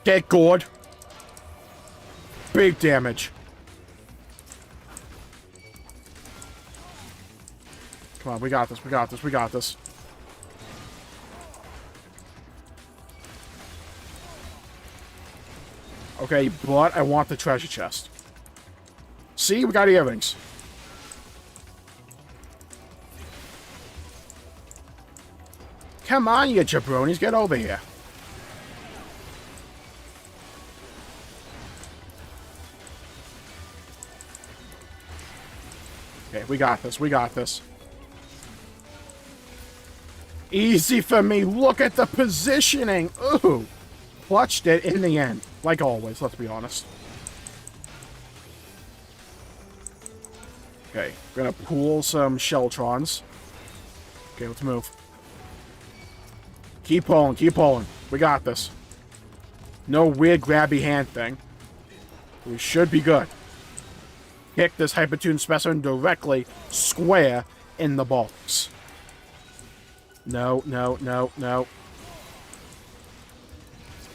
Get gored. Big damage. Come on, we got this, we got this, we got this. Okay, but I want the treasure chest. See, we got earrings. Come on, you jabronis, get over here. Okay, we got this, we got this. Easy for me, look at the positioning! Ooh! Clutched it in the end. Like always, let's be honest. Okay, we're gonna pool some Sheltrons. Okay, let's move. Keep pulling, keep pulling. We got this. No weird grabby hand thing. We should be good. Kick this Hypertune specimen directly square in the box. No, no, no, no.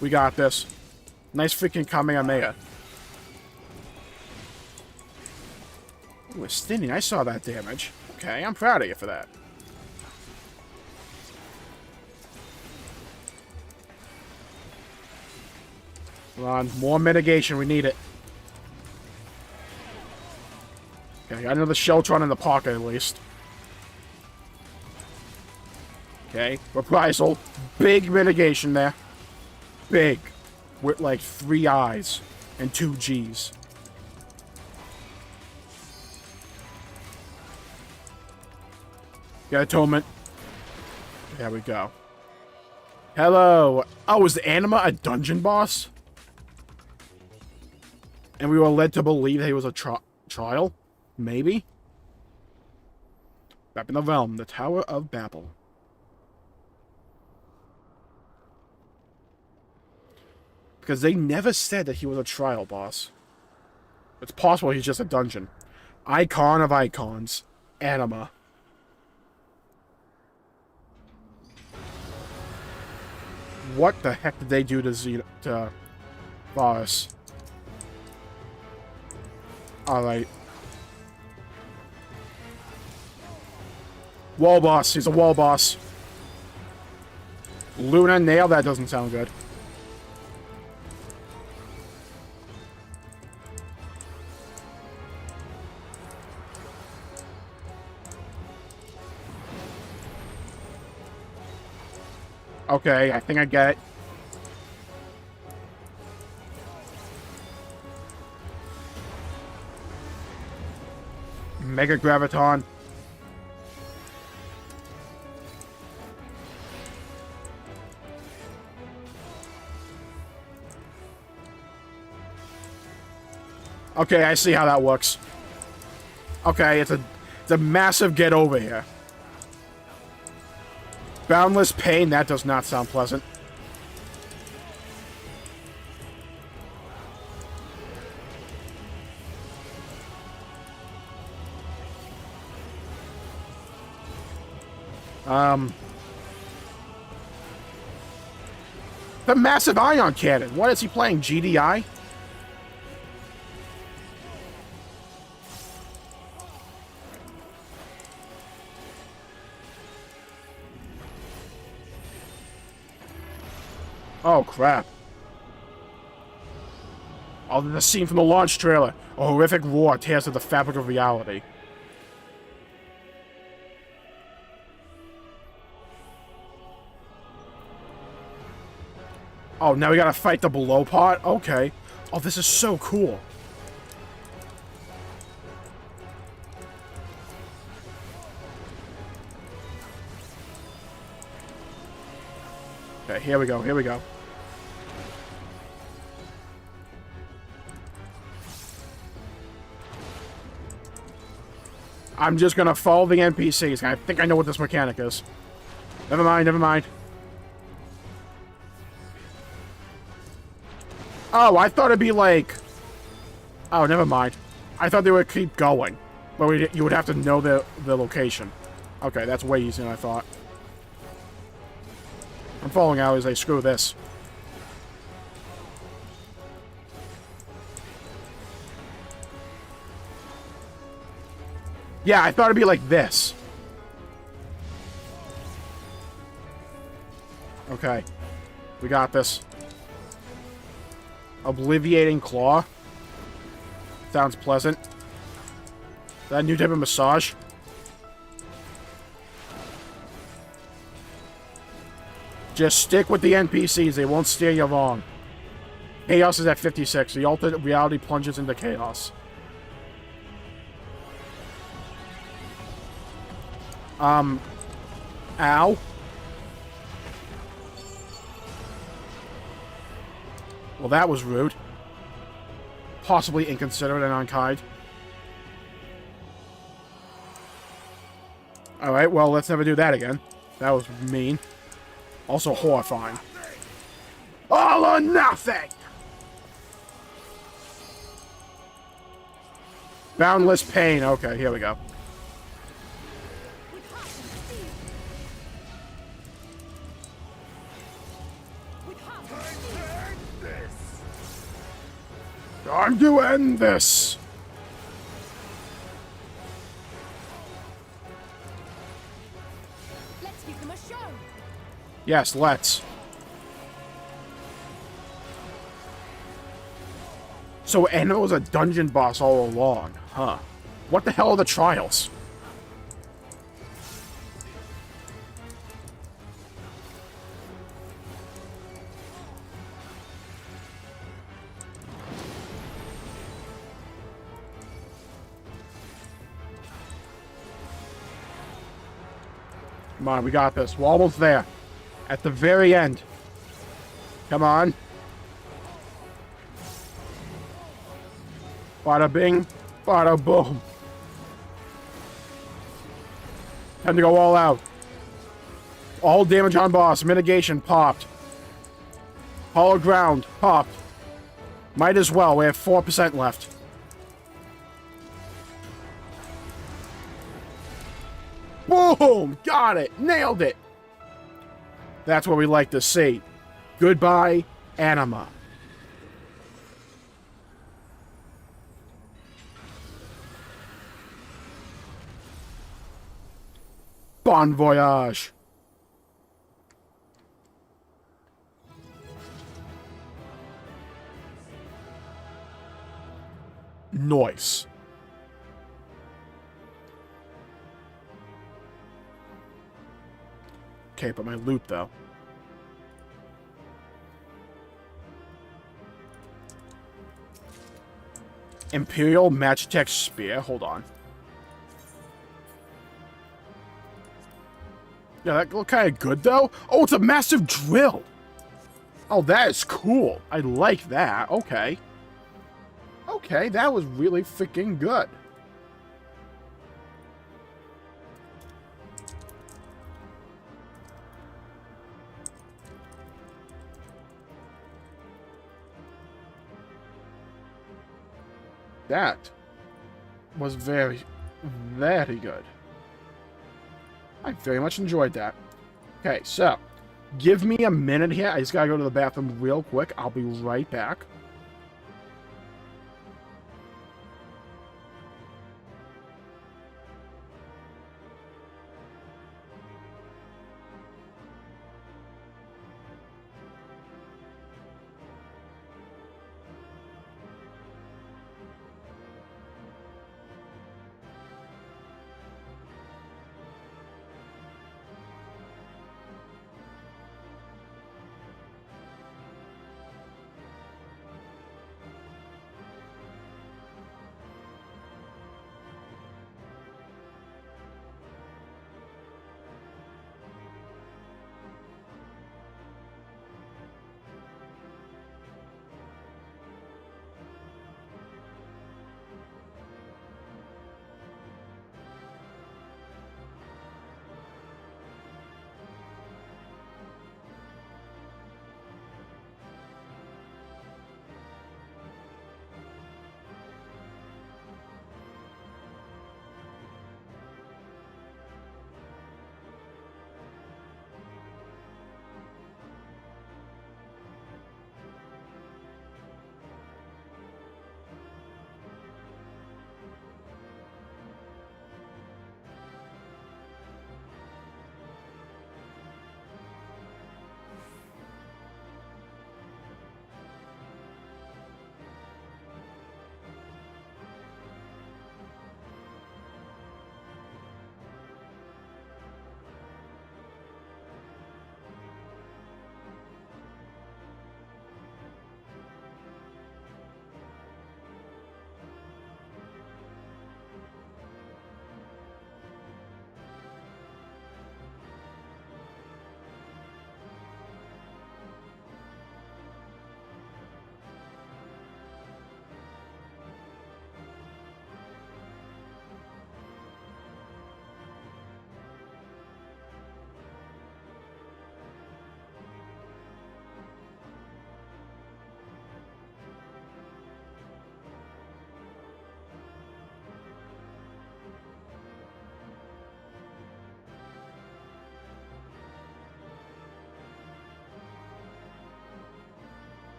We got this. Nice freaking Kamehameha. Ooh, Stinning, I saw that damage. Okay, I'm proud of you for that. Come on, more mitigation, we need it. Okay, I got another Sheltron in the pocket at least. Okay, reprisal. Big mitigation there. Big. With like 3 eyes and 2 Gs. Got atonement. There we go. Hello. Oh, is Anima a dungeon boss? And we were led to believe that he was a trial? Maybe? Back in the realm, the Tower of Babel. Because they never said that he was a trial boss. It's possible he's just a dungeon. Icon of icons. Anima. What the heck did they do to Varus? Alright. Wall boss. He's a wall boss. Luna nail? That doesn't sound good. Okay, I think I get it. Mega Graviton. Okay, I see how that works. Okay, it's a massive get over here. Boundless Pain, that does not sound pleasant. The Massive Ion Cannon. What is he playing? GDI? Oh, crap. Oh, the scene from the launch trailer. A horrific roar tears at the fabric of reality. Oh, now we gotta fight the below part? Okay. Oh, this is so cool. Okay, here we go, here we go. I'm just gonna follow the NPCs. I think I know what this mechanic is. Never mind, never mind. Oh, I thought it'd be like... Oh, never mind. I thought they would keep going. But you would have to know the location. Okay, that's way easier than I thought. I'm following out as they screw this. Yeah, I thought it'd be like this. Okay. We got this. Obliviating Claw. Sounds pleasant. Is that a new type of massage? Just stick with the NPCs. They won't steer you wrong. Chaos is at 56. The alternate reality plunges into chaos. Ow. Well, that was rude. Possibly inconsiderate and unkind. Alright, well, let's never do that again. That was mean. Also horrifying. All or nothing! Boundless pain. Okay, here we go. Time to end this! Let's give them a show. Yes, let's. So Anna was a dungeon boss all along, huh? What the hell are the trials? Come on, we got this. We're almost there. At the very end. Come on. Bada bing, bada boom. Time to go all out. All damage on boss. Mitigation popped. Hollow ground popped. Might as well. We have 4% left. Boom! Got it! Nailed it! That's what we like to see. Goodbye, Anima. Bon voyage! Nice. Okay, but my loot, though. Imperial Magitech Spear? Hold on. Yeah, that looked kind of good, though. Oh, it's a massive drill! Oh, that is cool. I like that. Okay. Okay, that was really freaking good. That was very, very good. I very much enjoyed that. Okay, so, give me a minute here. I just gotta go to the bathroom real quick. I'll be right back.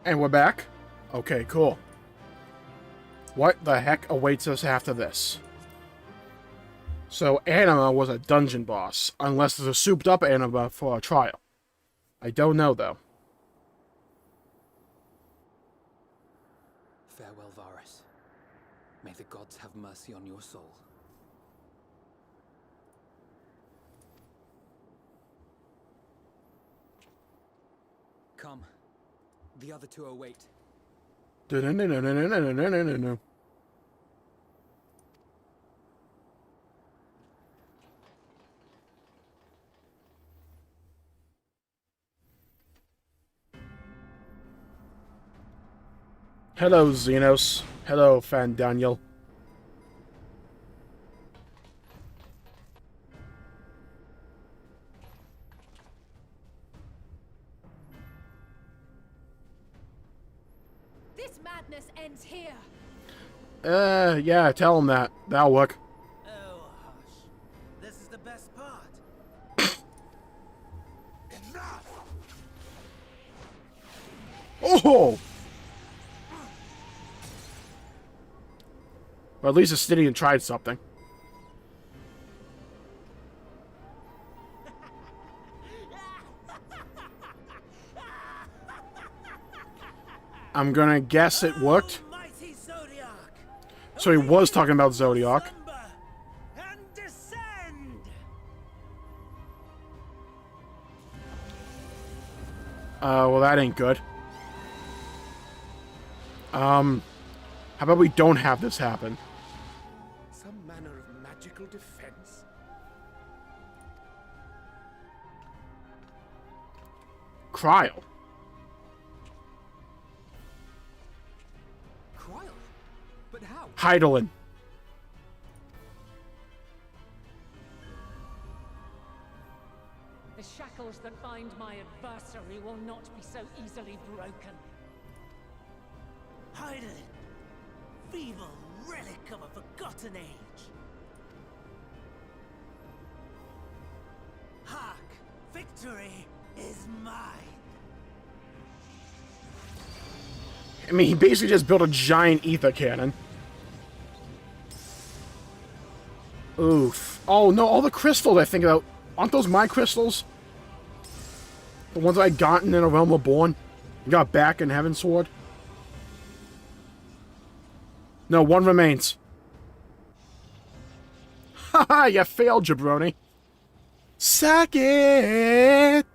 And we're back? Okay, cool. What the heck awaits us after this? So, Anima was a dungeon boss, unless there's a souped-up Anima for a trial. I don't know, though. Farewell, Varus. May the gods have mercy on your soul. Come. The other two await. No. Hello, Xenos. Hello, Fan Daniel. This madness ends here. Yeah, tell him that. That'll work. Oh, hush. This is the best part. Enough! Oh! Well, at least Astidian tried something. I'm gonna guess it worked. So he was talking about Zodiac. Well, that ain't good. How about we don't have this happen? Some manner of magical defense? Cryo. Cryo? But how? Heidelin. The shackles that bind my adversary will not be so easily broken. Heidelin, feeble relic of a forgotten age. Hark, victory is mine. I mean, he basically just built a giant ether cannon. Oof. Oh, no, all the crystals I think about. Aren't those my crystals? The ones I gotten in A Realm Reborn? You got back in Heaven's Sword? No, one remains. Haha, you failed, jabroni. Suck it!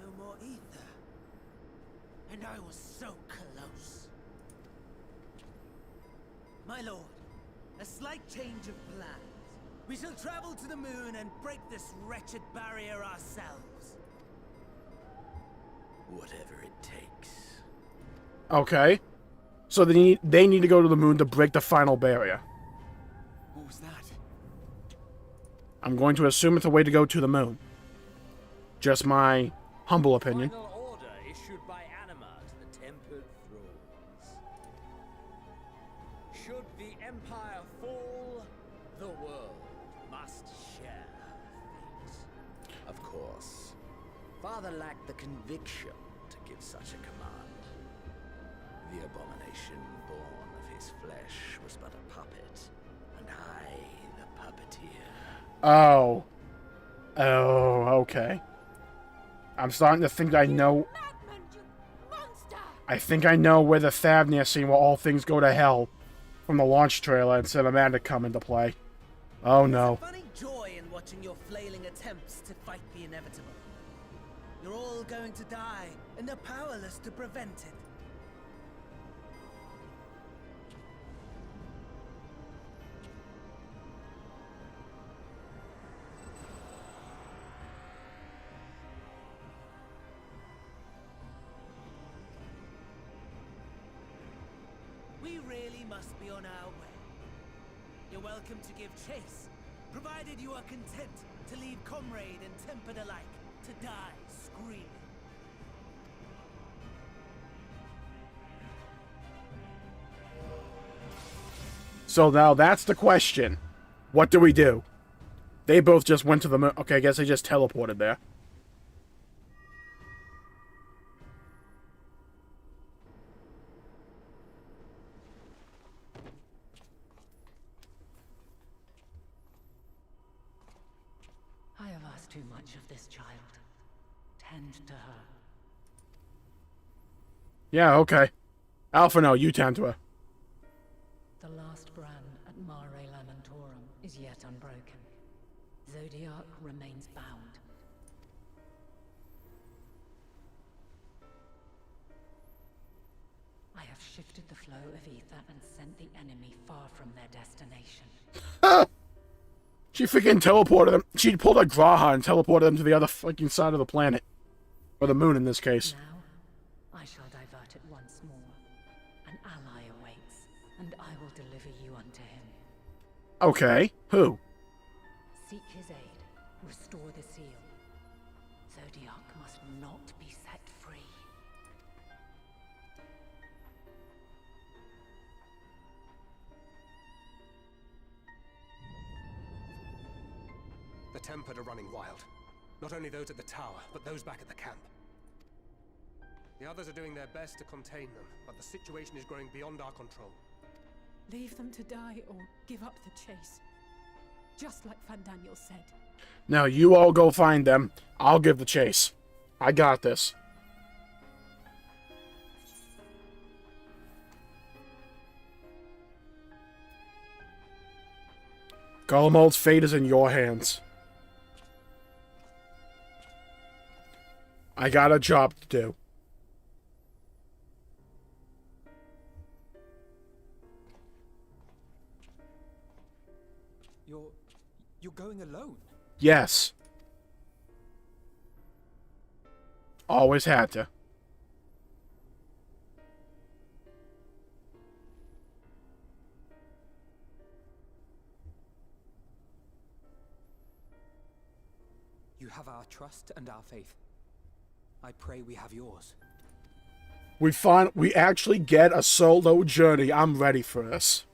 No more ether. And I was so close. My lord, a slight change of plans. We shall travel to the moon and break this wretched barrier ourselves. Whatever it takes. Okay. So they need to go to the moon to break the final barrier. What was that? I'm going to assume it's a way to go to the moon. Just my humble opinion. Final order issued by Anima to the Tempered Thralls. Should the Empire fall, the world must share fate. Of course, Father lacked the conviction to give such a command. The abomination born of his flesh was but a puppet, and I the puppeteer. Oh. Oh, okay. I'm starting to think I know... I think I know where the Thavnir scene where all things go to hell from the launch trailer and cinematic come into play. Oh no. There's a funny joy in watching your flailing attempts to fight the inevitable. You're all going to die, and they're powerless to prevent it. We really must be on our way. You're welcome to give chase, provided you are content to leave comrade and tempered alike to die screaming. So now that's the question. What do we do? They both just went to the moon. Okay, I guess they just teleported there. advantage of this child. Tend to her. Yeah, okay. Alpha, no, you tend to her. The last brand at Mare Lamentorum is yet unbroken. Zodiac remains bound. I have shifted the flow of ether and sent the enemy far from their destination. She freaking teleported them. She pulled a Graha and teleported them to the other freaking side of the planet. Or the moon in this case. Now, I shall divert it once more. An ally awaits, and I will deliver you unto him. Okay. Who? Seek his aid. Restore the seal. Zodiac must not be set free. The Tempered are running wild. Not only those at the tower, but those back at the camp. The others are doing their best to contain them, but the situation is growing beyond our control. Leave them to die or give up the chase. Just like Fandaniel said. Now, you all go find them. I'll give the chase. I got this. Garlemald's fate is in your hands. I got a job to do. You're going alone? Yes. Always had to. You have our trust and our faith. I pray we have yours. We actually get a solo journey. I'm ready for this.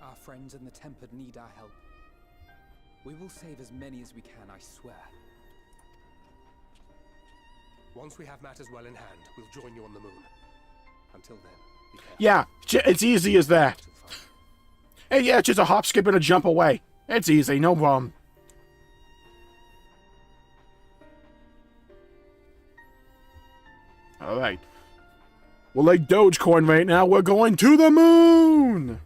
Our friends in the Tempered need our help. We will save as many as we can, I swear. Once we have matters well in hand, we'll join you on the moon. Until then, be careful. Yeah, it's easy as that. Hey, yeah, it's just a hop, skip, and a jump away. It's easy, no problem. Alright. We're like Dogecoin right now. We're going to the moon!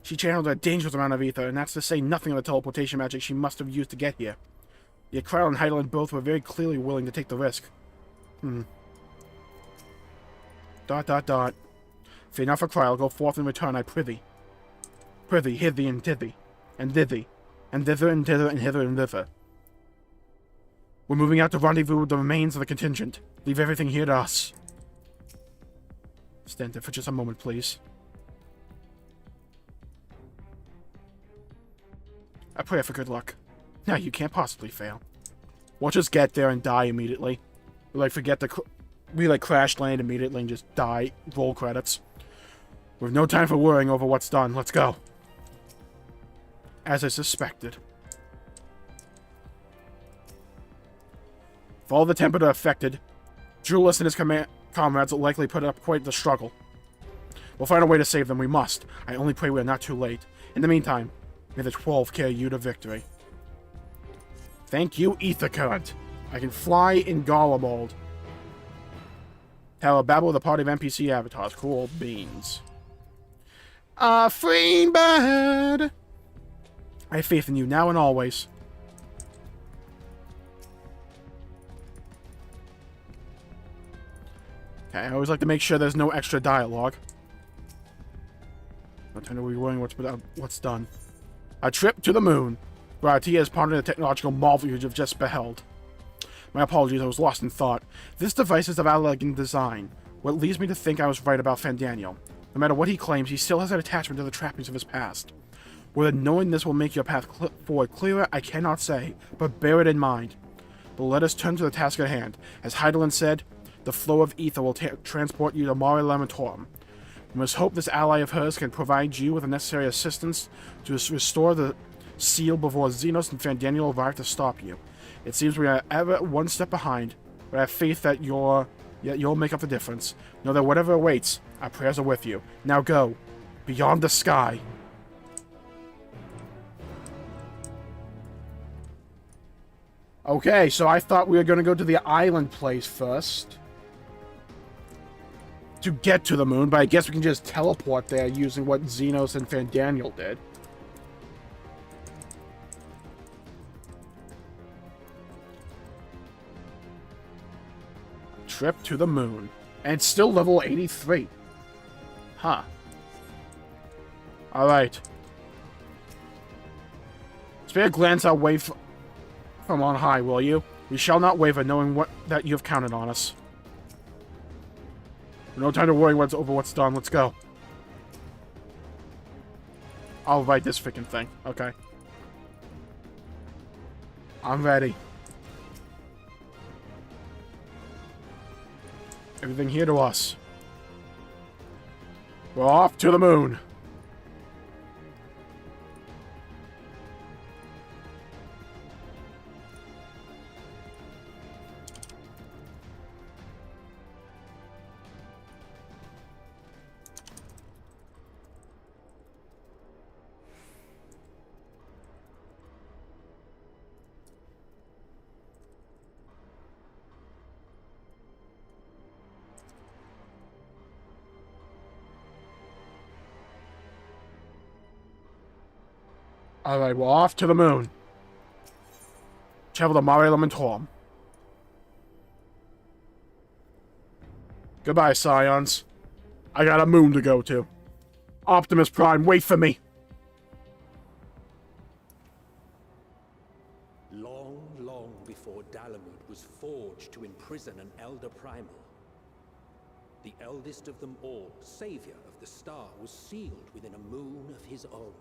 She channeled a dangerous amount of ether, and that's to say nothing of the teleportation magic she must have used to get here. Yet Kryle and Heidelin both were very clearly willing to take the risk. Fear not for Kryle, go forth and return, I prithee. Prithee, hither and thither, and thither, and thither and thither and hither and thither. We're moving out to rendezvous with the remains of the contingent. Leave everything here to us. Stand there for just a moment, please. I pray for good luck. Now you can't possibly fail. We'll just get there and die immediately. We crash land immediately and just die. Roll credits. We have no time for worrying over what's done. Let's go. As I suspected. If all the Tempered are affected, Julius and his comrades will likely put up quite the struggle. We'll find a way to save them. We must. I only pray we are not too late. In the meantime, may the 12 carry you to victory. Thank you, Ether Current. I can fly in Garlemald. Have a babble with a party of NPC avatars. Cool beans. Free bird! I have faith in you now and always. Okay, I always like to make sure there's no extra dialogue. I'm trying to be willing what's done. A trip to the moon. Baratia is pondering the technological marvel you've just beheld. My apologies, I was lost in thought. This device is of elegant design, what leads me to think I was right about Fandaniel. No matter what he claims, he still has an attachment to the trappings of his past. Whether knowing this will make your path forward clearer, I cannot say, but bear it in mind. But let us turn to the task at hand. As Heidelin said, the flow of ether will transport you to Mare Lamentorum. We must hope this ally of hers can provide you with the necessary assistance to restore the seal before Xenos and Fandaniel arrive to stop you. It seems we are ever one step behind, but I have faith that your Yet you'll make up the difference. Know that whatever awaits, our prayers are with you. Now go. Beyond the sky. Okay, so I thought we were going to go to the island place first. To get to the moon, but I guess we can just teleport there using what Xenos and Fandaniel did. Trip to the moon. And it's still level 83. Huh. Alright. Spare a glance our way from on high, will you? We shall not waver, knowing that you have counted on us. No time to worry over what's done. Let's go. I'll write this freaking thing. Okay. I'm ready. Everything here to us. We're off to the moon. Alright, we're off to the moon. Travel to Mare Lamentorum. Goodbye, Scions. I got a moon to go to. Optimus Prime, wait for me. Long, long before Dalamud was forged to imprison an Elder Primal, the eldest of them all, savior of the star, was sealed within a moon of his own.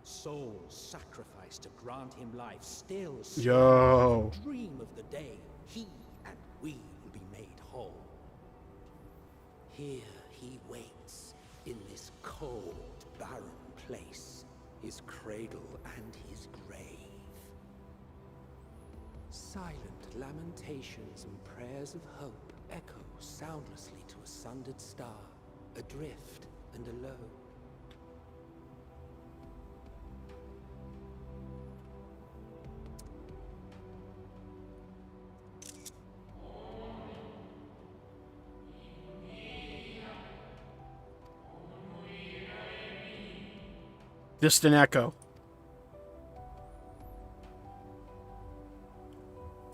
Souls sacrificed to grant him life, still Yo. dream of the day he and we will be made whole. Here he waits, in this cold, barren place, his cradle and his grave. Silent lamentations and prayers of hope echo soundlessly to a sundered star, adrift and alone. Distant echo.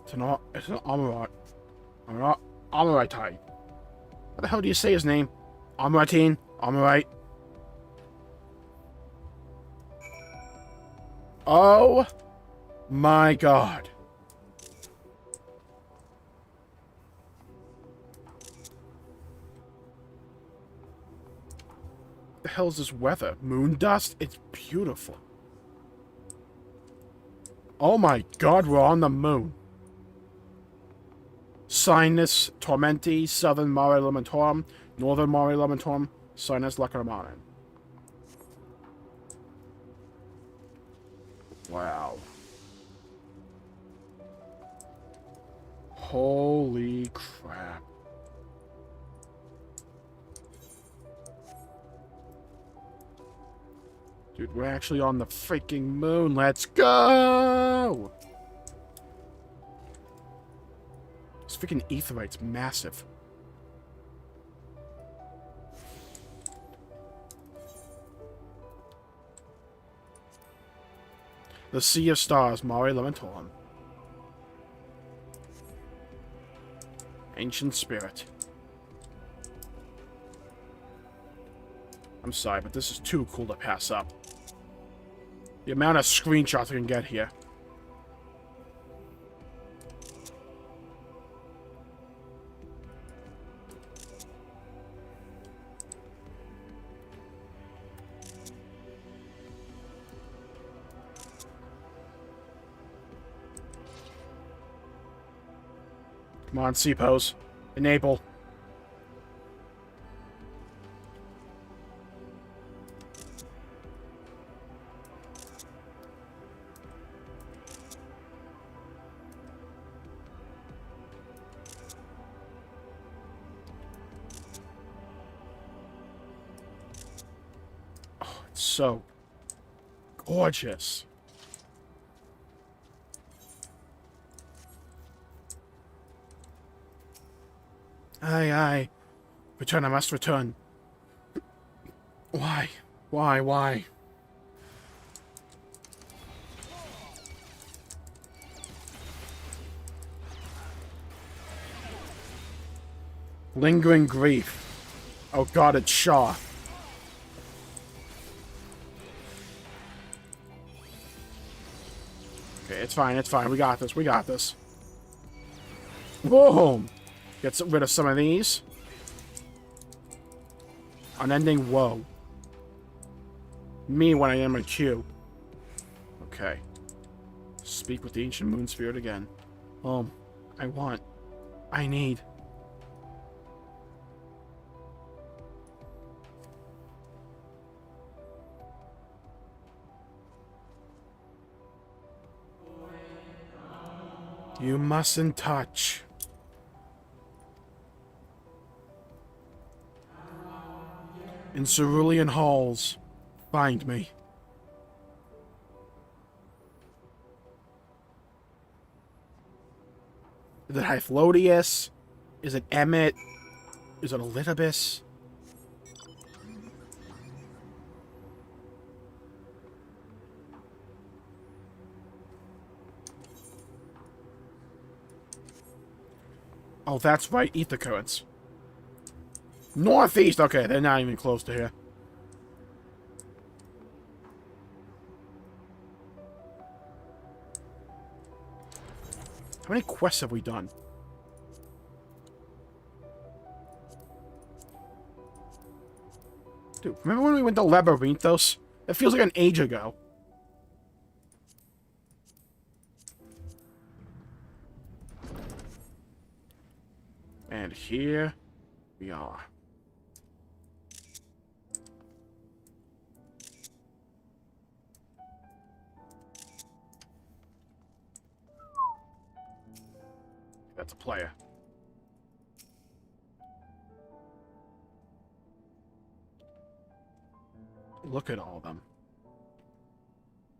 It's an Amorite. Amorite. What the hell do you say his name? Amoritine? Amorite? Oh my god. What the hell is this weather? Moon dust? It's beautiful. Oh my god, we're on the moon. Sinus Tormenti, Southern Mare Lamentorum, Northern Mare Lamentorum, Sinus Lacrimanen. Wow. Holy crap. Dude, we're actually on the freaking moon. Let's go! This freaking aetheryte's massive. The Sea of Stars, Mare Lamentorum. Ancient Spirit. I'm sorry, but this is too cool to pass up. The amount of screenshots I can get here. Come on, C-pose. Enable. It's so gorgeous. Aye, aye. Return, I must return. Why? Why? Lingering grief. Oh god, it's Shaw. Okay, it's fine. We got this. Boom! Get rid of some of these. Unending woe. Me when I am a Q. Okay. Speak with the ancient moon spirit again. I need. You mustn't touch. In cerulean halls, find me. Is it Hyphlodius? Is it Emmet? Is it Elidibus? Oh, that's right, ether currents. Northeast! Okay, they're not even close to here. How many quests have we done? Dude, remember when we went to Labyrinthos? It feels like an age ago. And here we are. That's a player. Look at all of them.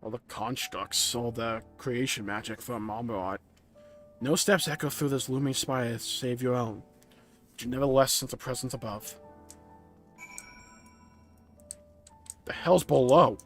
All the constructs, all the creation magic from Malmarot. No steps echo through this looming spire save your own, but you nevertheless sense a presence above. The hell's below?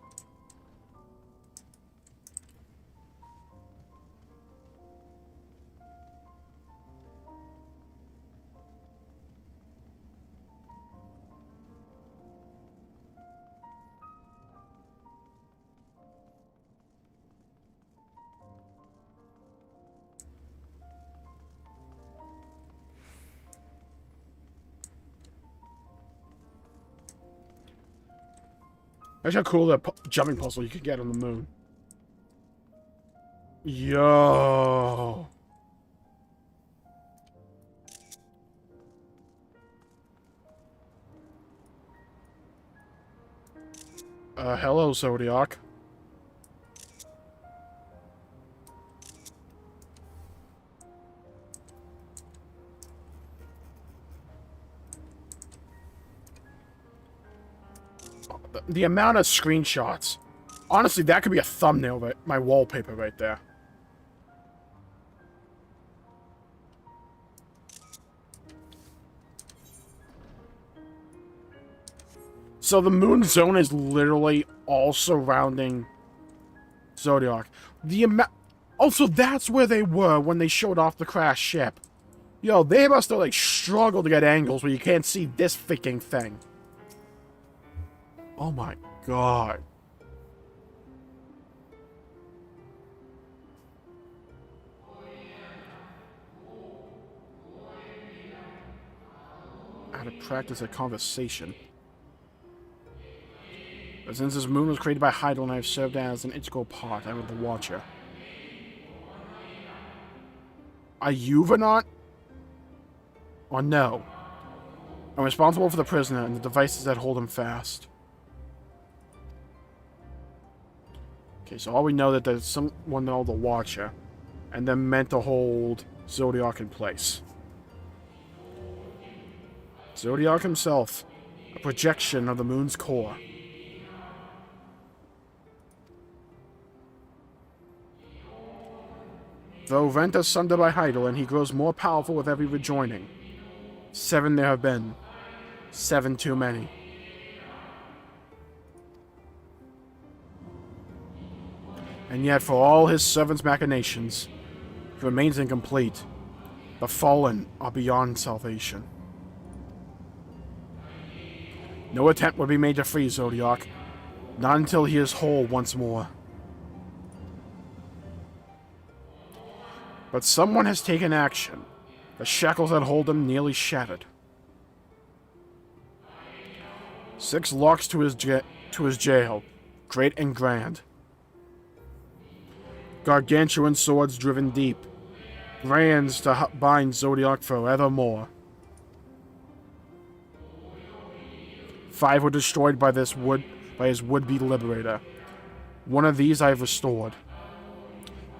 That's how cool the jumping puzzle you can get on the moon. Yo. Hello, Zodiac. The amount of screenshots. Honestly, that could be a thumbnail, right? My wallpaper right there. So the moon zone is literally all surrounding Zodiac. The amount... Also, that's where they were when they showed off the crashed ship. Yo, they must have, like, struggled to get angles where you can't see this freaking thing. Oh my god. How to practice a conversation. But since this moon was created by Hydro and I have served as an integral part, I am the Watcher. Are you Venant? Or no? I'm responsible for the prisoner and the devices that hold him fast. Okay, so all we know that there's someone called the Watcher, and they're meant to hold Zodiac in place. Zodiac himself, a projection of the moon's core. Though rent asunder by Heidelin, he grows more powerful with every rejoining. 7 there have been. 7 too many. And yet, for all his servants' machinations, he remains incomplete. The fallen are beyond salvation. No attempt would be made to free Zodiac, not until he is whole once more. But someone has taken action. The shackles that hold him nearly shattered. 6 locks to his jail, great and grand. Gargantuan swords driven deep, brands to bind Zodiac forevermore. 5 were destroyed by his would-be liberator. 1 of these I have restored.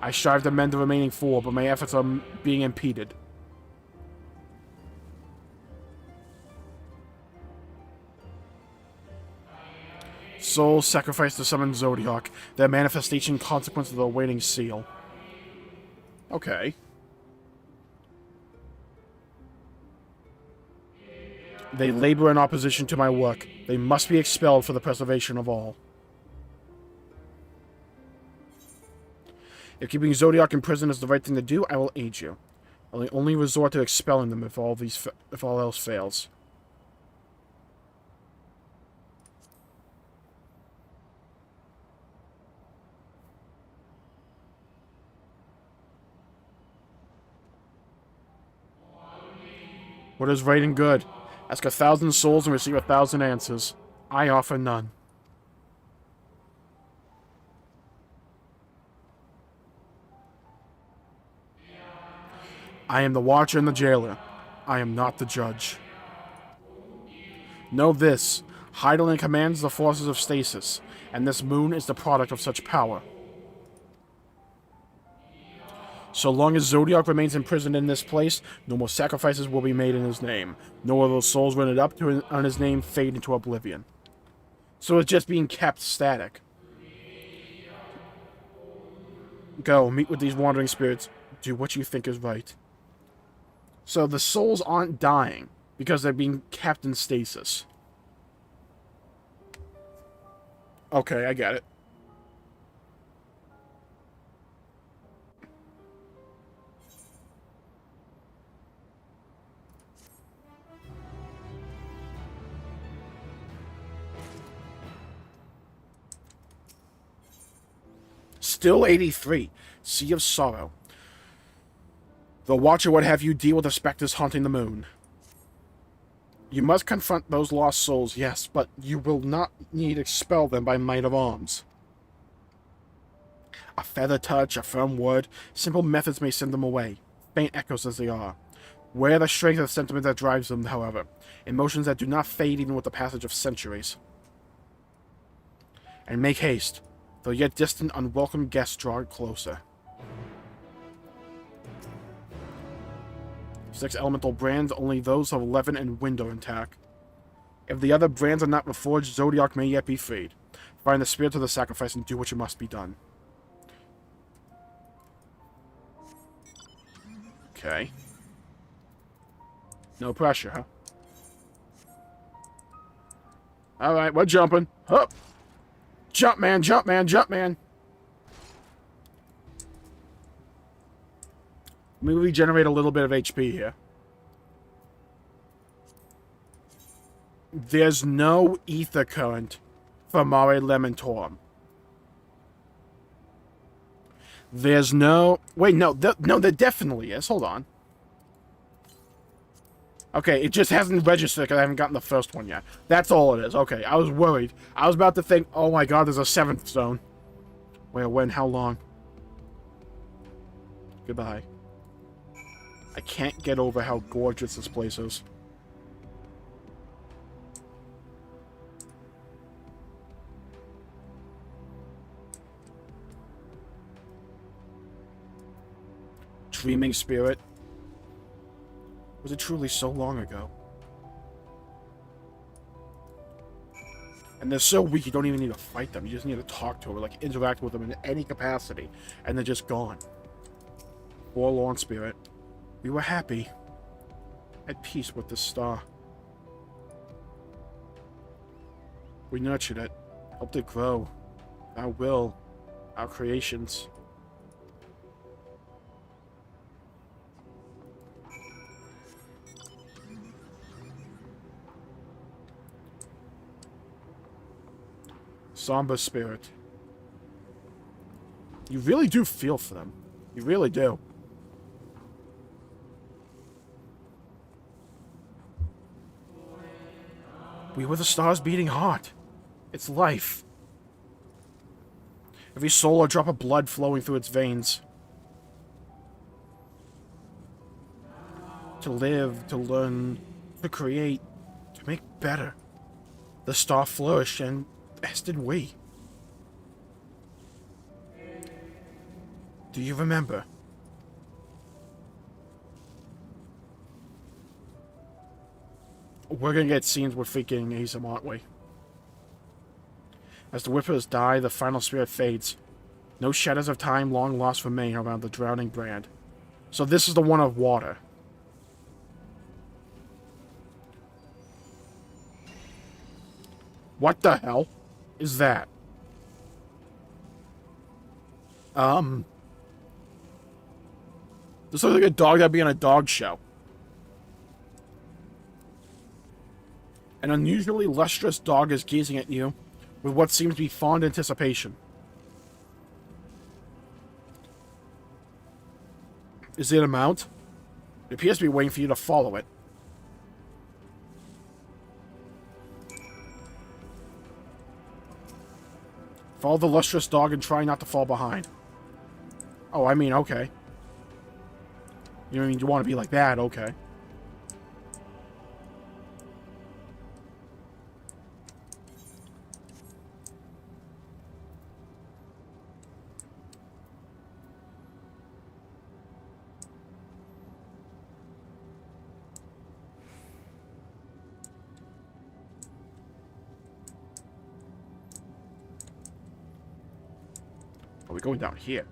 I strive to mend the remaining 4, but my efforts are being impeded. Souls sacrificed to summon Zodiac, their manifestation consequence of the awaiting seal. Okay. They labor in opposition to my work. They must be expelled for the preservation of all. If keeping Zodiac in prison is the right thing to do, I will aid you. I will only resort to expelling them if all else fails. What is right and good? Ask 1,000 souls and receive 1,000 answers. I offer none. I am the watcher and the jailer. I am not the judge. Know this. Heidelin commands the forces of stasis, and this moon is the product of such power. So long as Zodiac remains imprisoned in this place, no more sacrifices will be made in his name. No other souls rendered up on his name fade into oblivion. So it's just being kept static. Go, meet with these wandering spirits. Do what you think is right. So the souls aren't dying because they're being kept in stasis. Okay, I get it. Still 83. Sea of Sorrow. The Watcher would have you deal with the specters haunting the moon. You must confront those lost souls, yes, but you will not need expel them by might of arms. A feather touch, a firm word, simple methods may send them away, faint echoes as they are. Wear the strength of the sentiment that drives them, however, emotions that do not fade even with the passage of centuries. And make haste. Though yet distant, unwelcome guests draw closer. 6 elemental brands, only those of Levin and Wind are intact. If the other brands are not reforged, Zodiac may yet be freed. Find the spirit of the sacrifice and do what must be done. Okay. No pressure, huh? Alright, we're jumping. Hup! Jump, man, jump, man, jump, man. Let me regenerate a little bit of HP here. There's no ether current for Mare Lamentorum. There's no... Wait, no, no, there definitely is. Hold on. Okay, it just hasn't registered because I haven't gotten the first one yet. That's all it is. Okay, I was worried. I was about to think, oh my god, there's a 7th zone. Where, when, how long? Goodbye. I can't get over how gorgeous this place is. Dreaming spirit. Was it truly so long ago? And they're so weak you don't even need to fight them. You just need to talk to them, or like interact with them in any capacity. And they're just gone. Forlorn spirit. We were happy. At peace with the star. We nurtured it. Helped it grow. Our will. Our creations. Somber spirit. You really do feel for them. You really do. We were the star's beating heart. It's life. Every soul a drop of blood flowing through its veins. To live, to learn, to create, to make better. The star flourished, and as did we. Do you remember? We're gonna get scenes with freaking Azam, aren't we? As the whippers die, the final spirit fades. No shadows of time long lost remain around the drowning brand. So this is the one of water. What the hell is that? This looks like a dog that'd be on a dog show. An unusually lustrous dog is gazing at you with what seems to be fond anticipation. Is it a mount? It appears to be waiting for you to follow it. Follow the lustrous dog and try not to fall behind. Oh, I mean, okay. You know what I mean? You want to be like that, okay. Are we going down here?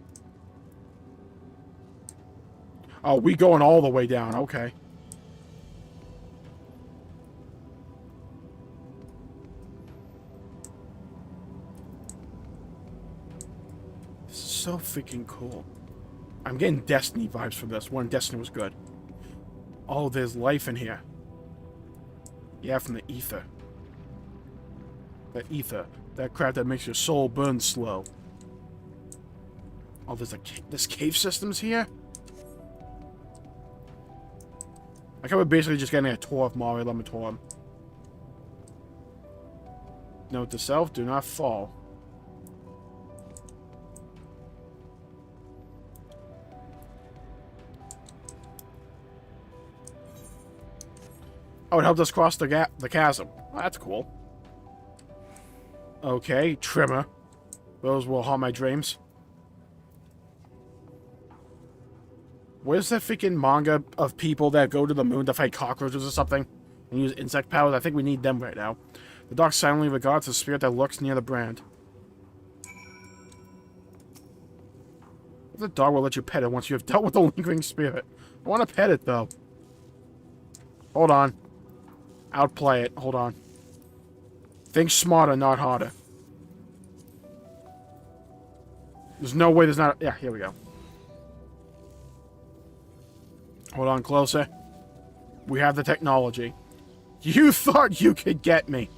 Oh, we going all the way down. Okay. This is so freaking cool. I'm getting Destiny vibes from this. When Destiny was good. Oh, there's life in here. Yeah, from the ether. That ether. That crap that makes your soul burn slow. Oh, there's cave systems here? Like we're basically just getting a tour of Mare Lamentorum. Note to self, do not fall. Oh, it helped us cross the chasm. Well, that's cool. Okay, trimmer. Those will haunt my dreams. Where's that freaking manga of people that go to the moon to fight cockroaches or something? And use insect powers? I think we need them right now. The dog silently regards the spirit that lurks near the brand. The dog will let you pet it once you have dealt with the lingering spirit. I want to pet it, though. Hold on. Outplay it. Hold on. Think smarter, not harder. There's no way there's not... Yeah, here we go. Hold on closer. We have the technology. You thought you could get me.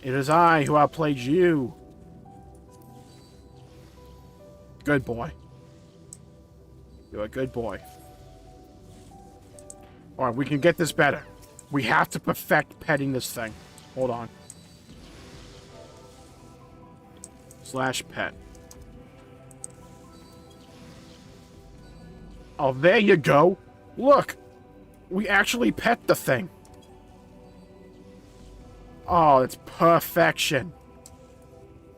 It is I who outplayed you. Good boy. You're a good boy. Alright, we can get this better. We have to perfect petting this thing. Hold on. Slash pet. Oh, there you go. Look. We actually pet the thing. Oh, it's perfection.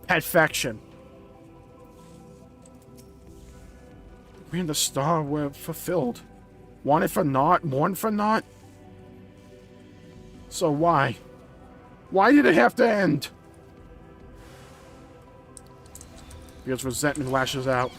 Petfection. We and the star were fulfilled. Wanted for naught, mourned for naught. So why? Why did it have to end? Because resentment lashes out.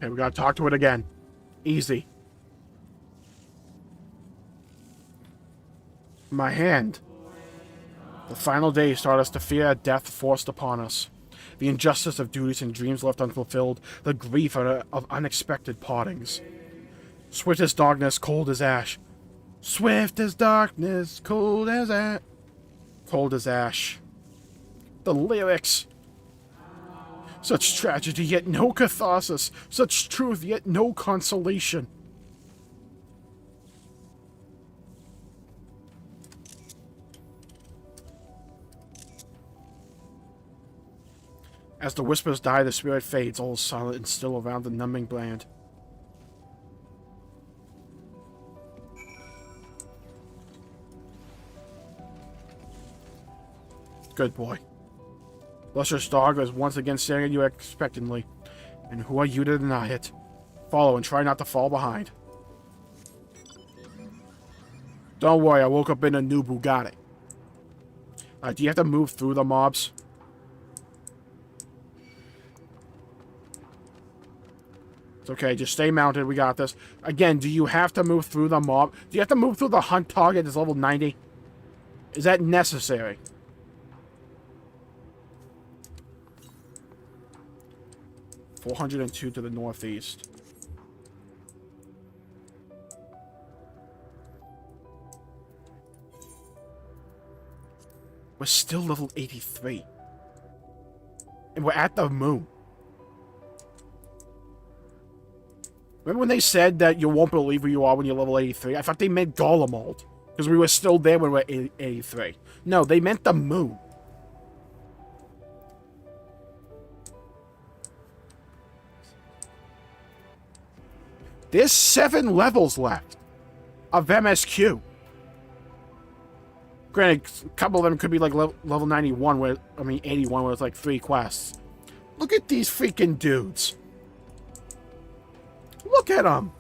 Okay, we gotta talk to it again. Easy. My hand. The final days taught us to fear death forced upon us. The injustice of duties and dreams left unfulfilled. The grief of unexpected partings. Swift as darkness, cold as ash. Swift as darkness, cold as ash. Cold as ash. The lyrics. Such tragedy, yet no catharsis. Such truth, yet no consolation. As the whispers die, the spirit fades, all silent and still around the numbing brand. Good boy. Lustrous dog is once again staring at you expectantly. And who are you to deny it? Follow and try not to fall behind. Don't worry, I woke up in a new Bugatti. Do you have to move through the mobs? It's okay, just stay mounted, we got this. Again, do you have to move through the mob? Do you have to move through the hunt target that's level 90? Is that necessary? $402 to the northeast. We're still level 83. And we're at the moon. Remember when they said that you won't believe who you are when you're level 83? I thought they meant Garlemald. Because we were still there when we were 83. No, they meant the moon. There's 7 levels left of MSQ. Granted, a couple of them could be like level 91, where, I mean 81, where it's like 3 quests. Look at these freaking dudes. Look at them.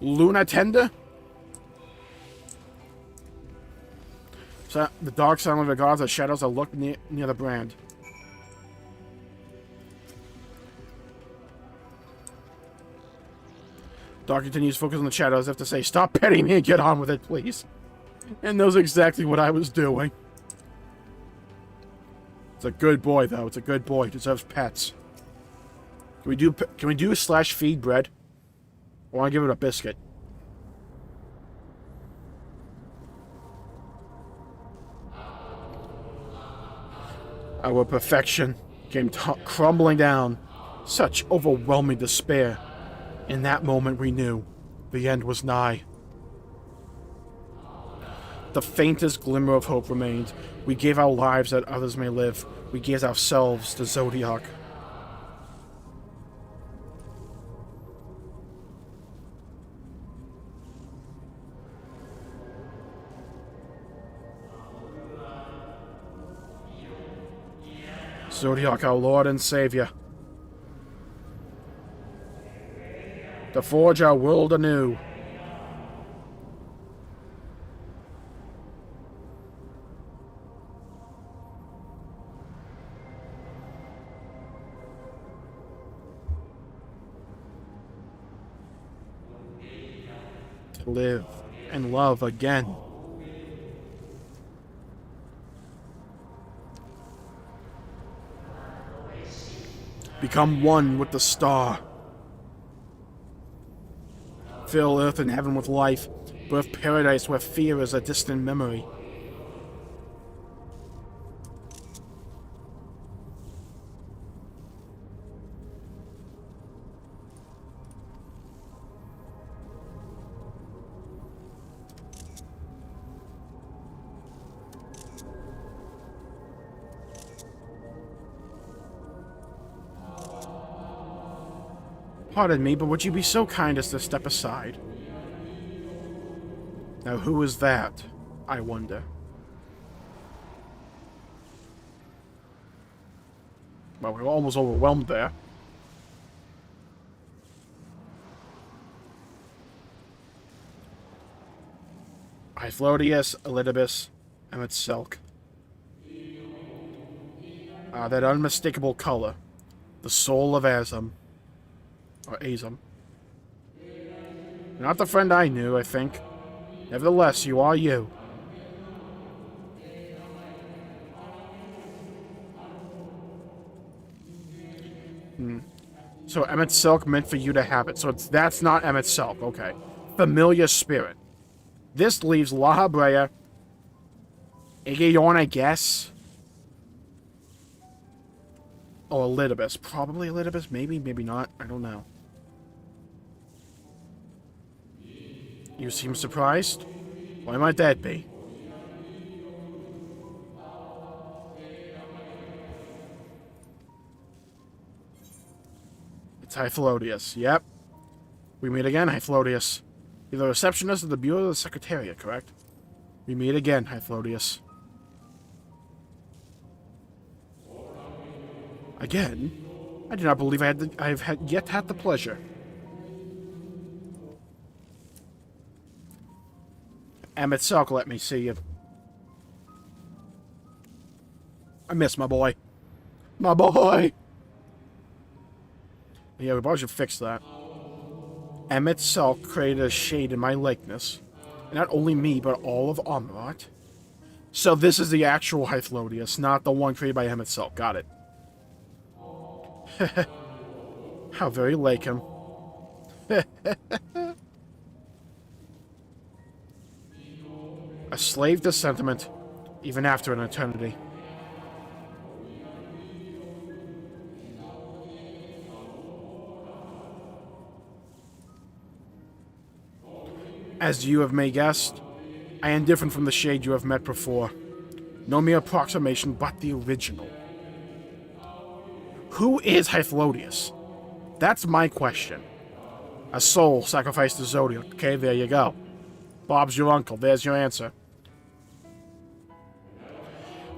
Luna Tender. So the dark silent regards the shadows that look near the brand. Dark continues to focus on the shadows as if to say, stop petting me and get on with it, please. And knows exactly what I was doing. It's a good boy, though. It's a good boy. Deserves pets. Can we do slash feed bread? I want to give it a biscuit. Our perfection came crumbling down. Such overwhelming despair. In that moment we knew the end was nigh. The faintest glimmer of hope remained. We gave our lives that others may live. We gave ourselves to Zodiac. Zodiac, our Lord and Savior. To forge our world anew. To live and love again. Become one with the star. Fill earth and heaven with life. Birth paradise where fear is a distant memory. Pardon me, but would you be so kind as to step aside? Now who is that, I wonder? Well, we were almost overwhelmed there. Hyflodius, Elidibus, and Silk. That unmistakable color. The soul of Azam. Or Azum. Not the friend I knew, I think. Nevertheless, you are you. So Emmett Silk meant for you to have it. So that's not Emmett Silk. Okay. Familiar spirit. This leaves La Habrea. Aegeon, I guess. Or Elidibus. Probably Elidibus. Maybe, maybe not. I don't know. You seem surprised? Why might that be? It's Hyphlodius. Yep. We meet again, Hyphlodius. You're the receptionist of the Bureau of the Secretariat, correct? We meet again, Hyphlodius. Again? I do not believe I've yet had the pleasure. Emmett Silk, let me see you. I miss my boy. My boy! Yeah, we probably should fix that. Emmett Silk created a shade in my likeness. And not only me, but all of Amarat. So this is the actual Hyphlodius, not the one created by Emmett Silk. Got it. How very like him. A slave to sentiment, even after an eternity. As you have may guessed, I am different from the shade you have met before. No mere approximation, but the original. Who is Hyphlodius? That's my question. A soul sacrificed to Zodiac. Okay, there you go. Bob's your uncle. There's your answer.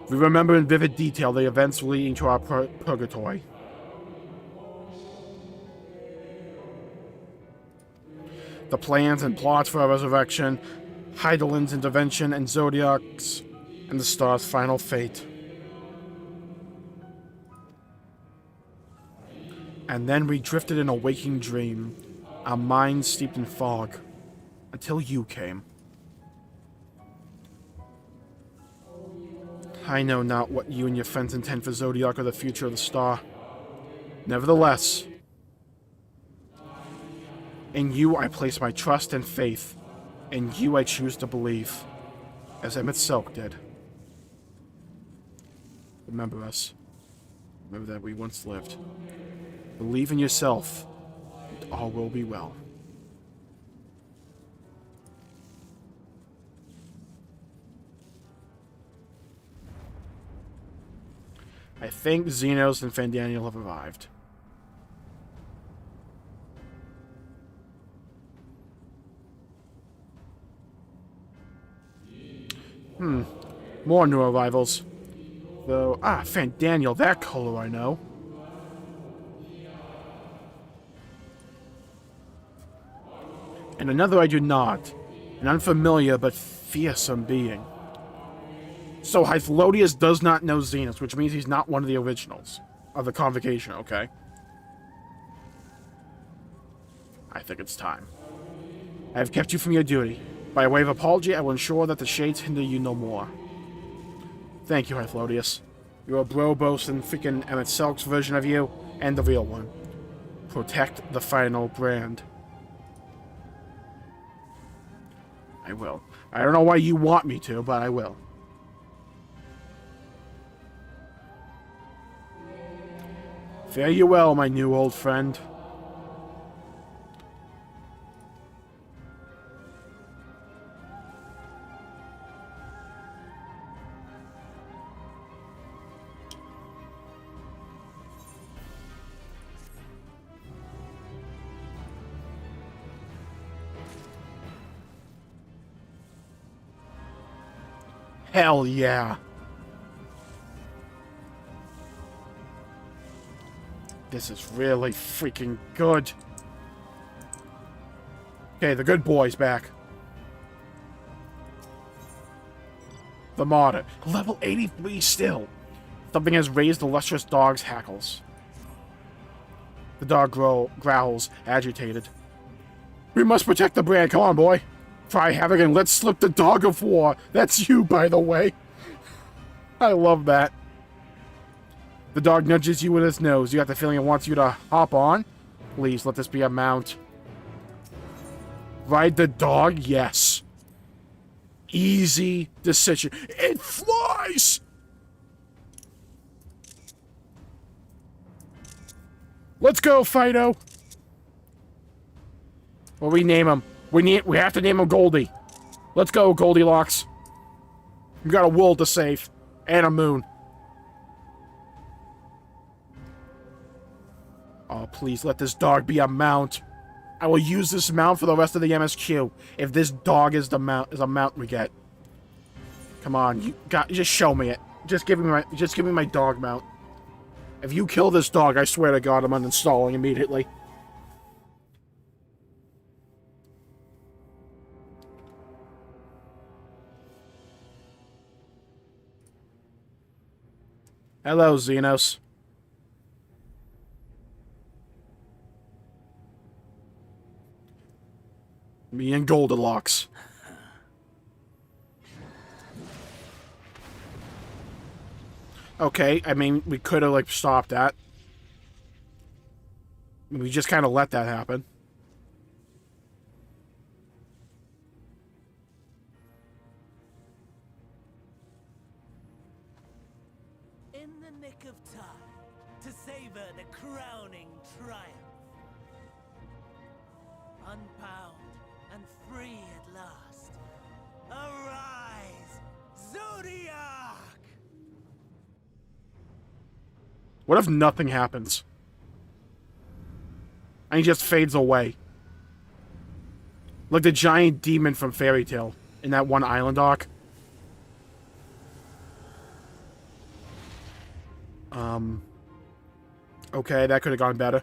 We remember in vivid detail the events leading to our purgatory. The plans and plots for our resurrection, Heidelin's intervention, and Zodiac's and the star's final fate. And then we drifted in a waking dream, our minds steeped in fog, until you came. I know not what you and your friends intend for Zodiac or the future of the star. Nevertheless, in you I place my trust and faith. In you I choose to believe, as Emmett Silk did. Remember us. Remember that we once lived. Believe in yourself, and all will be well. I think Xenos and Fandaniel have arrived. More new arrivals. Though, Fandaniel, that color I know. And another I do not. An unfamiliar but fearsome being. So Hyphlodius does not know Xenos, which means he's not one of the originals of the Convocation, okay? I think it's time. I have kept you from your duty. By way of apology, I will ensure that the shades hinder you no more. Thank you, Hyphlodius. You're a bro boasting freaking Emmett Silk's version of you, and the real one. Protect the final brand. I will. I don't know why you want me to, but I will. Fare you well, my new old friend. Hell yeah. This is really freaking good. Okay, the good boy's back. The Martyr. Level 83 still. Something has raised the lustrous dog's hackles. The dog growls, agitated. We must protect the brand. Come on, boy. Fry havoc and let's slip the dog of war. That's you, by the way. I love that. The dog nudges you with its nose. You got the feeling it wants you to hop on? Please, let this be a mount. Ride the dog? Yes. Easy decision. It flies! Let's go, Fido. Well, we name him. We have to name him Goldie. Let's go, Goldilocks. We got a world to save. And a moon. Oh, please let this dog be a mount. I will use this mount for the rest of the MSQ. If this dog is a mount we get. Come on, just show me it. Just give me my dog mount. If you kill this dog, I swear to God, I'm uninstalling immediately. Hello, Xenos. Me and Goldilocks. Okay, I mean, we could have, like, stopped that. We just kind of let that happen. In the nick of time, to savor the crowning triumph. Unbound and free at last. Arise, Zodiac! What if nothing happens? And he just fades away. Like the giant demon from Fairy Tale in that one island arc. Okay, that could have gone better.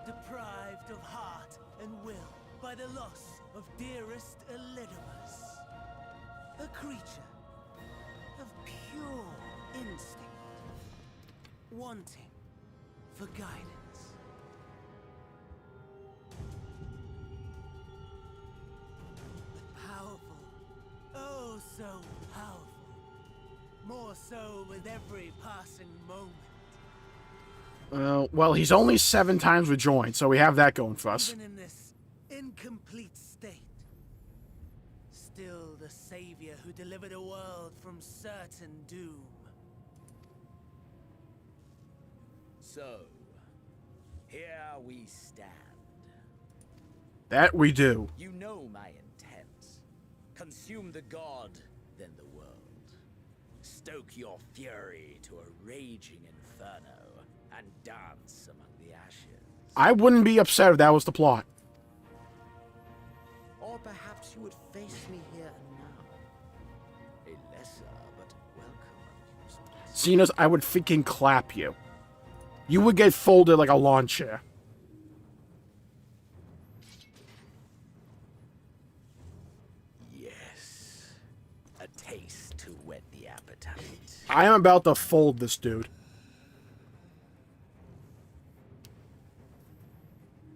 Deprived of heart and will by the loss of dearest Elidibus. A creature of pure instinct, wanting for guidance. But powerful, oh so powerful. More so with every passing moment. Well, he's only 7 times rejoined, so we have that going for us. Even in this incomplete state, still the savior who delivered a world from certain doom. So, here we stand. That we do. You know my intent. Consume the god, then the world. Stoke your fury to a raging inferno. And dance among the ashes. I wouldn't be upset if that was the plot. Or perhaps you would face me here and now. A lesser but welcome amusement. Xenos, I would freaking clap you. You would get folded like a lawn chair. Yes. A taste to whet the appetite. I am about to fold this dude.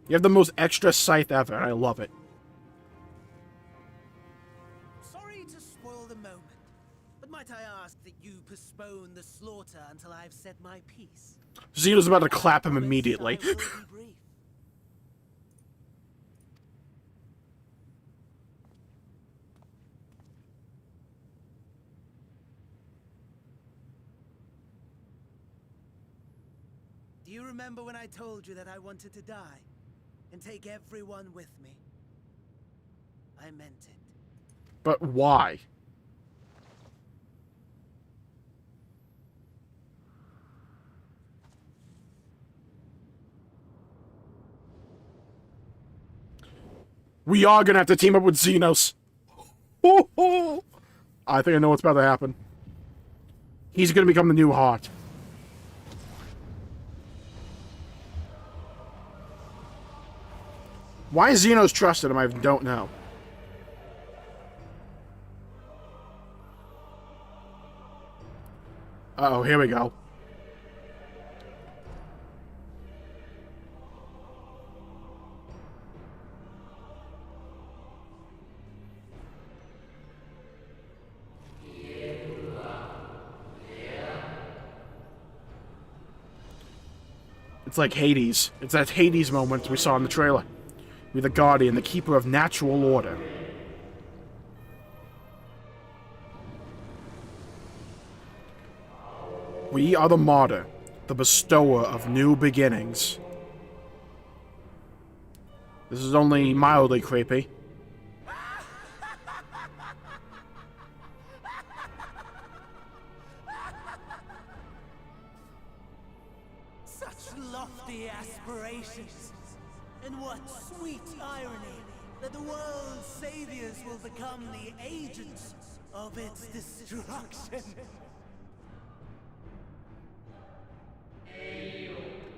You have the most extra scythe ever, and I love it. Sorry to spoil the moment, but might I ask that you postpone the slaughter until I've said my piece? Xeno's about to clap him immediately. Do you remember when I told you that I wanted to die? And take everyone with me? I meant it. But why? We are gonna have to team up with Xenos. I think I know what's about to happen. He's gonna become the new Heart. Why Xenos trusted him, I don't know. Uh-oh, here we go. It's like Hades. It's that Hades moment we saw in the trailer. We're the guardian, the keeper of natural order. We are the martyr, the bestower of new beginnings. This is only mildly creepy. Such lofty aspirations. And what sweet irony that the world's saviors will become the agents of its destruction.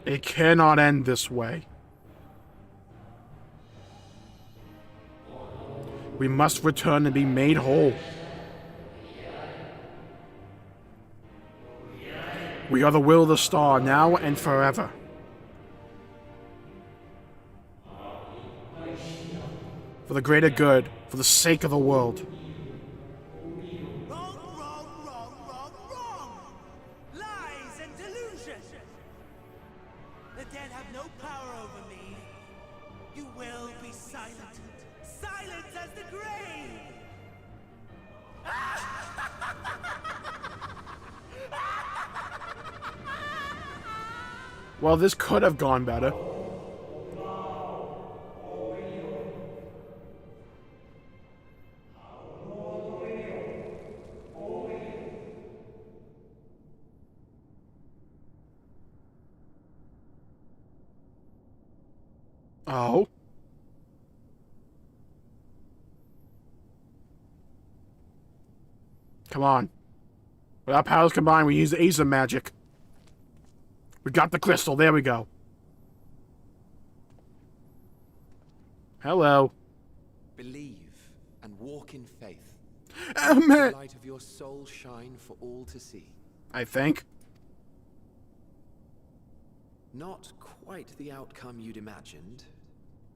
It cannot end this way. We must return and be made whole. We are the will of the star, now and forever. For the greater good, for the sake of the world. Lies and delusion. The dead have no power over me. You will be silent. Silent as the grave. Well, this could have gone better. Oh. Come on. With our powers combined, we use the Aza magic. We got the crystal. There we go. Hello. Believe and walk in faith. Man. Let the light of your soul shine for all to see. I think. Not quite the outcome you'd imagined,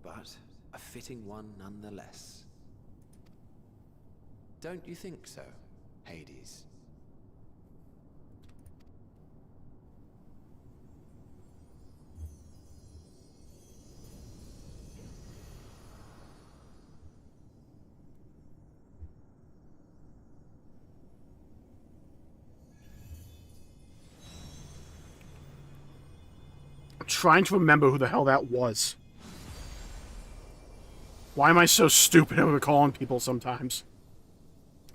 but a fitting one nonetheless. Don't you think so, Hades? I'm trying to remember who the hell that was. Why am I so stupid at recalling people sometimes?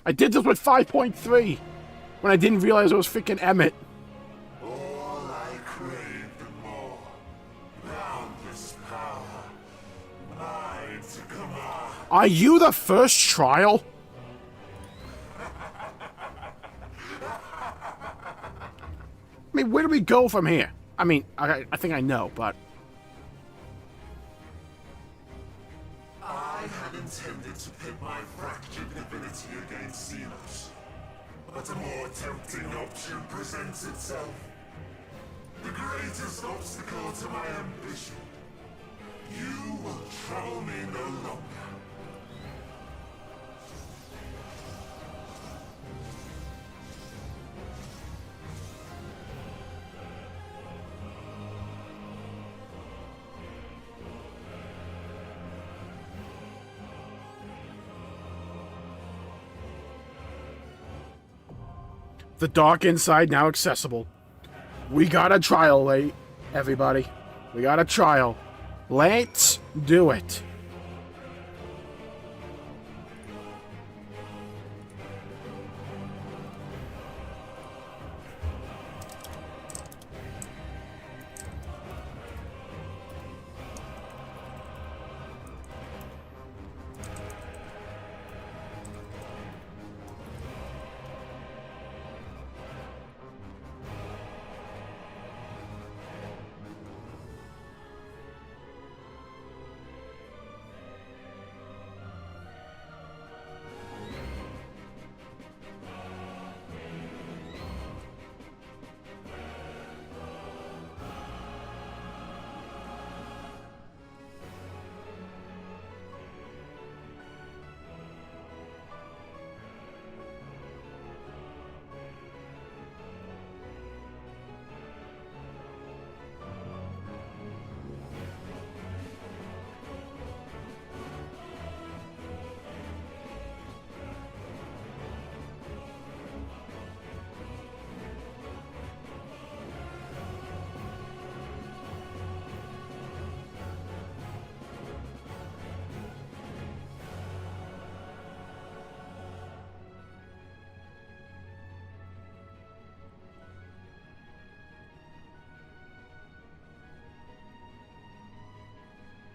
I did this with 5.3 when I didn't realize it was freaking Emmett. All I craved and more. Boundless power. Mine to command. Are you the first trial? I mean, where do we go from here? I mean, I think I know, but... I had intended to pit my fractured ability against Xenos, but a more tempting option presents itself. The greatest obstacle to my ambition. You will trouble me no longer. The dark inside now accessible. We got a trial, everybody. We got a trial. Let's do it.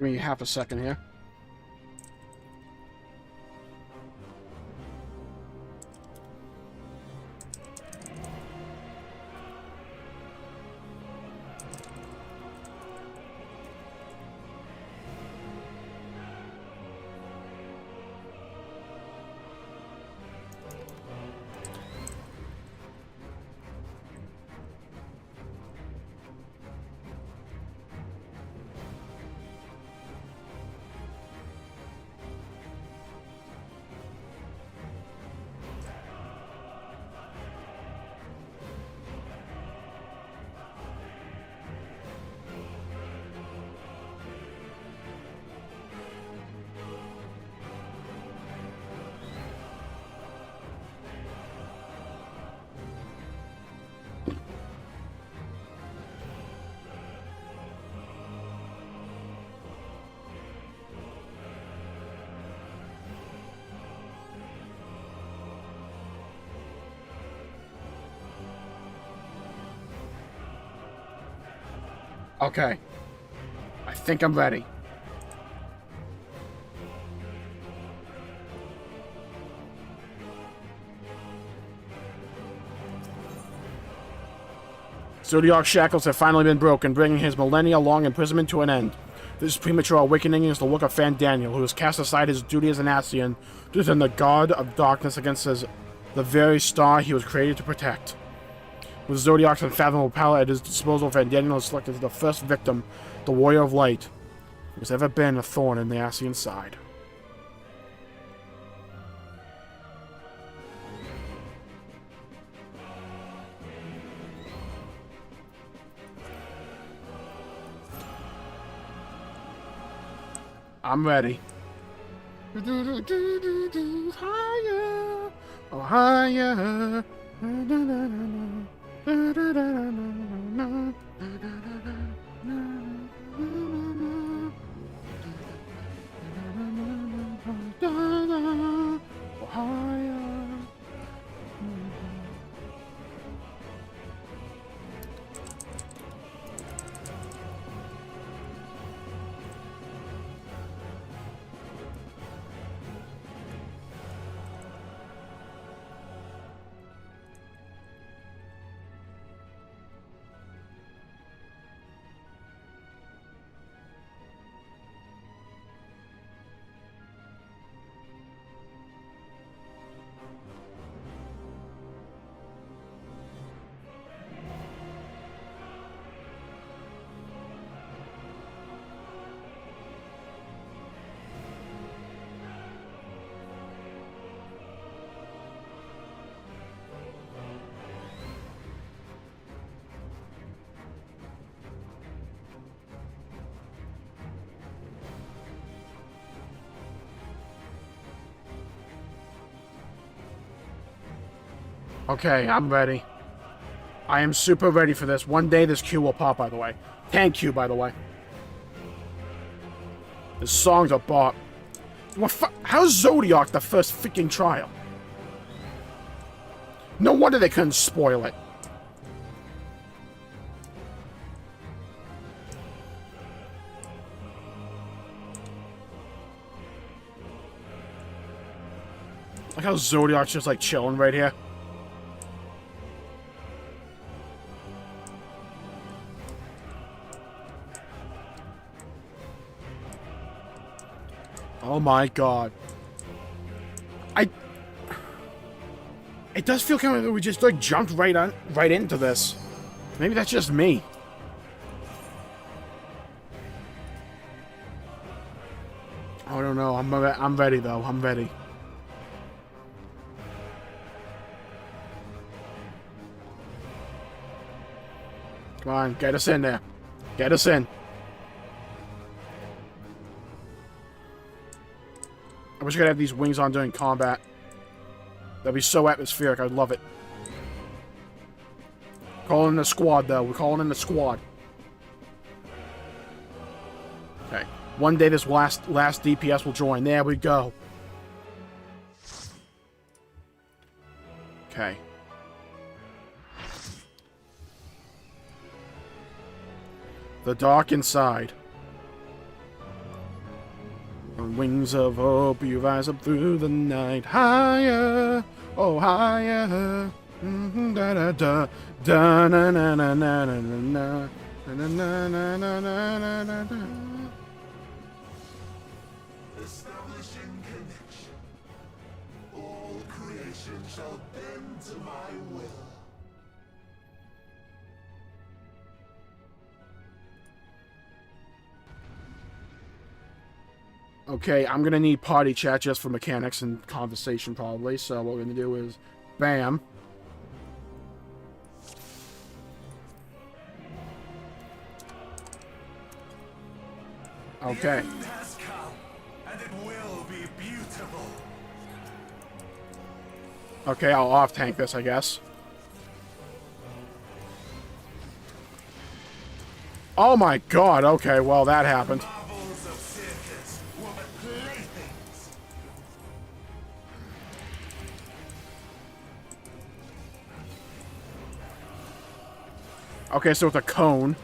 Give me half a second here. Okay. I think I'm ready. Zodiac's shackles have finally been broken, bringing his millennia-long imprisonment to an end. This premature awakening is the work of Fandaniel, who has cast aside his duty as an Ascian to defend the God of Darkness against the very star he was created to protect. With Zodiac's unfathomable power at his disposal, Fandaniel has selected the first victim, the Warrior of Light, who has ever been a thorn in the Ascian side. I'm ready. Higher, oh higher. Okay, I'm ready. I am super ready for this. One day this queue will pop, by the way. Thank you, by the way. The songs are bought. How's Zodiac the first freaking trial? No wonder they couldn't spoil it. Like how Zodiac's just like chilling right here. Oh my god. It does feel kind of like we just like jumped right into this. Maybe that's just me. I don't know. I'm ready though. I'm ready. Come on, get us in there. Get us in. I wish I could have these wings on during combat. That'd be so atmospheric. I'd love it. Calling in the squad, though. We're calling in the squad. Okay. One day this last DPS will join. There we go. Okay. The dark inside. On wings of hope, you rise up through the night. Higher, oh higher. Da da da da na na na na na na na na na na na na na. Establishing connection. All creation shall bend to my will. Okay, I'm gonna need party chat just for mechanics and conversation probably. So what we're gonna do is, bam. Okay. The end has come, and it will be beautiful. Okay, I'll off-tank this, I guess. Oh my god, okay, well that happened. Marvels of circus were but playthings. Okay, so it's a cone.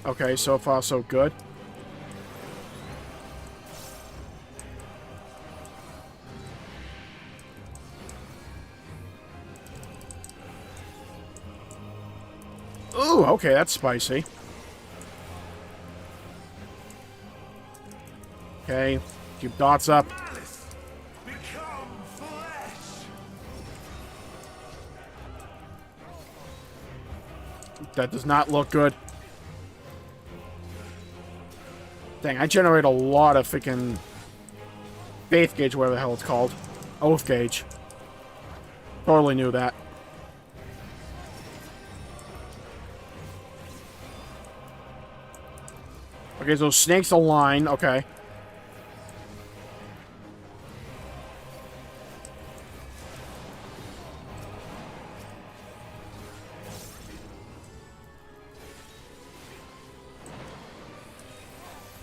Okay, so far so good. Ooh, okay, that's spicy. Okay, keep dots up. Become flesh. That does not look good. Dang, I generate a lot of freaking faith gauge, whatever the hell it's called. Oath gauge. Totally knew that. Okay, so snakes align, okay.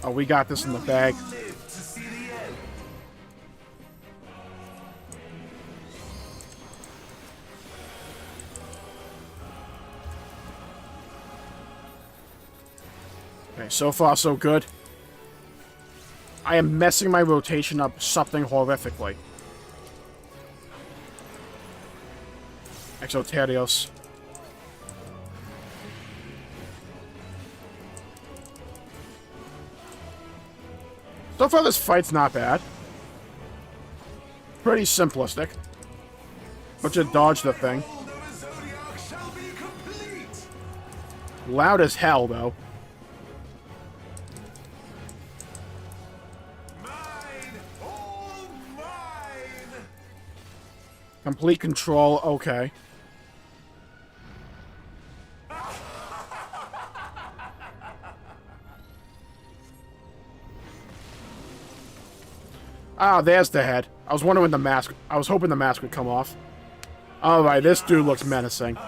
Oh, we got this in the bag. Okay, so far so good. I am messing my rotation up something horrifically. Exoterios. So far this fight's not bad. Pretty simplistic. But just dodge the thing. Loud as hell, though. Complete control, okay. Ah, there's the head. I was wondering when the mask... I was hoping the mask would come off. Alright, this dude looks menacing.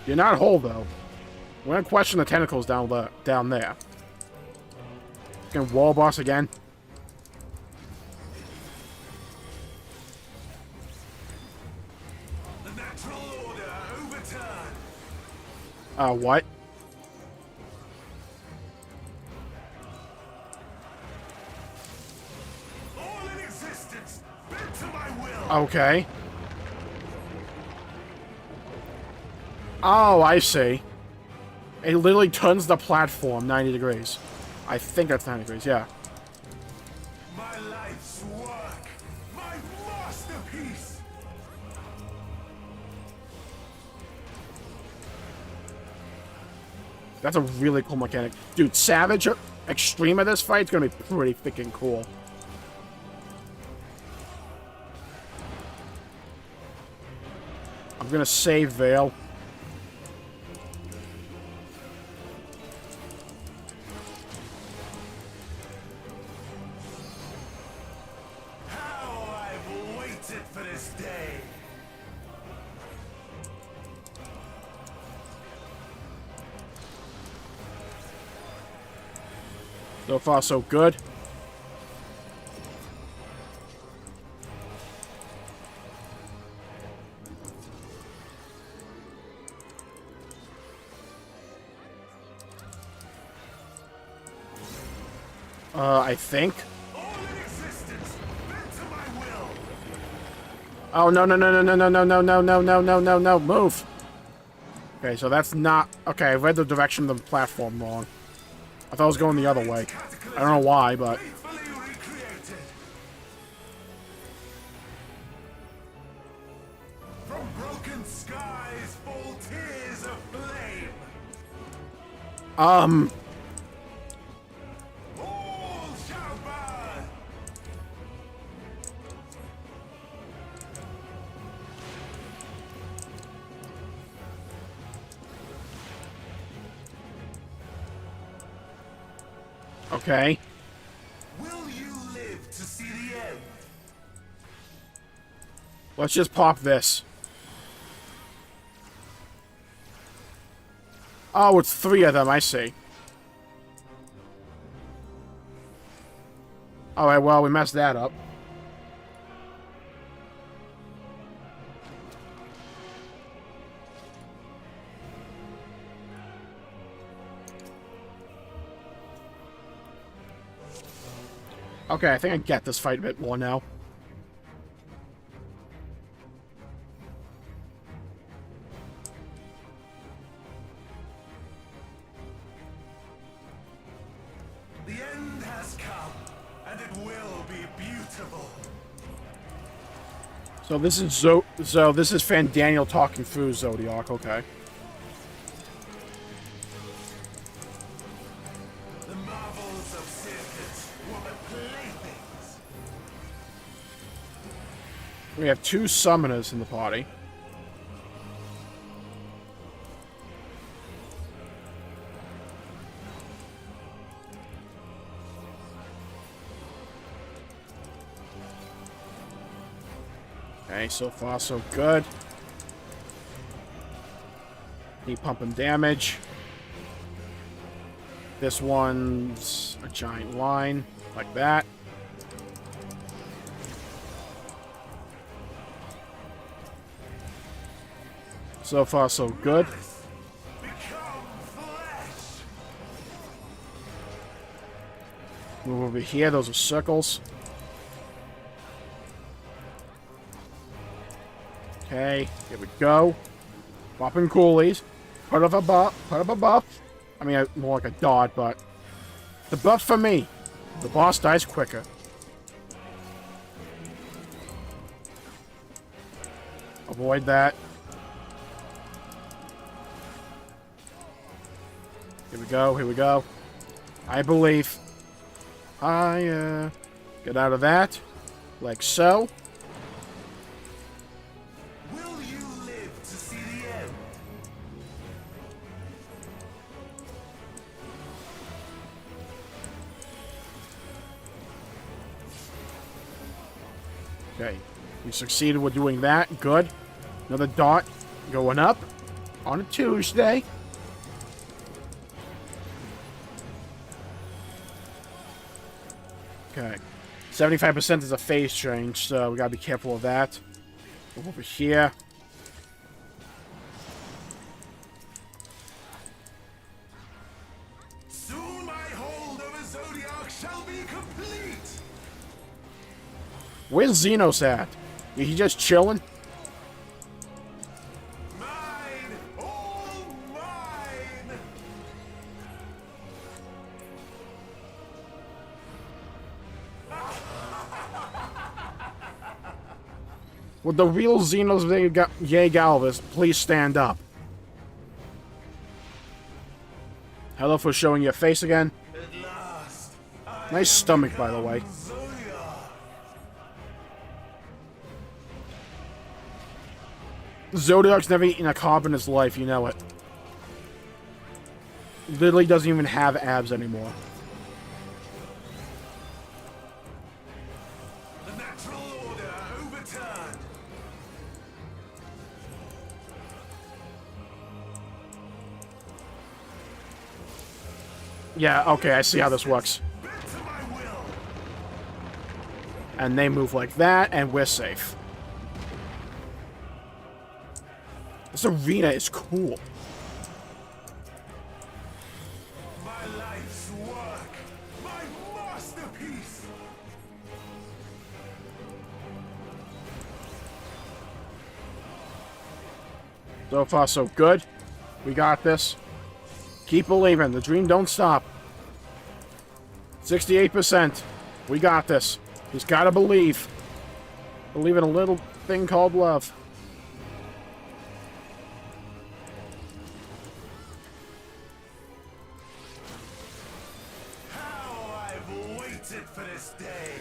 You're not whole, though. We're gonna question the tentacles down there. Fucking wall boss again. The natural order overturned. What? All in existence, bent to my will. Okay. Oh, I see. It literally turns the platform 90 degrees. I think that's 90 degrees, yeah. My life's work, my masterpiece. That's a really cool mechanic. Dude, Savage Extreme of this fight's gonna be pretty freaking cool. I'm gonna save Vale. For this day. So far, so good. I think. Oh, no, no, no, no, no, no, no, no, no, no, no, no, no, move. Okay, so that's not... Okay, I read the direction of the platform wrong. I thought I was going the other way. I don't know why, but... From broken skies fall tears of flame. Um... All shall burn. Okay. Will you live to see the end? Let's just pop this. Oh, it's 3 of them, I see. Alright, well, we messed that up. Okay, I think I get this fight a bit more now. The end has come, and it will be beautiful. So this is this is Fandaniel talking through Zodiac, okay. The marvels of circuits were but playthings. We have 2 summoners in the party. Okay, so far so good. Keep pumping damage. This one's a giant line, like that. So far so good. Move over here, those are circles. Okay, here we go. Popping coolies. Put up a buff. I mean, more like a dot, but... The buff for me. The boss dies quicker. Avoid that. Here we go, here we go. I believe. Get out of that. Like so. Will you live to see the end? Okay. We succeeded with doing that. Good. Another dot going up on a Tuesday. Okay. 75% is a phase change, so we gotta be careful of that. Move over here. Soon my hold over Zodiac shall be complete. Where's Xenos at? Is he just chilling? Mine, all mine. Would the real Xenos Galvis please stand up? Hello for showing your face again. Nice stomach, by the way. Zodiac's never eaten a carb in his life, you know it. Literally doesn't even have abs anymore. The natural order overturned. Yeah, okay, I see how this works. And they move like that, and we're safe. This arena is cool. My life's work, my masterpiece. So far, so good. We got this. Keep believing. The dream don't stop. 68%. We got this. Just gotta believe. Believe in a little thing called love. How I've waited for this day.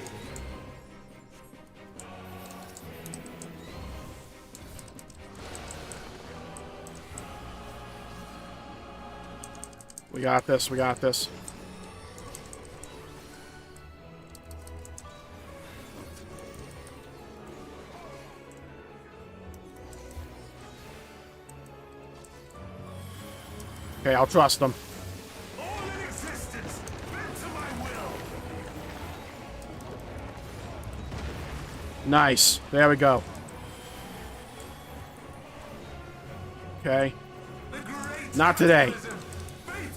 We got this. We got this. Okay, I'll trust them. All in existence, bend to my will. Nice. There we go. Okay. Not today.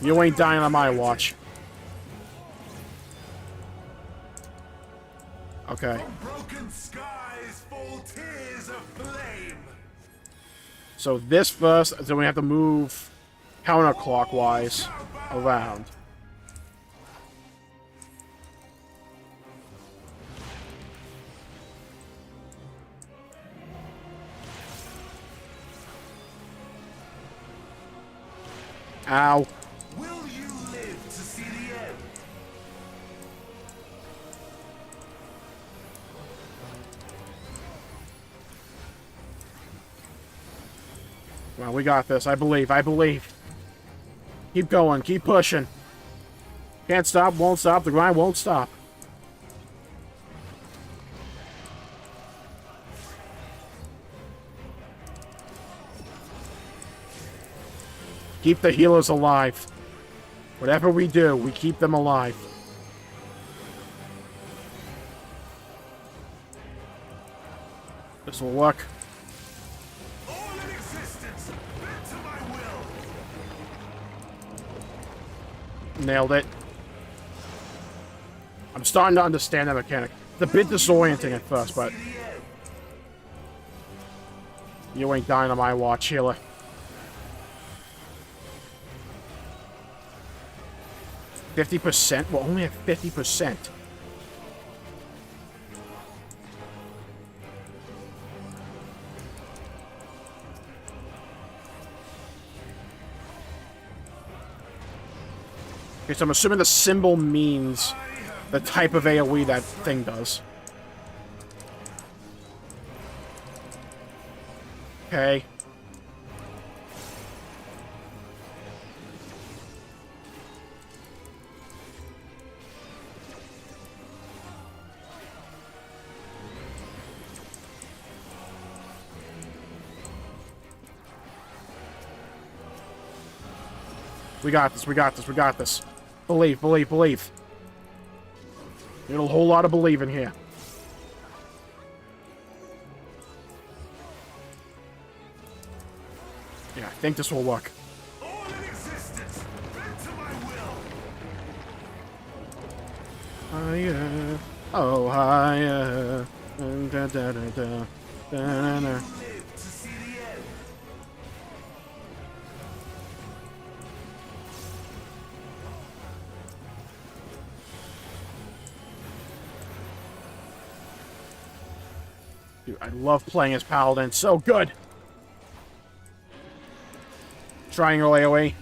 You ain't dying on my watch. Okay. Broken skies fall tears of flame. So this first, then we have to move counterclockwise around. Ow. Will you live to see the end? Well, we got this. I believe. I believe. Keep going. Keep pushing. Can't stop. Won't stop. The grind won't stop. Keep the healers alive. Whatever we do, we keep them alive. This will work. All in existence, bend to my will. Nailed it. I'm starting to understand that mechanic. It's a bit disorienting at first, but... You ain't dying on my watch, healer. %? We're only at 50%. Okay, so I'm assuming the symbol means the type of AoE that thing does. Okay. We got this, we got this, we got this. Believe, believe, believe. There's a whole lot of believe in here. Yeah, I think this will work. All in existence, bend to my will. Higher. Oh, higher. Da, da, da, da, da, da, da. Live to see the end. Dude, I love playing as Paladin. So good. Triangle AoE.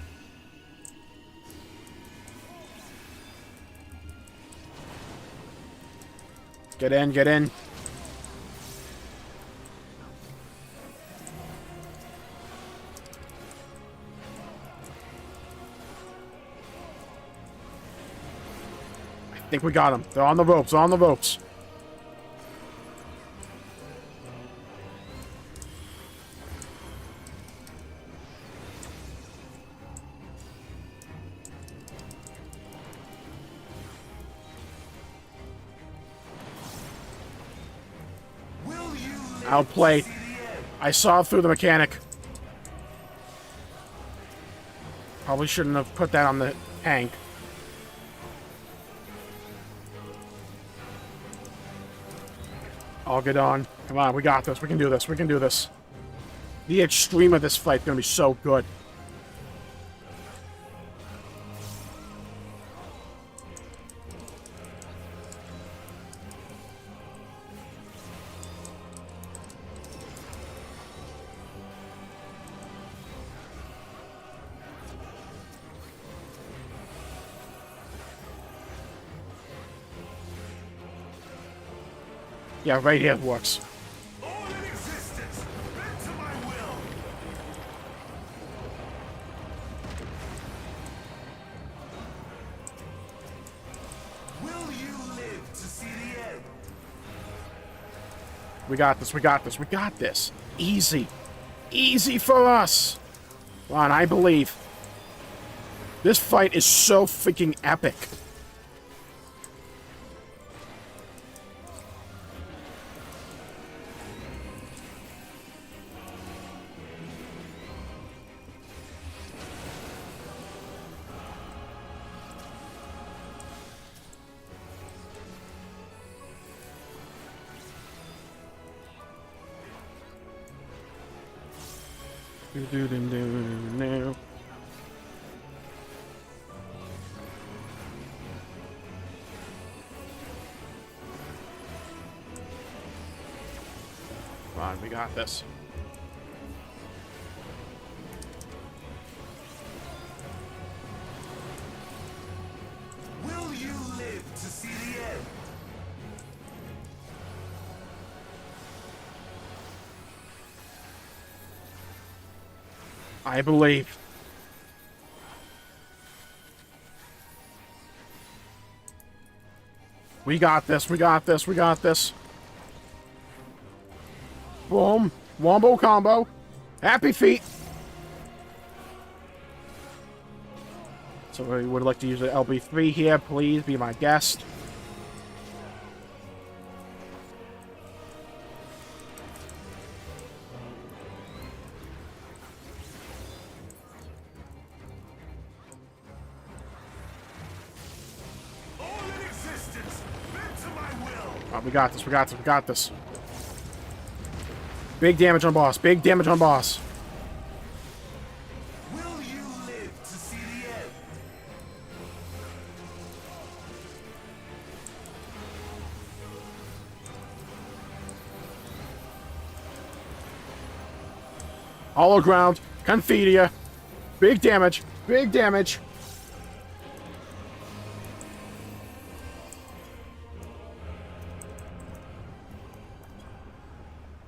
Get in, get in. I think we got them. They're on the ropes, on the ropes. Outplayed. I saw through the mechanic. Probably shouldn't have put that on the tank. I'll get on. Come on, we got this. We can do this. We can do this. The extreme of this fight is going to be so good. Yeah, right here works. We got this, we got this, we got this. Easy. Easy for us. Come on, I believe. This fight is so freaking epic. No. Come on, we got this. Will you live to see the end? I believe. We got this, we got this, we got this. Boom. Wombo combo. Happy feet. So I would like to use an LB3 here. Please be my guest. Oh, we got this, we got this, we got this. Big damage on boss, big damage on boss. Will you live to see the end? Hollow ground, Confidia. Big damage, big damage.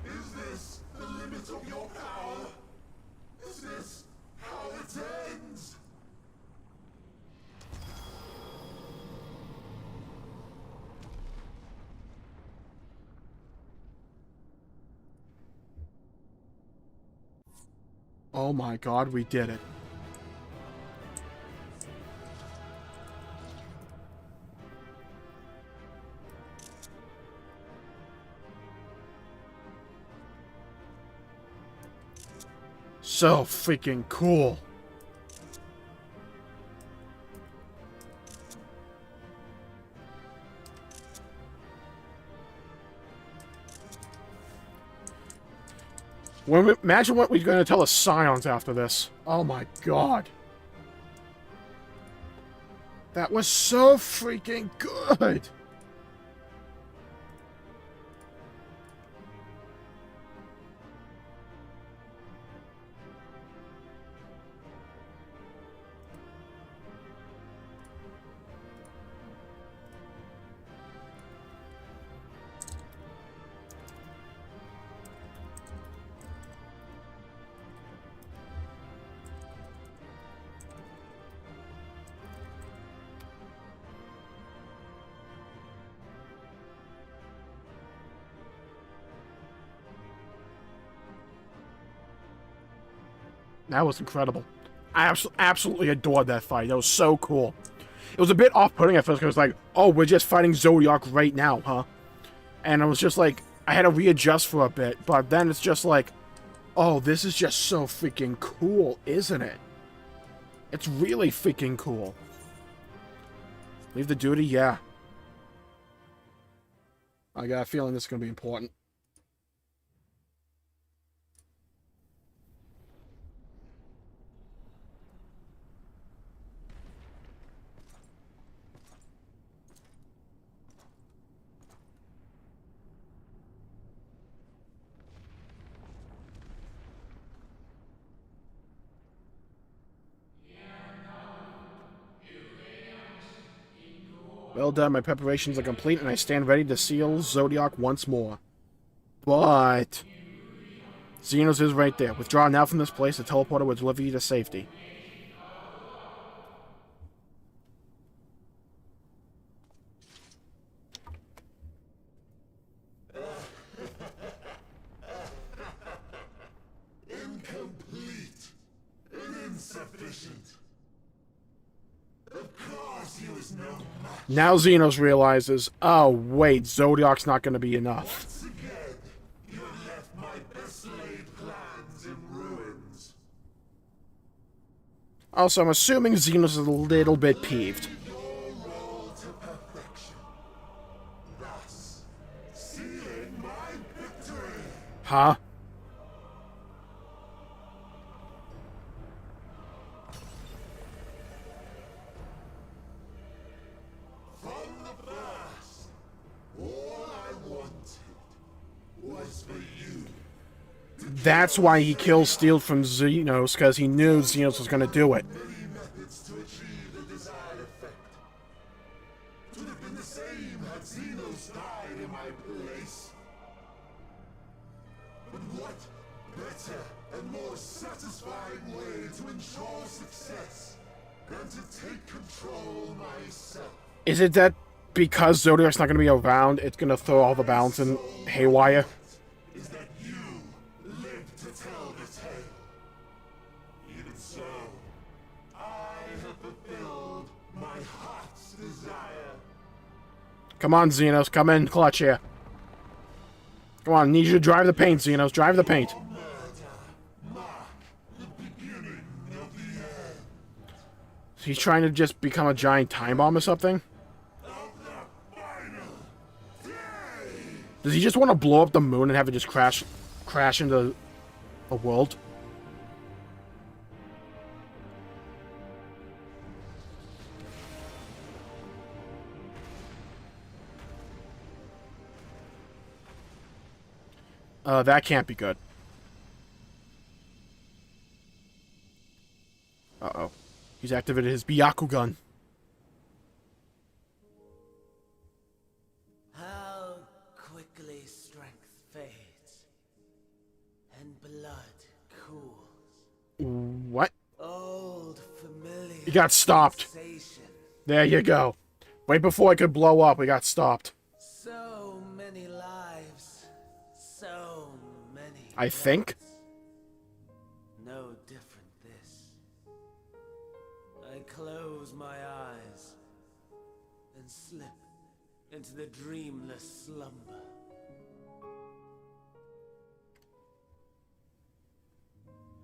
Is this the limit of your power? Is this how it ends? Oh my god, we did it. So freaking cool. Imagine what we're going to tell the Scions after this. Oh my god. That was so freaking good. That was incredible. I absolutely adored that fight. That was so cool. It was a bit off-putting at first because it was like, oh, we're just fighting Zodiac right now, huh? And I was just like, I had to readjust for a bit, but then it's just like, oh, this is just so freaking cool, isn't it? It's really freaking cool. Leave the duty? Yeah. I got a feeling this is going to be important. Well done, my preparations are complete, and I stand ready to seal Zodiac once more. But... Xenos is right there. Withdraw now from this place. The teleporter will deliver you to safety. Incomplete. Insufficient. Of course he was no match. Now Xenos realizes, oh wait, Zodiac's not going to be enough. Once again, you have left my best laid plans in ruins. Also, I'm assuming Xenos is a little bit peeved. Your role to perfection. Thus, sealing my victory. Huh? From the first, all I wanted was for you. That's why he kills Steel from Xenos, because he knew Xenos was going to do it. Many methods to achieve the desired effect. It would have been the same had Xenos died in my place. But what better and more satisfying way to ensure success than to take control myself? Is it that because Zodiac's not going to be around, it's going to throw all the balance in haywire? Is that you live to tell the tale. Even so, I have fulfilled my heart's desire. Come on, Xenos, come in clutch here. Come on, need you to drive the paint, Xenos, drive the paint. He's trying to just become a giant time bomb or something? Does he just want to blow up the moon and have it just crash into a world? That can't be good. Uh-oh. He's activated his Byakugan. How quickly strength fades and blood cools. What? Old familiar. He got stopped. Sensation. There you go. Right before I could blow up, we got stopped. So many lives. So many. I think. No different this. I close my eyes and slip into the dreamless slumber.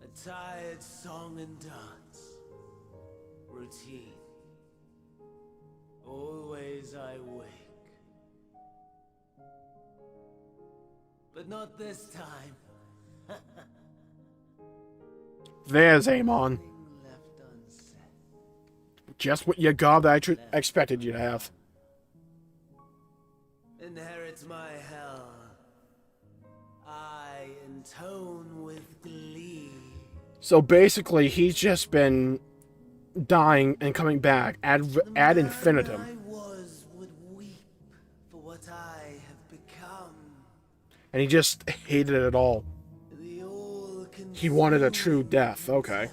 A tired song and dance. Routine. Always I wake. But not this time. There's Amon. Just what you got that I expected you to have. Inherits my hell. I intone with glee. So basically, he's just been dying and coming back ad infinitum. I was would weep for what I have become. And he just hated it all. He wanted a true death. Okay.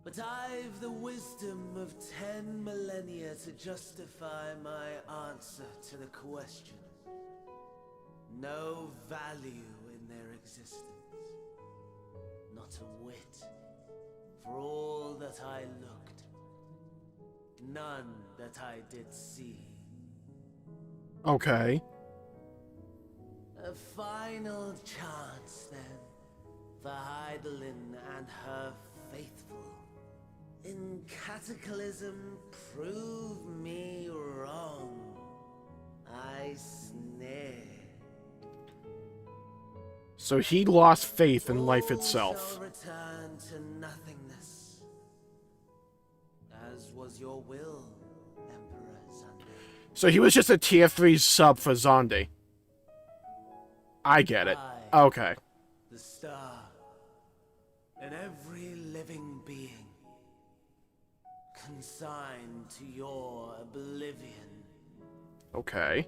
But I've the wisdom of 10 millennia to justify my answer to the question. No value in their existence. Not a whit. For all that I looked. None that I did see. Okay. A final chance, then, for Heidelin and her faithful. In Cataclysm, prove me wrong. I snare. So he lost faith in life itself. Shall return to nothingness. As was your will, Emperor Sunday. So he was just a tier 3 sub for Zonde. I get it. Okay. The star. and every living being consigned to your oblivion. Okay.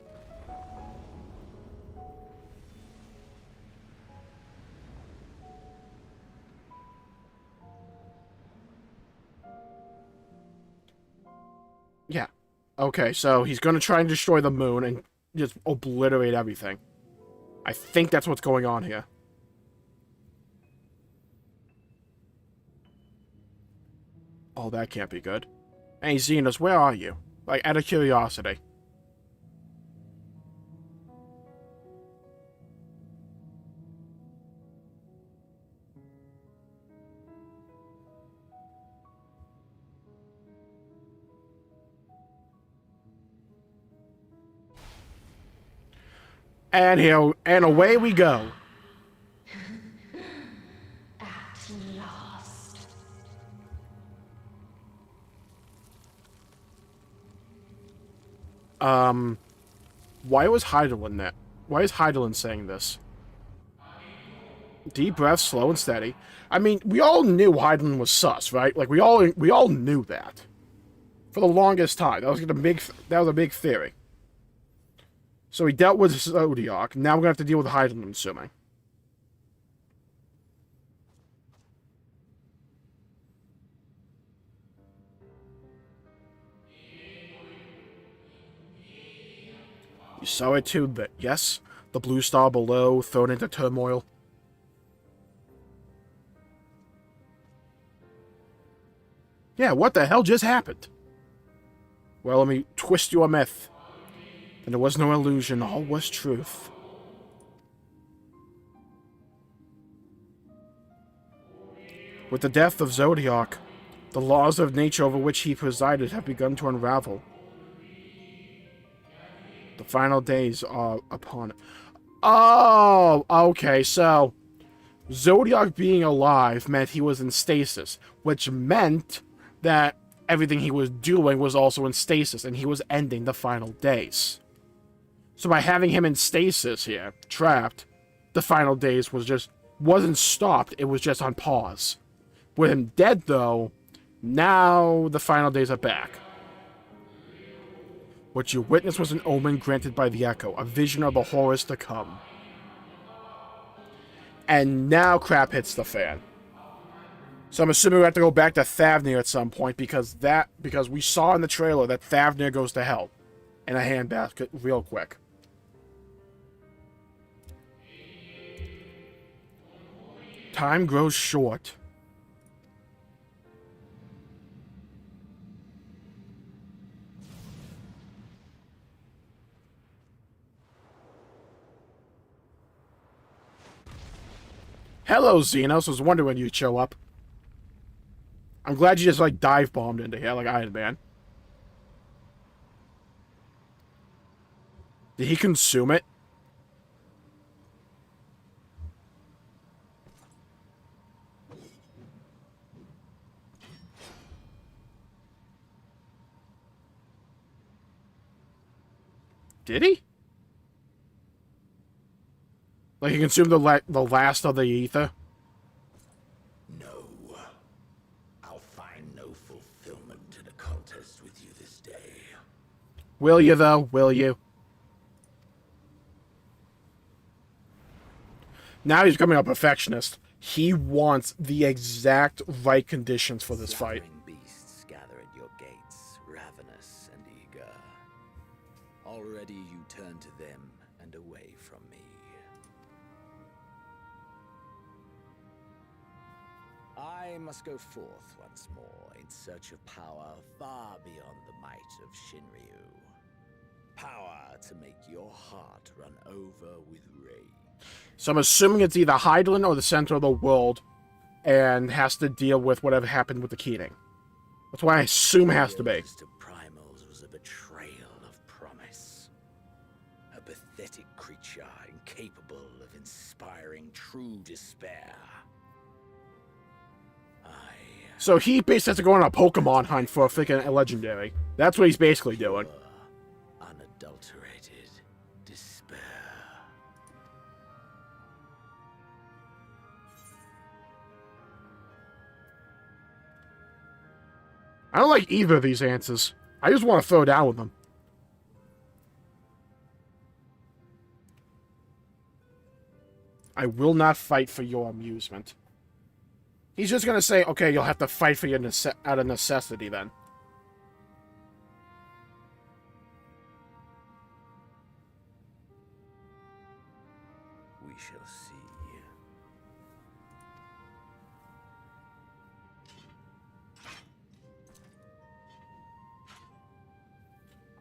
Yeah. Okay, so he's gonna try and destroy the moon and just obliterate everything. I think that's what's going on here. Oh, that can't be good. Hey, Xenos, where are you? Like, out of curiosity. And away we go. At last. Why was Heidelin that? Why is Heidelin saying this? Deep breath, slow and steady. I mean, we all knew Heidelin was sus, right? Like we all knew that for the longest time. That was a big theory. So we dealt with Zodiac. Now we're gonna have to deal with Heidelin, I'm assuming. You saw it too, that yes, the blue star below, thrown into turmoil. Yeah, what the hell just happened? Well, let me twist your myth. And there was no illusion, all was truth. With the death of Zodiac, the laws of nature over which he presided have begun to unravel. The final days are upon it. Oh, okay, so Zodiac being alive meant he was in stasis, which meant that everything he was doing was also in stasis, and he was ending the final days. So by having him in stasis here, trapped, the final days wasn't stopped, it was just on pause. With him dead, though, now the final days are back. What you witnessed was an omen granted by the Echo, a vision of the horrors to come. And now crap hits the fan. So I'm assuming we have to go back to Thavnir at some point, because we saw in the trailer that Thavnir goes to hell in a handbasket real quick. Time grows short. Hello, Xenos. Was wondering when you'd show up. I'm glad you just, like, dive bombed into here like Iron Man. Did he consume it? Did he? Like, he consumed the last of the ether? No. I'll find no fulfillment in a contest with you this day. Will you, though? Will you? Now he's becoming a perfectionist. He wants the exact right conditions for this fight. Beasts gather at your gates, ravenous and eager. Already you turn to them and away from me. I must go forth once more in search of power far beyond the might of Shinryu. Power to make your heart run over with rage. So I'm assuming it's either Heidelin or the center of the world, and has to deal with whatever happened with the Keating. That's why I assume it has to be. Primals was a betrayal of promise. A pathetic creature incapable of inspiring true despair. So he basically has to go on a Pokemon hunt for a freaking legendary. That's what he's basically doing. Unadulterated despair. I don't like either of these answers. I just want to throw down with them. I will not fight for your amusement. He's just gonna say, okay, you'll have to fight for your out of necessity then. We shall see.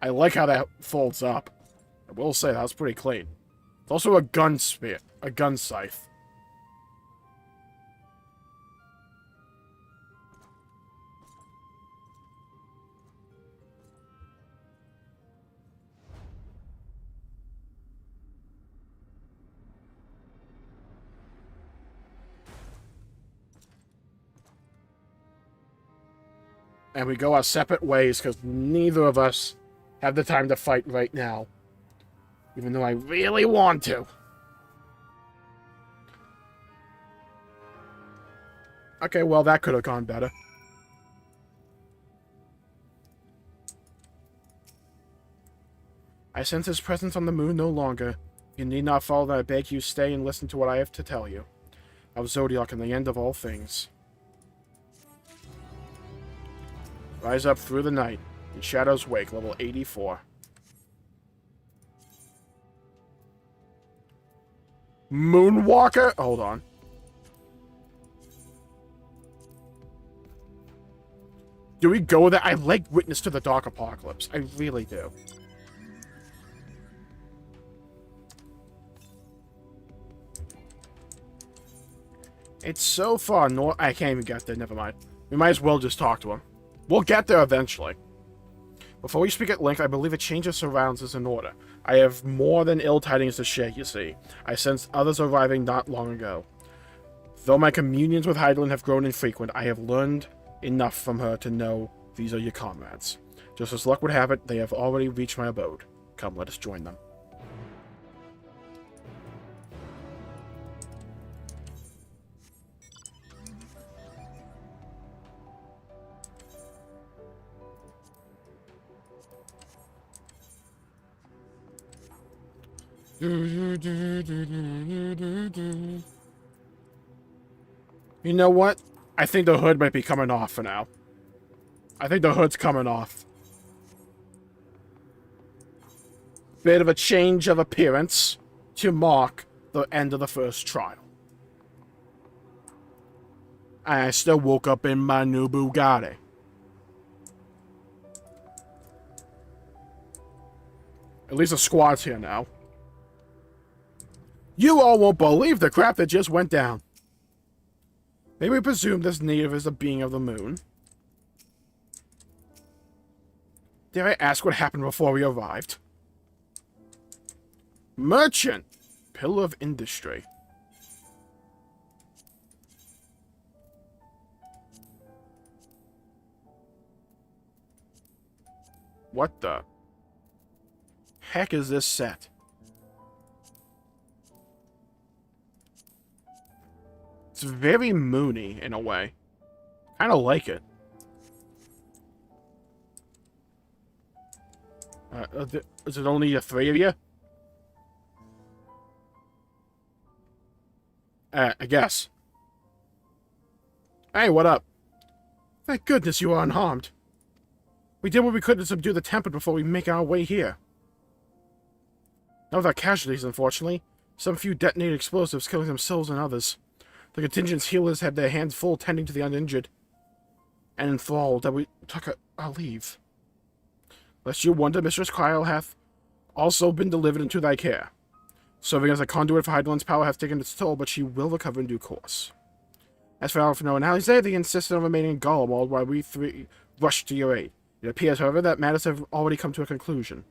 I like how that folds up. I will say that was pretty clean. It's also a gun spear, a gun scythe. And we go our separate ways because neither of us have the time to fight right now. Even though I really want to. Okay, well, that could have gone better. I sense his presence on the moon no longer. You need not follow that I beg you stay and listen to what I have to tell you. Of Zodiac and the end of all things. Rise up through the night. In Shadow's Wake, level 84. Moonwalker? Hold on. Do we go there? I like Witness to the Dark Apocalypse. I really do. It's so far north. I can't even get there. Never mind. We might as well just talk to him. We'll get there eventually. Before we speak at length, I believe a change of surrounds is in order. I have more than ill tidings to share, you see. I sensed others arriving not long ago. Though my communions with Heidelin have grown infrequent, I have learned enough from her to know these are your comrades. Just as luck would have it, they have already reached my abode. Come, let us join them. You know what? I think the hood might be coming off for now. I think the hood's coming off. Bit of a change of appearance to mark the end of the first trial. I still woke up in my new Bugatti. At least the squad's here now. You all won't believe the crap that just went down. May we presume this native is a being of the moon? Dare I ask what happened before we arrived? Merchant! Pillar of industry. What the heck is this set? It's very moony in a way. Kind of like it. Is it only the three of you? I guess. Hey, what up? Thank goodness you are unharmed. We did what we could to subdue the Tempest before we make our way here. Not without casualties, unfortunately. Some few detonated explosives killing themselves and others. The contingent's healers had their hands full tending to the uninjured and enthralled that we took our leave. Lest you wonder, Mistress Kyle hath also been delivered into thy care. Serving as a conduit for Heidelin's power hath taken its toll, but she will recover in due course. As for Alphino and Alize, they insisted on remaining in Garlemald while we three rushed to your aid. It appears, however, that matters have already come to a conclusion.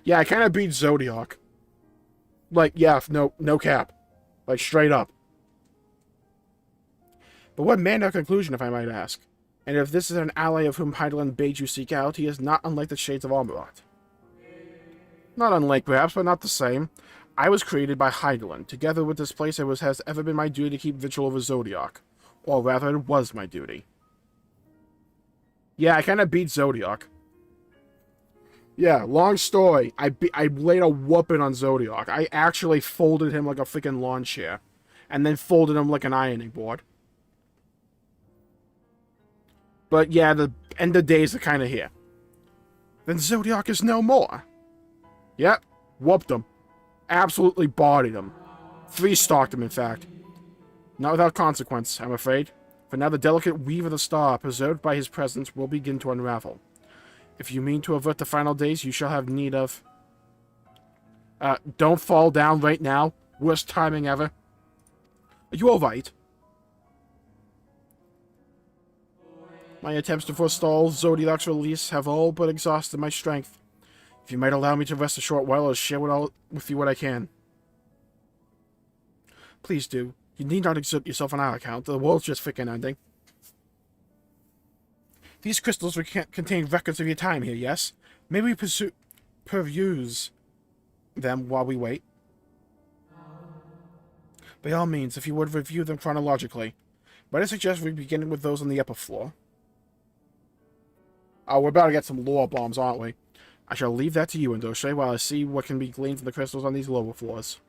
Yeah, I kind of beat Zodiac. Like, yeah, no cap. Like, straight up. But what manner of conclusion, if I might ask? And if this is an ally of whom Heidelin bade you seek out, he is not unlike the Shades of Almirot. Not unlike, perhaps, but not the same. I was created by Heidelin. Together with this place, has ever been my duty to keep vigil over Zodiac. Or rather, it was my duty. Yeah, I kind of beat Zodiac. Yeah, long story. I laid a whooping on Zodiac. I actually folded him like a freaking lawn chair. And then folded him like an ironing board. But yeah, the end of days are kind of here. Then Zodiac is no more. Yep, whooped him. Absolutely bodied him. 3-stalked him, in fact. Not without consequence, I'm afraid. For now the delicate weave of the star, preserved by his presence, will begin to unravel. If you mean to avert the final days, you shall have need of... don't fall down right now. Worst timing ever. Are you alright? My attempts to forestall Zodiac's release have all but exhausted my strength. If you might allow me to rest a short while, I'll share with you what I can. Please do. You need not exert yourself on our account. The world's just freaking ending. These crystals contain records of your time here, yes? Maybe we peruse them while we wait. By all means, if you would review them chronologically. But I suggest we begin with those on the upper floor. Oh, we're about to get some lore bombs, aren't we? I shall leave that to you, Indoshe, while I see what can be gleaned from the crystals on these lower floors.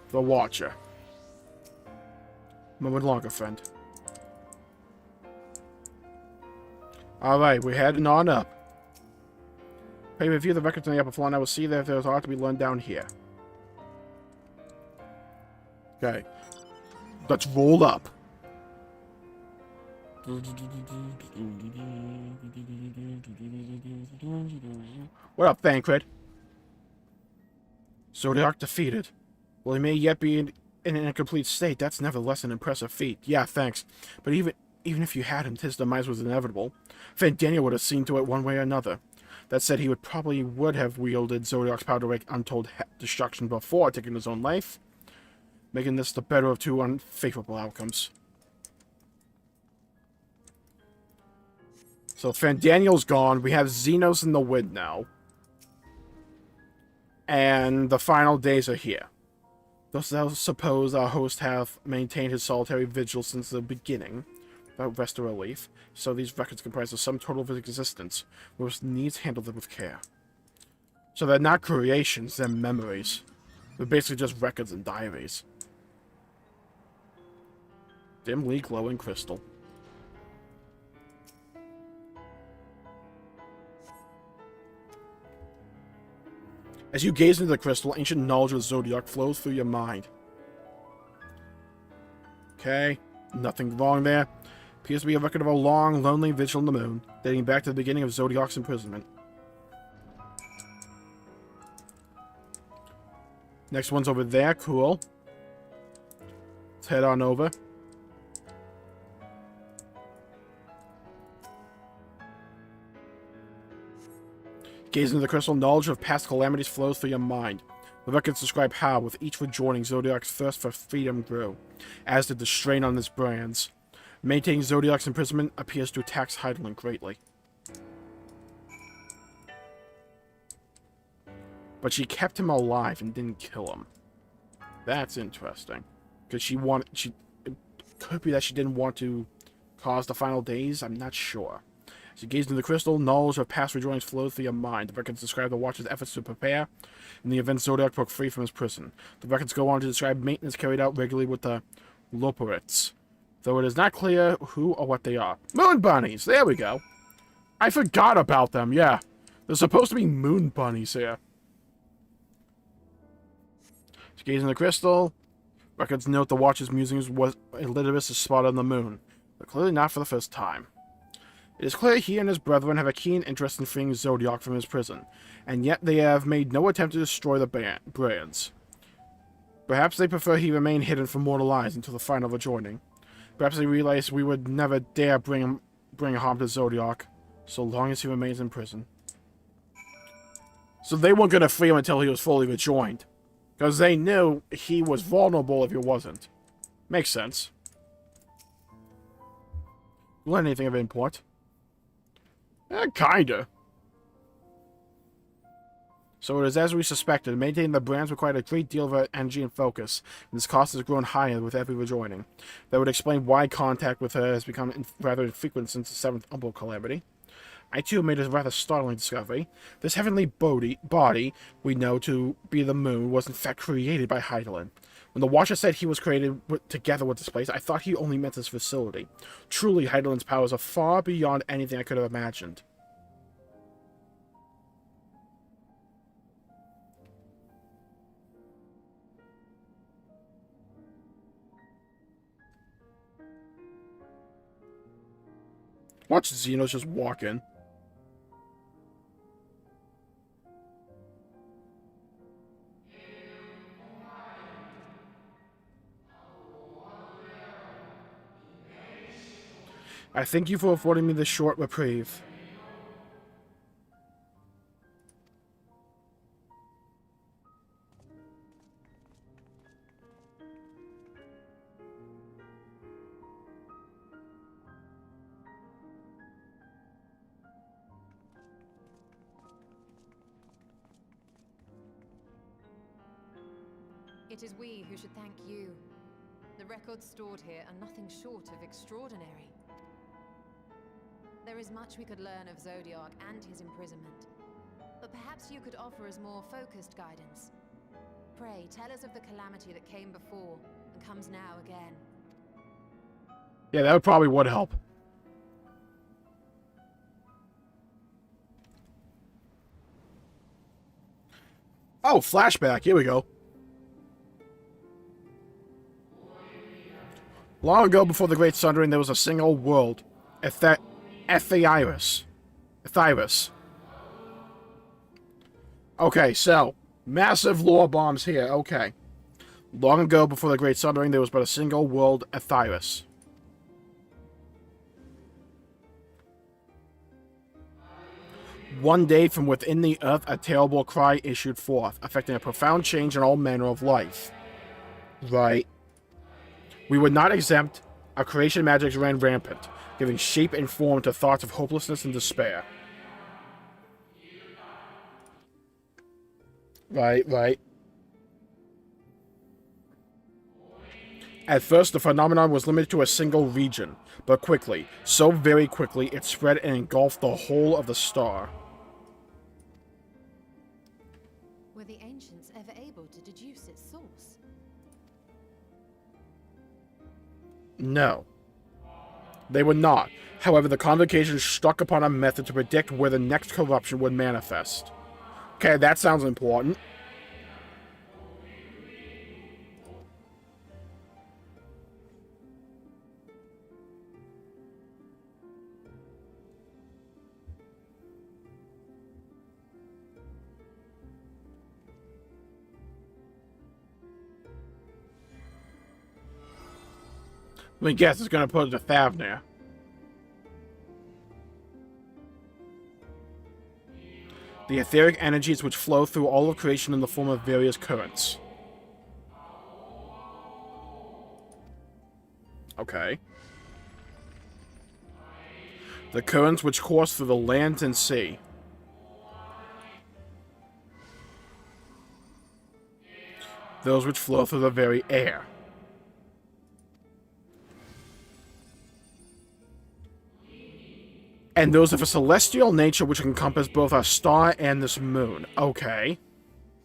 The Watcher. Moment longer, friend. Alright, we're heading on up. Pay review the records on the upper floor, and I will see that there's ought to be learned down here. Okay. Let's roll up. What up, Thancred? Zodiac defeated. Well, he may yet be in an incomplete state. That's nevertheless an impressive feat. Yeah, thanks. But even if you hadn't, his demise was inevitable. Daniel would have seen to it one way or another. That said, he would have wielded Zodiac's power to wreak untold destruction before taking his own life, making this the better of two unfavorable outcomes. So Daniel's gone. We have Xenos in the wind now. And the final days are here. Thus, I suppose our host have maintained his solitary vigil since the beginning, without rest or relief, so these records comprise the sum total of his existence. We must needs handle them with care. So they're not creations, they're memories. They're basically just records and diaries. Dimly glowing crystal. As you gaze into the crystal, ancient knowledge of the Zodiac flows through your mind. Okay, nothing wrong there. Appears to be a record of a long, lonely vigil on the moon, dating back to the beginning of Zodiac's imprisonment. Next one's over there, cool. Let's head on over. Gaze into the crystal, knowledge of past calamities flows through your mind. The records describe how, with each rejoining, Zodiac's thirst for freedom grew, as did the strain on his brands. Maintaining Zodiac's imprisonment appears to tax Heidelin greatly. But she kept him alive and didn't kill him. That's interesting. Because it could be that she didn't want to cause the final days, I'm not sure. As you gaze into the crystal, knowledge of past rejoinings flows through your mind. The records describe the Watcher's efforts to prepare in the event Zodiac broke free from his prison. The records go on to describe maintenance carried out regularly with the Loporits, though it is not clear who or what they are. Moon bunnies! There we go! I forgot about them, yeah. There's supposed to be moon bunnies here. As you gaze into the crystal, records note the Watcher's musings was Elidibus is spotted on the moon, but clearly not for the first time. It is clear he and his brethren have a keen interest in freeing Zodiac from his prison, and yet they have made no attempt to destroy the brands. Perhaps they prefer he remain hidden from mortal eyes until the final rejoining. Perhaps they realize we would never dare bring harm to Zodiac, so long as he remains in prison. So they weren't going to free him until he was fully rejoined, because they knew he was vulnerable if he wasn't. Makes sense. learn anything of import. Kinda. So it is as we suspected. Maintaining the brands required a great deal of energy and focus, and this cost has grown higher with every rejoining. That would explain why contact with her has become rather infrequent since the 7th Umbral calamity. I too made a rather startling discovery. This heavenly body we know to be the moon was in fact created by Heidelin. When the Watcher said he was created together with this place, I thought he only meant this facility. Truly, Heidelin's powers are far beyond anything I could have imagined. Watch Xenos just walk in. I thank you for affording me this short reprieve. It is we who should thank you. The records stored here are nothing short of extraordinary. There is much we could learn of Zodiac and his imprisonment, but perhaps you could offer us more focused guidance. Pray, tell us of the calamity that came before and comes now again. Yeah, that probably would help. Oh, flashback. Here we go. Long ago, before the Great Sundering, there was a single world, Ethyrus. Okay, so, massive lore bombs here, okay. Long ago, before the Great Sundering, there was but a single world, Ethyrus. One day, from within the earth, a terrible cry issued forth, affecting a profound change in all manner of life. Right. We were not exempt. Our creation magics ran rampant, giving shape and form to thoughts of hopelessness and despair. Right. At first, the phenomenon was limited to a single region, but quickly, so very quickly, it spread and engulfed the whole of the star. Were the ancients ever able to deduce its source? No. They were not. However, the convocation struck upon a method to predict where the next corruption would manifest. Okay, that sounds important. Let me guess, it's going to put it to Thavnir. The etheric energies which flow through all of creation in the form of various currents. Okay. The currents which course through the land and sea. Those which flow through the very air. And those of a celestial nature which encompass both our star and this moon. Okay.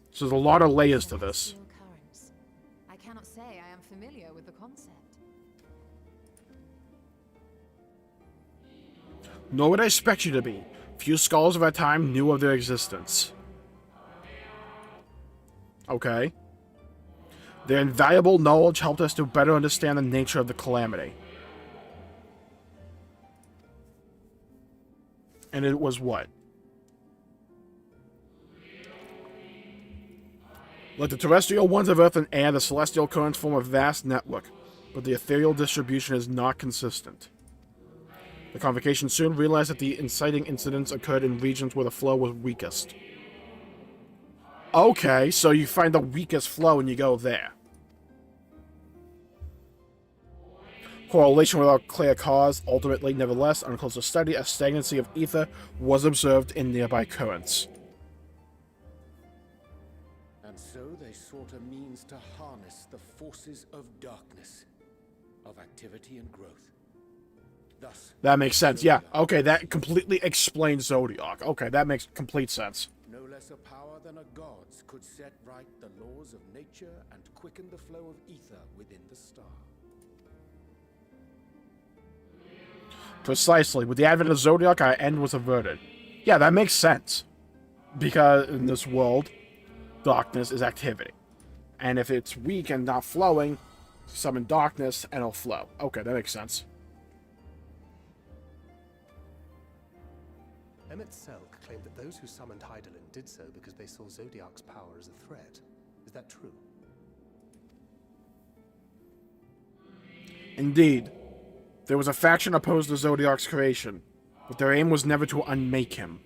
So there's a lot of layers to this. I cannot say I am familiar with the concept. Nor would I expect you to be. Few scholars of our time knew of their existence. Okay. Their invaluable knowledge helped us to better understand the nature of the calamity. And it was what? Like the terrestrial ones of earth and air, the celestial currents form a vast network, but the ethereal distribution is not consistent. The convocation soon realized that the inciting incidents occurred in regions where the flow was weakest. Okay, so you find the weakest flow and you go there. Correlation without clear cause. Ultimately, nevertheless, on closer study, a stagnancy of ether was observed in nearby currents. And so they sought a means to harness the forces of darkness, of activity and growth. Thus, That makes sense. Yeah. Okay, that completely explains Zodiac. Okay, that makes complete sense. no less a power than a god's could set right the laws of nature and quicken the flow of ether within the star. Precisely. With the advent of Zodiac, our end was averted. Yeah, that makes sense. Because in this world, darkness is activity. And if it's weak and not flowing, summon darkness and it'll flow. Okay, that makes sense. Emmett Selk claimed that those who summoned Hydaelyn did so because they saw Zodiac's power as a threat. Is that true? Indeed. There was a faction opposed to Zodiac's creation, but their aim was never to unmake him.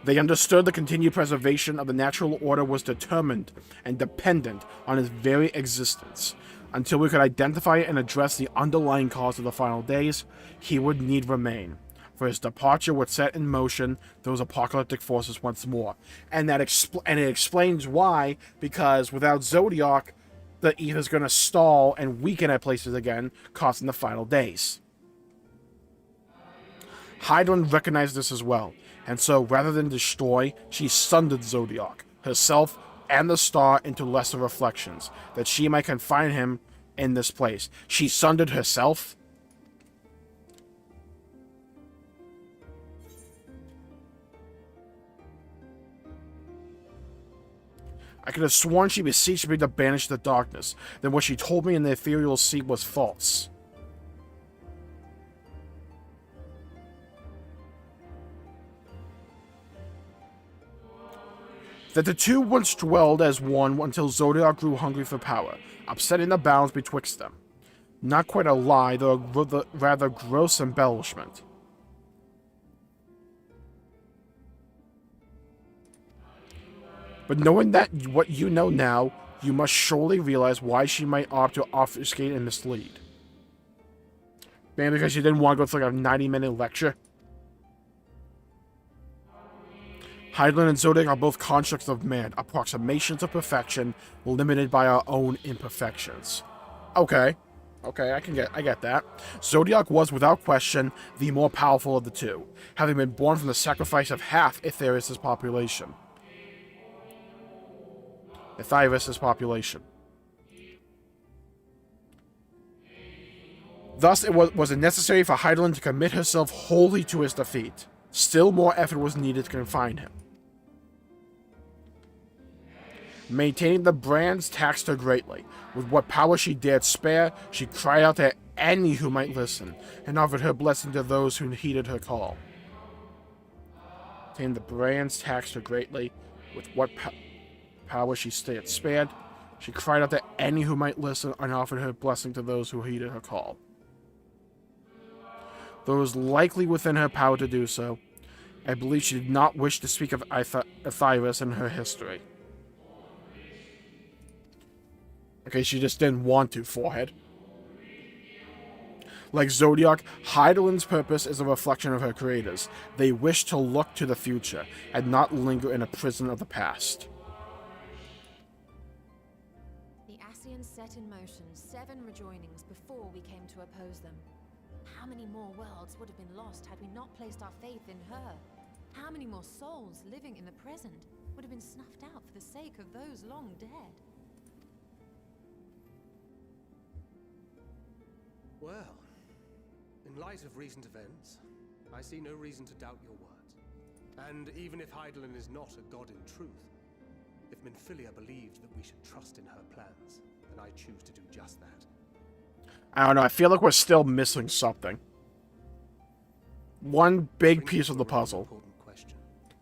They understood the continued preservation of the natural order was determined and dependent on his very existence. Until we could identify and address the underlying cause of the final days, he would need remain. For his departure would set in motion those apocalyptic forces once more. And it explains why, because without Zodiac, the ether's going to stall and weaken at places again, causing the final days. Hydaelyn recognized this as well, and so rather than destroy, she sundered Zodiac, herself and the star into lesser reflections, that she might confine him in this place. She sundered herself? I could have sworn she beseeched me to banish the darkness. Then what she told me in the ethereal sea was false. That the two once dwelled as one until Zodiac grew hungry for power, upsetting the bounds betwixt them. Not quite a lie, though a rather gross embellishment. But knowing that what you know now, you must surely realize why she might opt to obfuscate and mislead. Maybe because she didn't want to go through like a 90-minute lecture. Hydaelyn and Zodiac are both constructs of man, approximations of perfection, limited by our own imperfections. Okay, I get that. Zodiac was, without question, the more powerful of the two, having been born from the sacrifice of half Aetherius' population. Thus, it was necessary for Hydaelyn to commit herself wholly to his defeat. Still more effort was needed to confine him. Maintaining the brands taxed her greatly. With what power she dared spare, she cried out to any who might listen, and offered her blessing to those who heeded her call. Maintaining the brands taxed her greatly. With what power she spared, she cried out to any who might listen, and offered her blessing to those who heeded her call. Though it was likely within her power to do so, I believe she did not wish to speak of Aetherius and her history. Okay, she just didn't want to, forehead. Like Zodiac, Hydaelyn's purpose is a reflection of her creators. They wish to look to the future, and not linger in a prison of the past. The Ascians set in motion 7 rejoinings before we came to oppose them. How many more worlds would have been lost had we not placed our faith in her? How many more souls living in the present would have been snuffed out for the sake of those long dead? Well, in light of recent events, I see no reason to doubt your words. And even if Hydaelyn is not a god in truth, if Minfilia believed that we should trust in her plans, then I choose to do just that. I don't know, I feel like we're still missing something. One big piece of the puzzle.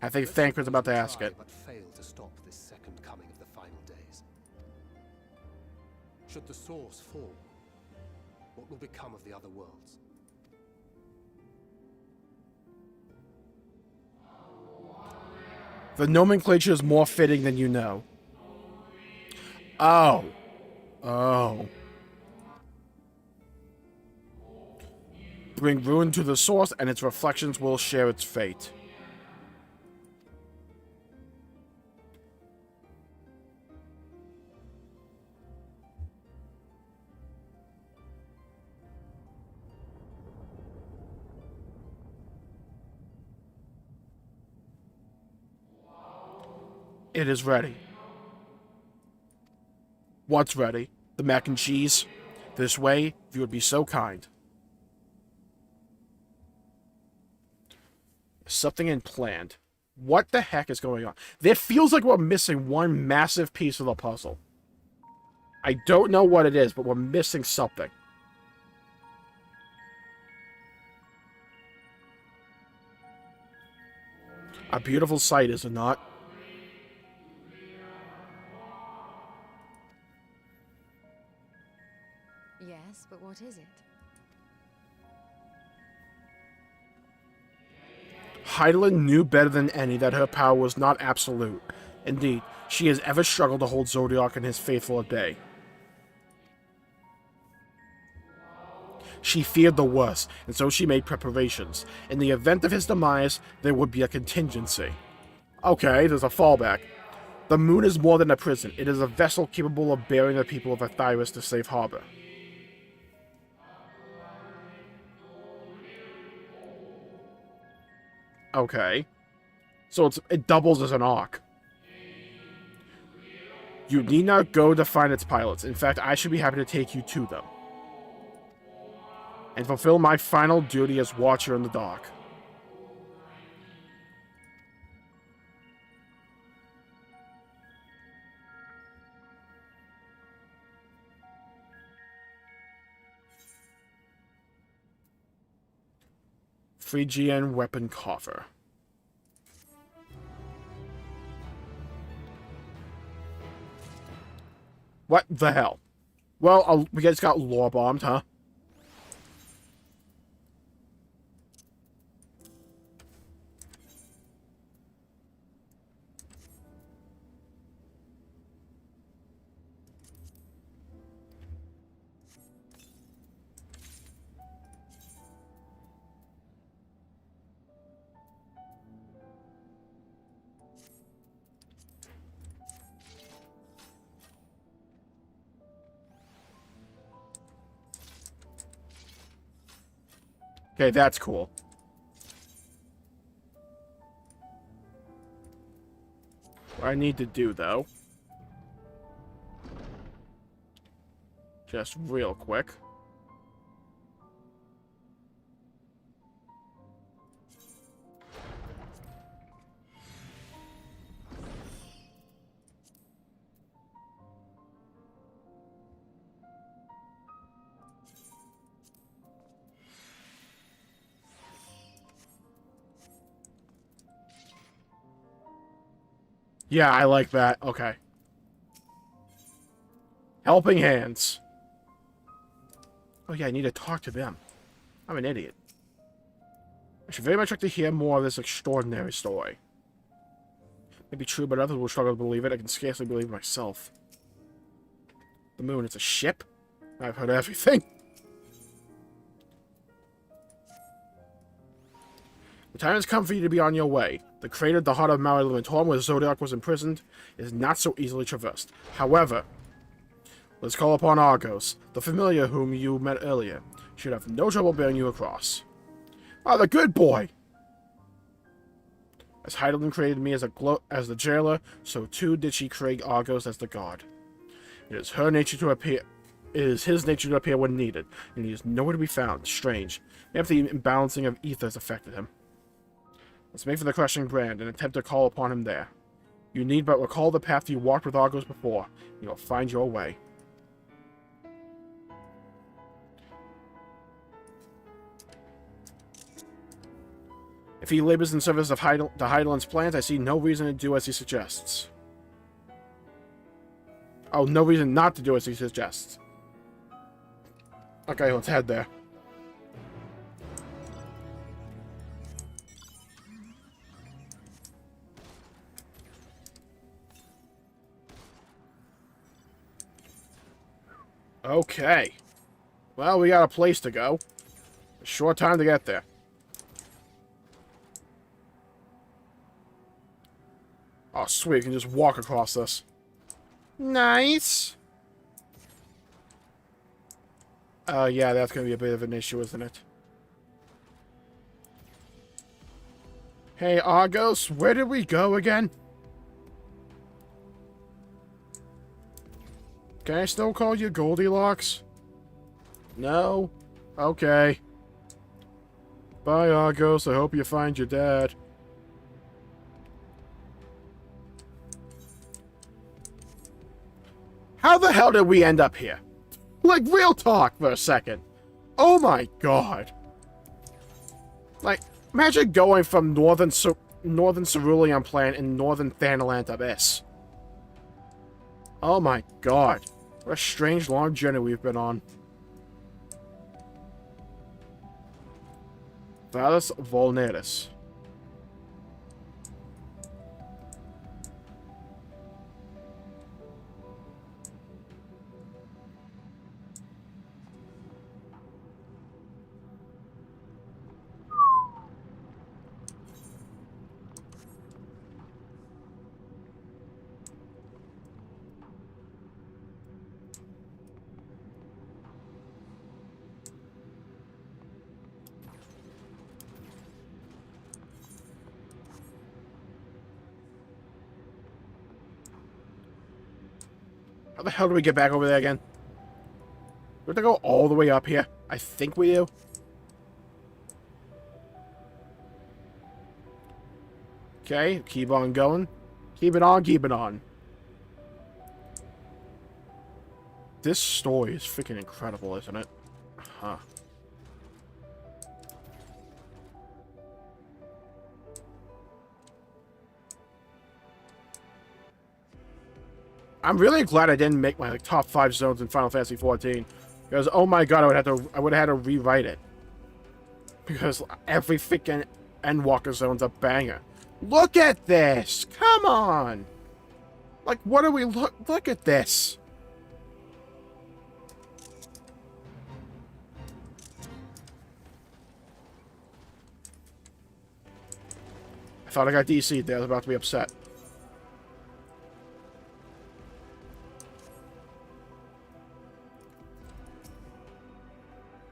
I think Thancred's about to ask it. But fail to stop this second coming of the final days. Should the source fall, what will become of the other worlds? The nomenclature is more fitting than you know. Oh. Oh. Bring ruin to the source, and its reflections will share its fate. It is ready. What's ready? The mac and cheese? This way, if you would be so kind. Something unplanned. What the heck is going on? It feels like we're missing one massive piece of the puzzle. I don't know what it is, but we're missing something. A beautiful sight, is it not? Yes, but what is it? Heidelin knew better than any that her power was not absolute. Indeed, she has ever struggled to hold Zodiac and his faithful at bay. She feared the worst, and so she made preparations. In the event of his demise, there would be a contingency. Okay, there's a fallback. The moon is more than a prison. It is a vessel capable of bearing the people of Athyrus to safe harbor. Okay. So it doubles as an arc. You need not go to find its pilots. In fact, I should be happy to take you to them. And fulfill my final duty as Watcher in the Dark. Phrygian weapon coffer. What the hell? Well, we just got lore bombed, huh? Okay, that's cool. What I need to do, though, just real quick. Yeah, I like that. Okay. Helping hands. Oh yeah, I need to talk to them. I'm an idiot. I should very much like to hear more of this extraordinary story. Maybe true, but others will struggle to believe it. I can scarcely believe it myself. The moon, it's a ship? I've heard everything. The time has come for you to be on your way. The crater at the heart of Mare Lamentorum, where Zodiac was imprisoned, is not so easily traversed. However, let's call upon Argos, the familiar whom you met earlier. Should have no trouble bearing you across. Ah, the good boy! As Heidelin created me as the jailer, so too did she create Argos as the god. It is her nature to appear. It is his nature to appear when needed, and he is nowhere to be found. Strange. Maybe the imbalancing of ethers affected him. Let's make for the crushing brand and attempt to call upon him there. You need but recall the path you walked with Argos before, and you'll find your way. If he labors in service of the Heidelin's plans, I see no reason to do as he suggests. Oh, no reason not to do as he suggests. Okay, let's head there. Okay. Well, we got a place to go. A short time to get there. Oh, sweet. We can just walk across this. Nice. Yeah, that's going to be a bit of an issue, isn't it? Hey, Argos, where did we go again? Can I still call you Goldilocks? No? Okay. Bye, Argos. I hope you find your dad. How the hell did we end up here? Like, real talk for a second. Oh my god. Like, imagine going from northern Cerulean Planet in northern Thanalant Abyss. Oh my god. What a strange long journey we've been on. Valus Volnatus. How the hell do we get back over there again? Do we have to go all the way up here? I think we do. Okay, keep on going. Keep it on, keep it on. This story is freaking incredible, isn't it? Huh. I'm really glad I didn't make my top 5 zones in Final Fantasy XIV. Because, oh my god, I would have had to rewrite it. Because every freaking Endwalker zone's a banger. Look at this! Come on! Like, what are we look at this! I thought I got DC'd there. I was about to be upset.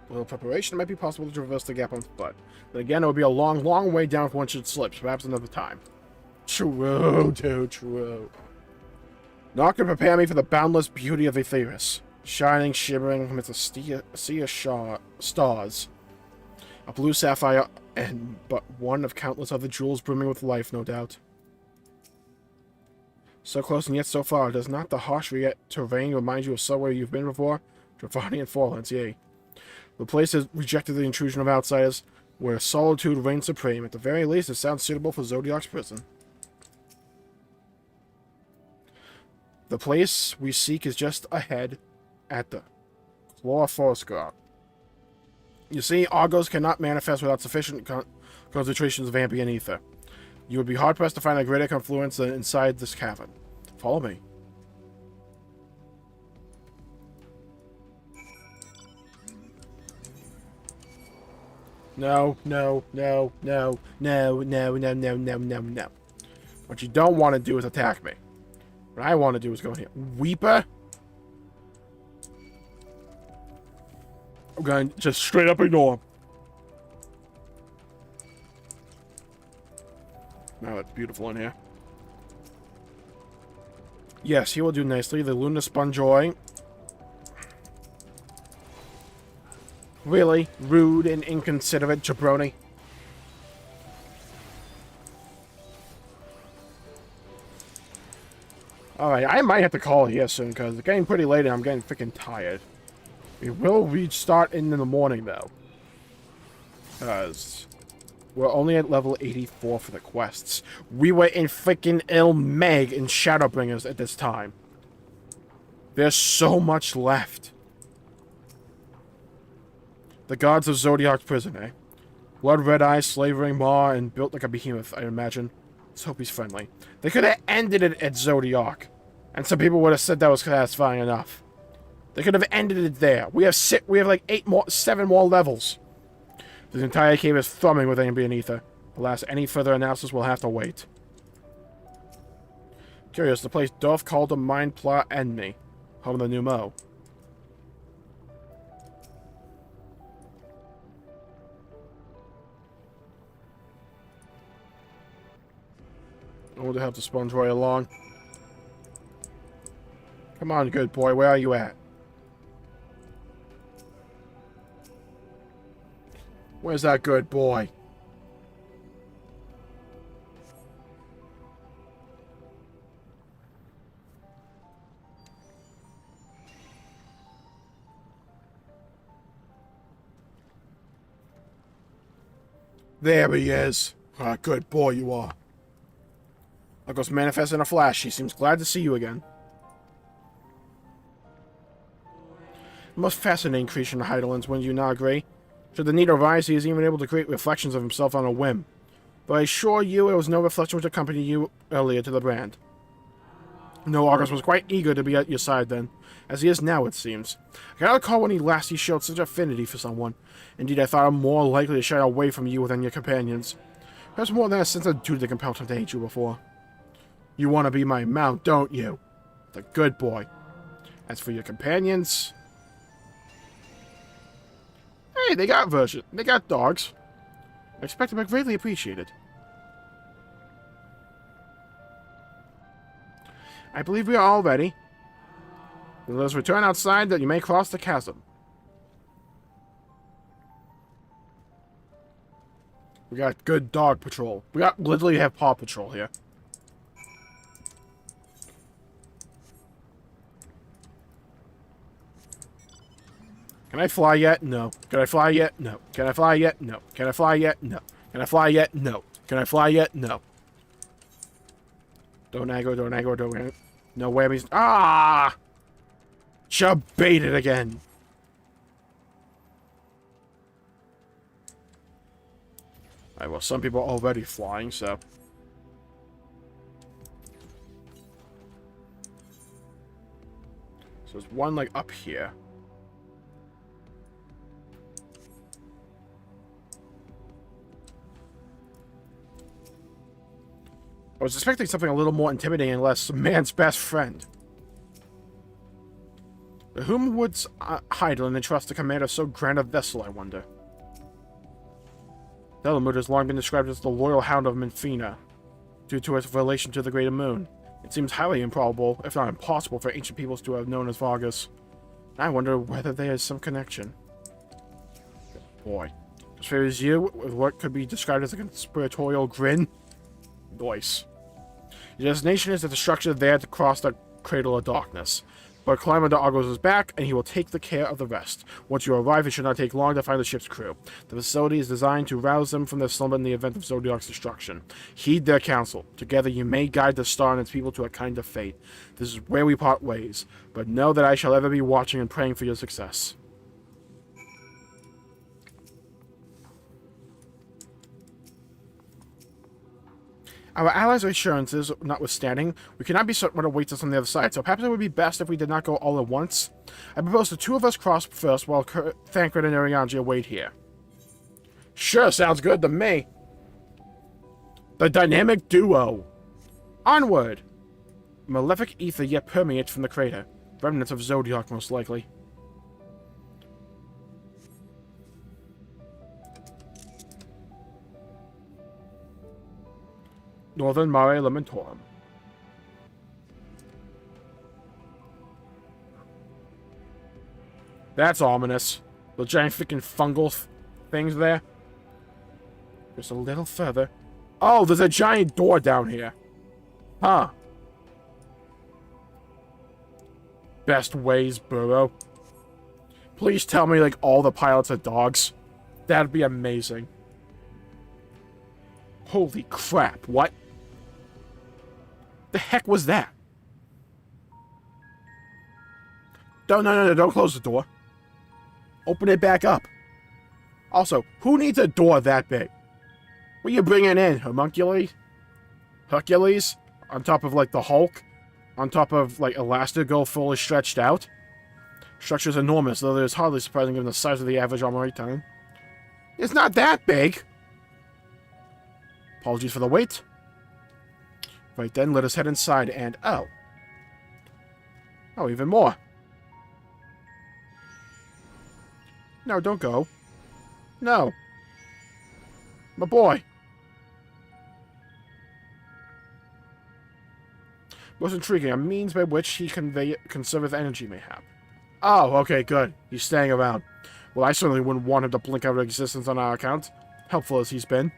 A little preparation might be possible to traverse the gap on foot. But again, it would be a long, long way down if one should slip. So perhaps another time. True, dude, true. Not to prepare me for the boundless beauty of Aetheris. Shining, shimmering amidst a sea of stars. A blue sapphire, and but one of countless other jewels brimming with life, no doubt. So close and yet so far. Does not the harsh terrain remind you of somewhere you've been before? Dravanian Fallands, yea. The place has rejected the intrusion of outsiders, where solitude reigns supreme. At the very least, it sounds suitable for Zodiac's prison. The place we seek is just ahead at the Chlorophosgar. You see, Argos cannot manifest without sufficient concentrations of ambient ether. You would be hard-pressed to find a greater confluence than inside this cavern. Follow me. No, no, no, no, no, no, no, no, no, no, no. What you don't want to do is attack me. What I want to do is go in here. Weeper? I'm going to just straight up ignore him. Now it's beautiful in here. Yes, he will do nicely. The Luna Sponjoy. Really? Rude and inconsiderate jabroni. Alright, I might have to call here soon, because it's getting pretty late and I'm getting freaking tired. We will restart in the morning, though. Because we're only at level 84 for the quests. We were in freaking Meg and Shadowbringers at this time. There's so much left. The gods of Zodiac's prison, eh? Blood red eyes, slavering maw, and built like a behemoth, I imagine. Let's hope he's friendly. They could have ended it at Zodiac. And some people would have said that was satisfying enough. They could have ended it there. We have like 7 more levels. This entire cave is thrumming with ambient ether. Alas, any further analysis will have to wait. Curious, the place Dorf called the Mind Plot Enemy. Home of the new Mo. I would have to sponge right along. Come on, good boy, where are you at? Where's that good boy? There he is. Ah, good boy you are. Uncle's manifest in a flash. He seems glad to see you again. The most fascinating creature in the Heidellands, wouldn't you not agree? Should the need arise, he is even able to create reflections of himself on a whim. But I assure you it was no reflection which accompanied you earlier to the brand. No, August was quite eager to be at your side then, as he is now, it seems. I cannot recall when last he showed such affinity for someone. Indeed, I thought him more likely to shy away from you than your companions. Perhaps more than a sense of duty that compelled him to hate you before. You want to be my mount, don't you? The good boy. As for your companions... Hey, they got dogs. I expect them to be greatly appreciated. I believe we are all ready. Let us return outside that you may cross the chasm. We got good dog patrol. We got literally have paw patrol here. Can I fly yet? No. Can I fly yet? No. Can I fly yet? No. Can I fly yet? No. Can I fly yet? No. Can I fly yet? No. Don't aggro, don't aggro, don't aggro. No whammies. Ah! Baited again. Alright, well, some people are already flying, so... So there's one, like, up here. I was expecting something a little more intimidating and less man's best friend. But whom would Heidelin entrust to command of so grand a vessel, I wonder? Delamut has long been described as the loyal hound of Menfina, due to its relation to the Greater Moon. It seems highly improbable, if not impossible, for ancient peoples to have known as Vargas. I wonder whether there is some connection. Boy. As far as you, with what could be described as a conspiratorial grin? Nice. Your destination is at the structure there to cross the Cradle of Darkness. But climb onto Argos' back, and he will take the care of the rest. Once you arrive, it should not take long to find the ship's crew. The facility is designed to rouse them from their slumber in the event of Zodiac's destruction. Heed their counsel. Together you may guide the star and its people to a kind of fate. This is where we part ways. But know that I shall ever be watching and praying for your success. Our allies' assurances notwithstanding, we cannot be certain what awaits us on the other side, so perhaps it would be best if we did not go all at once. I propose the two of us cross first while Thancred and Ariangia wait here. Sure, sounds good to me. The dynamic duo. Onward! Malefic ether yet permeates from the crater. Remnants of Zodiac, most likely. Northern Mare Lamentorum. That's ominous. The giant freaking fungal things there. Just a little further. Oh, there's a giant door down here. Huh. Best ways, Burrow. Please tell me, like, all the pilots are dogs. That'd be amazing. Holy crap, what? The heck was that? No, don't close the door. Open it back up. Also, who needs a door that big? What are you bringing in, homunculi? Hercules? On top of, like, the Hulk? On top of, like, Elastigirl fully stretched out? Structure is enormous, though it is hardly surprising given the size of the average armor wait time. It's not that big! Apologies for the wait. Right then, let us head inside and... Oh. Oh, even more. No, don't go. No. My boy. Most intriguing, a means by which he conserveth energy mayhap. Oh, okay, good. He's staying around. Well, I certainly wouldn't want him to blink out of existence on our account. Helpful as he's been.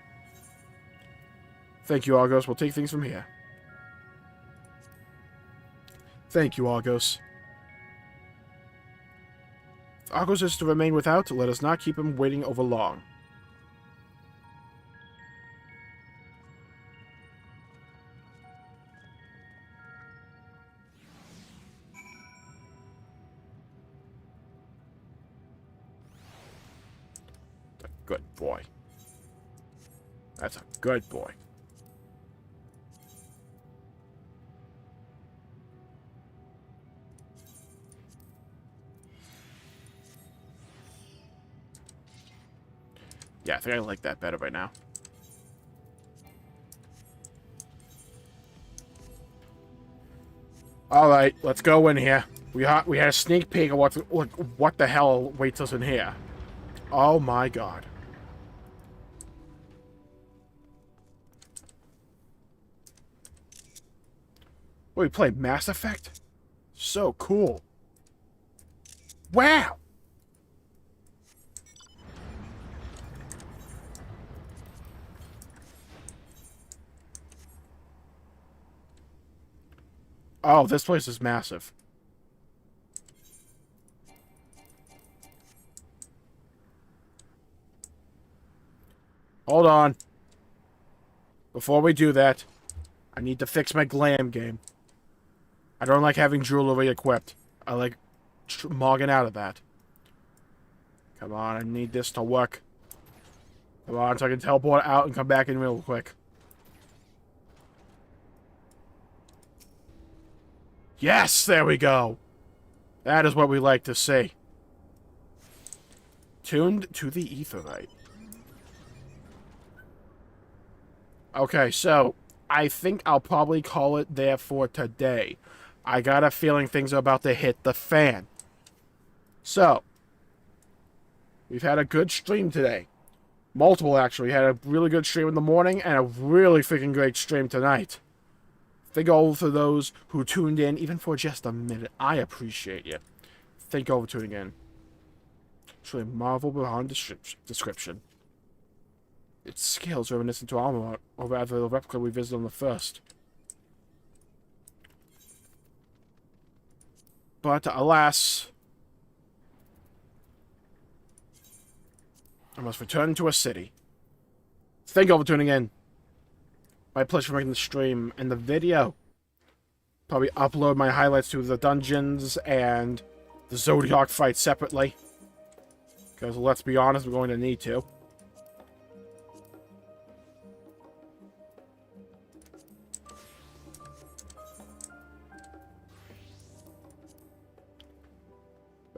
Thank you, Argos. We'll take things from here. Thank you, Argos. If Argos is to remain without, let us not keep him waiting over long. Good boy. That's a good boy. Yeah, I think I like that better right now. Alright, let's go in here. We had a sneak peek of what the hell awaits us in here. Oh my god. Oh, we played Mass Effect? So cool. Wow! Oh, this place is massive. Hold on. Before we do that, I need to fix my glam game. I don't like having jewelry equipped. I like mogging out of that. Come on, I need this to work. Come on, so I can teleport out and come back in real quick. Yes, there we go. That is what we like to see. Tuned to the Aetheryte. Okay, so I think I'll probably call it there for today. I got a feeling things are about to hit the fan. So, we've had a good stream today. Multiple, actually. We had a really good stream in the morning and a really freaking great stream tonight. Thank all for those who tuned in, even for just a minute. I appreciate you. Thank you all for tuning in. It's really marvel beyond description. Its scales reminiscent to armor, or rather the replica we visited on the first. But, alas, I must return to a city. Thank you all for tuning in. My pleasure for making the stream and the video. Probably upload my highlights to the dungeons and the Zodiac fight separately. Because, let's be honest, we're going to need to.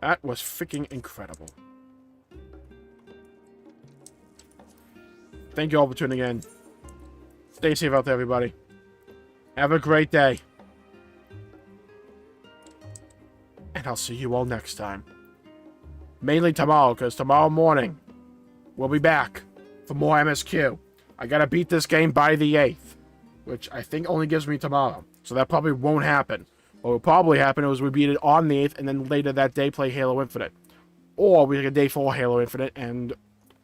That was freaking incredible. Thank you all for tuning in. Stay safe out there, everybody. Have a great day. And I'll see you all next time. Mainly tomorrow, because tomorrow morning, we'll be back for more MSQ. I gotta beat this game by the 8th, which I think only gives me tomorrow. So that probably won't happen. What will probably happen is we beat it on the 8th, and then later that day play Halo Infinite. Or we take a day 4 Halo Infinite,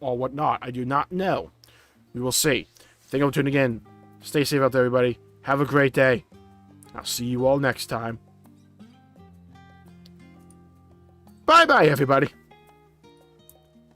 or whatnot. I do not know. We will see. Thank you for tuning in. Stay safe out there, everybody. Have a great day. I'll see you all next time. Bye-bye, everybody.